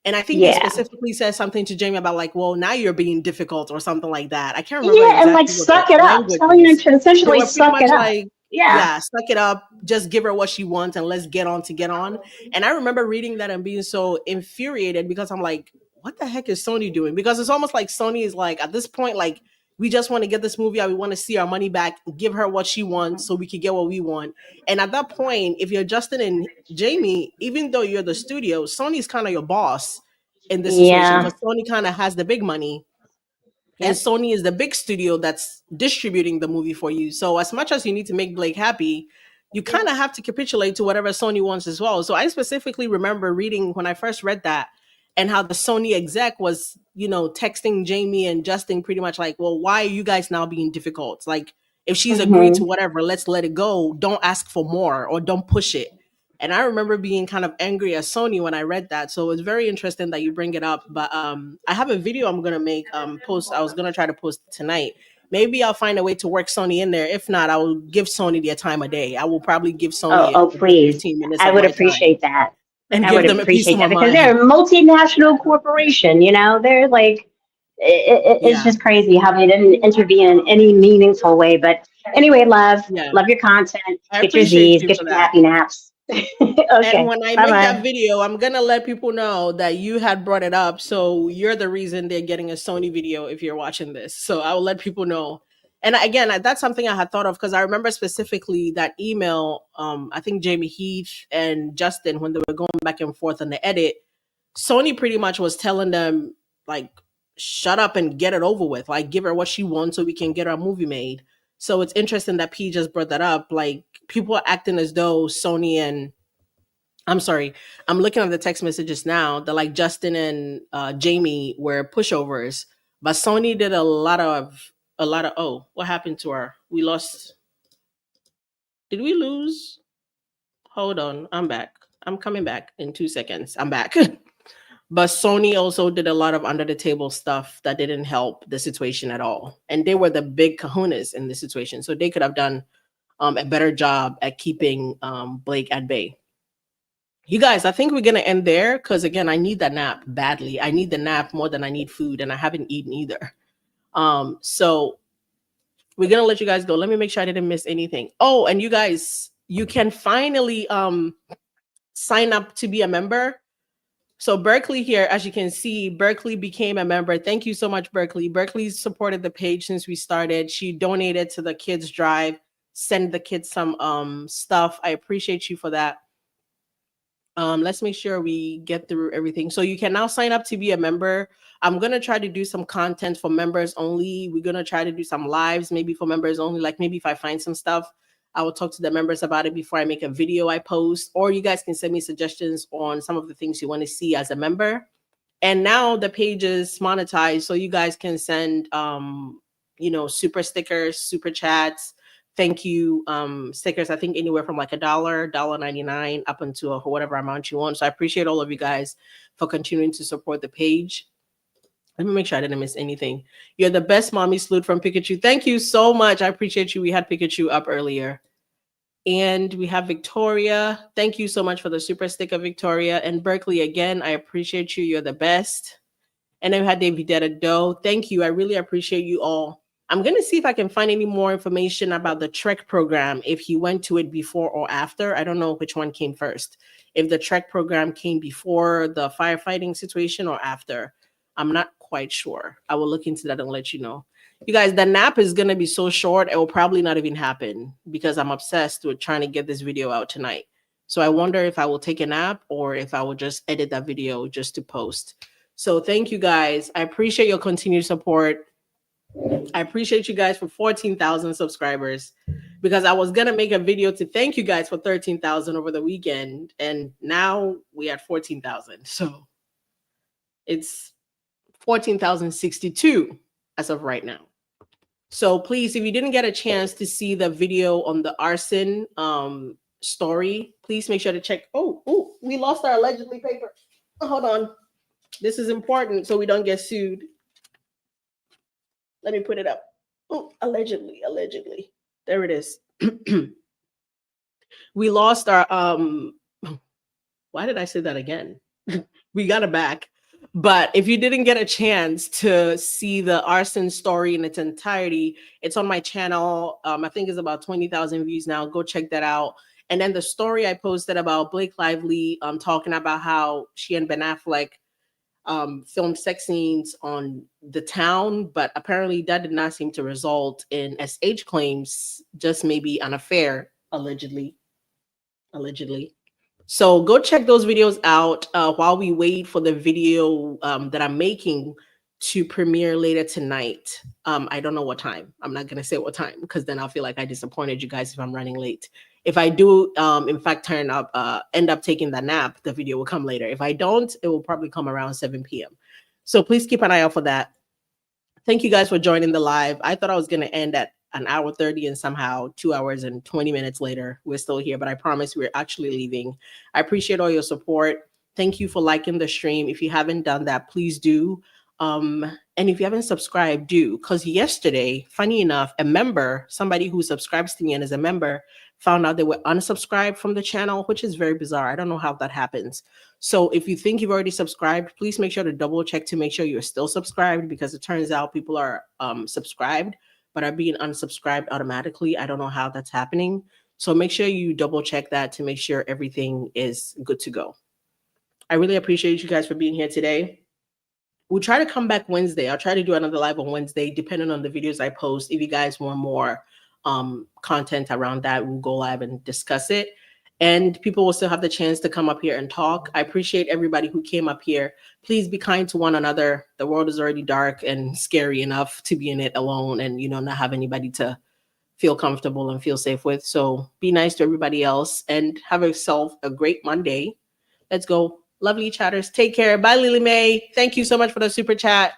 And I think they Yeah. specifically said something to Jamie about like, well, now you're being difficult or something like that. I can't remember Yeah, and like exactly what the suck it up, language telling her was. to They essentially were pretty suck much it up. like, Yeah. yeah, suck it up, just give her what she wants and let's get on to get on. And I remember reading that and being so infuriated because I'm like, what the heck is Sony doing? Because it's almost like Sony is like, at this point, like, we just want to get this movie out. We want to see our money back, give her what she wants so we can get what we want. And at that point, if you're Justin and Jamie, even though you're the studio, Sony's kind of your boss in this situation Yeah. because Sony kind of has the big money and Yep. Sony is the big studio that's distributing the movie for you. So as much as you need to make Blake happy, you kind of have to capitulate to whatever Sony wants as well. So I specifically remember reading when I first read that and how the Sony exec was, texting Jamie and Justin pretty much like, well, why are you guys now being difficult? Like if she's agreed to Mm-hmm. whatever, let's let it go. Don't ask for more or don't push it. And I remember being kind of angry at Sony when I read that. So it's very interesting that you bring it up. But I have a video I'm gonna make post. I was gonna try to post it tonight. Maybe I'll find a way to work Sony in there. If not, I will give Sony their time of day. I will probably give Oh, Sony oh, a good please. 15 minutes I of would my time appreciate that. and I give would them a piece of appreciate my that because mind. they're a multinational corporation, they're like, it's Yeah, just crazy how they didn't intervene in any meaningful way. But anyway, yeah. love your content. I Get your appreciate Z's, you get for your that. nappy naps. And Okay, when I bye make that bye. video, I'm gonna let people know that you had brought it up. So you're the reason they're getting a Sony video if you're watching this. So I will let people know. And again, that's something I had thought of because I remember specifically that email. I think Jamie Heath and Justin, when they were going back and forth on the edit, Sony pretty much was telling them like, "Shut up and get it over with. Like, give her what she wants so we can get our movie made." So it's interesting that P just brought that up. Like, people are acting as though Sony and I'm sorry. I'm looking at the text messages now that like Justin and Jamie were pushovers, but Sony did a lot of. Oh, what happened to her? We lost. Did we lose? Hold on. I'm back. I'm coming back in 2 seconds. I'm back. But Sony also did a lot of under the table stuff that didn't help the situation at all, and they were the big kahunas in this situation, so they could have done a better job at keeping Blake at bay. You guys, I think we're gonna end there because again, I need that nap badly. I need the nap more than I need food, and I haven't eaten either. So we're gonna let you guys go. Let me make sure I didn't miss anything. Oh, and you guys, you can finally sign up to be a member. So Berkeley here, as you can see, Berkeley became a member. Thank you so much, Berkeley. Berkeley supported the page since we started. She donated to the kids drive, send the kids some stuff. I appreciate you for that. Let's make sure we get through everything. So you can now sign up to be a member. I'm gonna try to do some content for members only. We're gonna try to do some lives, maybe for members only. Like maybe if I find some stuff, I will talk to the members about it before I make a video I post. Or you guys can send me suggestions on some of the things you want to see as a member. And now the page is monetized, so you guys can send super stickers, super chats, thank you stickers. I think anywhere from like $1.99 up until whatever amount you want. So I appreciate all of you guys for continuing to support the page. Let me make sure I didn't miss anything. You're the best, Mommy Salute from Pikachu. Thank you so much. I appreciate you. We had Pikachu up earlier. And we have Victoria. Thank you so much for the super sticker, Victoria. And Berkeley, again, I appreciate you. You're the best. And then we had David Doe. Thank you. I really appreciate you all. I'm going to see if I can find any more information about the Trek program, if he went to it before or after. I don't know which one came first. If the Trek program came before the firefighting situation or after. I'm not quite sure. I will look into that and let you know. You guys, the nap is going to be so short, it will probably not even happen because I'm obsessed with trying to get this video out tonight. So I wonder if I will take a nap or if I will just edit that video just to post. So thank you guys. I appreciate your continued support. I appreciate you guys for 14,000 subscribers because I was going to make a video to thank you guys for 13,000 over the weekend. And now we at 14,000. So it's 14,062 as of right now. So please, if you didn't get a chance to see the video on the arson story, please make sure to check. Oh, we lost our allegedly paper. Hold on. This is important so we don't get sued. Let me put it up. Oh, allegedly. There it is. We lost our why did I say that again? We got it back. But if you didn't get a chance to see the arson story in its entirety, it's on my channel. I think it's about 20,000 views now. Go check that out. And then the story I posted about Blake Lively talking about how she and Ben Affleck filmed sex scenes on The Town, but apparently that did not seem to result in SH claims, just maybe an affair, allegedly. So go check those videos out while we wait for the video that I'm making to premiere later tonight. I don't know what time. I'm not going to say what time because then I'll feel like I disappointed you guys if I'm running late. If I do, in fact, end up taking that nap, the video will come later. If I don't, it will probably come around 7 p.m. So please keep an eye out for that. Thank you guys for joining the live. I thought I was going to end at an hour 30 and somehow 2 hours and 20 minutes later, we're still here, but I promise we're actually leaving. I appreciate all your support. Thank you for liking the stream. If you haven't done that, please do. And if you haven't subscribed, do. Because yesterday, funny enough, a member, somebody who subscribes to me and is a member, found out they were unsubscribed from the channel, which is very bizarre. I don't know how that happens. So if you think you've already subscribed, please make sure to double check to make sure you're still subscribed because it turns out people are subscribed but are being unsubscribed automatically. I don't know how that's happening. So make sure you double check that to make sure everything is good to go. I really appreciate you guys for being here today. We'll try to come back Wednesday. I'll try to do another live on Wednesday, depending on the videos I post. If you guys want more content around that, we'll go live and discuss it. And people will still have the chance to come up here and talk. I appreciate everybody who came up here. Please be kind to one another. The world is already dark and scary enough to be in it alone and, not have anybody to feel comfortable and feel safe with. So be nice to everybody else and have yourself a great Monday. Let's go. Lovely chatters. Take care. Bye, Lily Mae. Thank you so much for the super chat.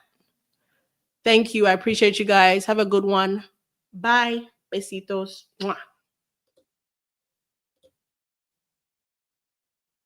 Thank you. I appreciate you guys. Have a good one. Bye. Besitos. Mwah.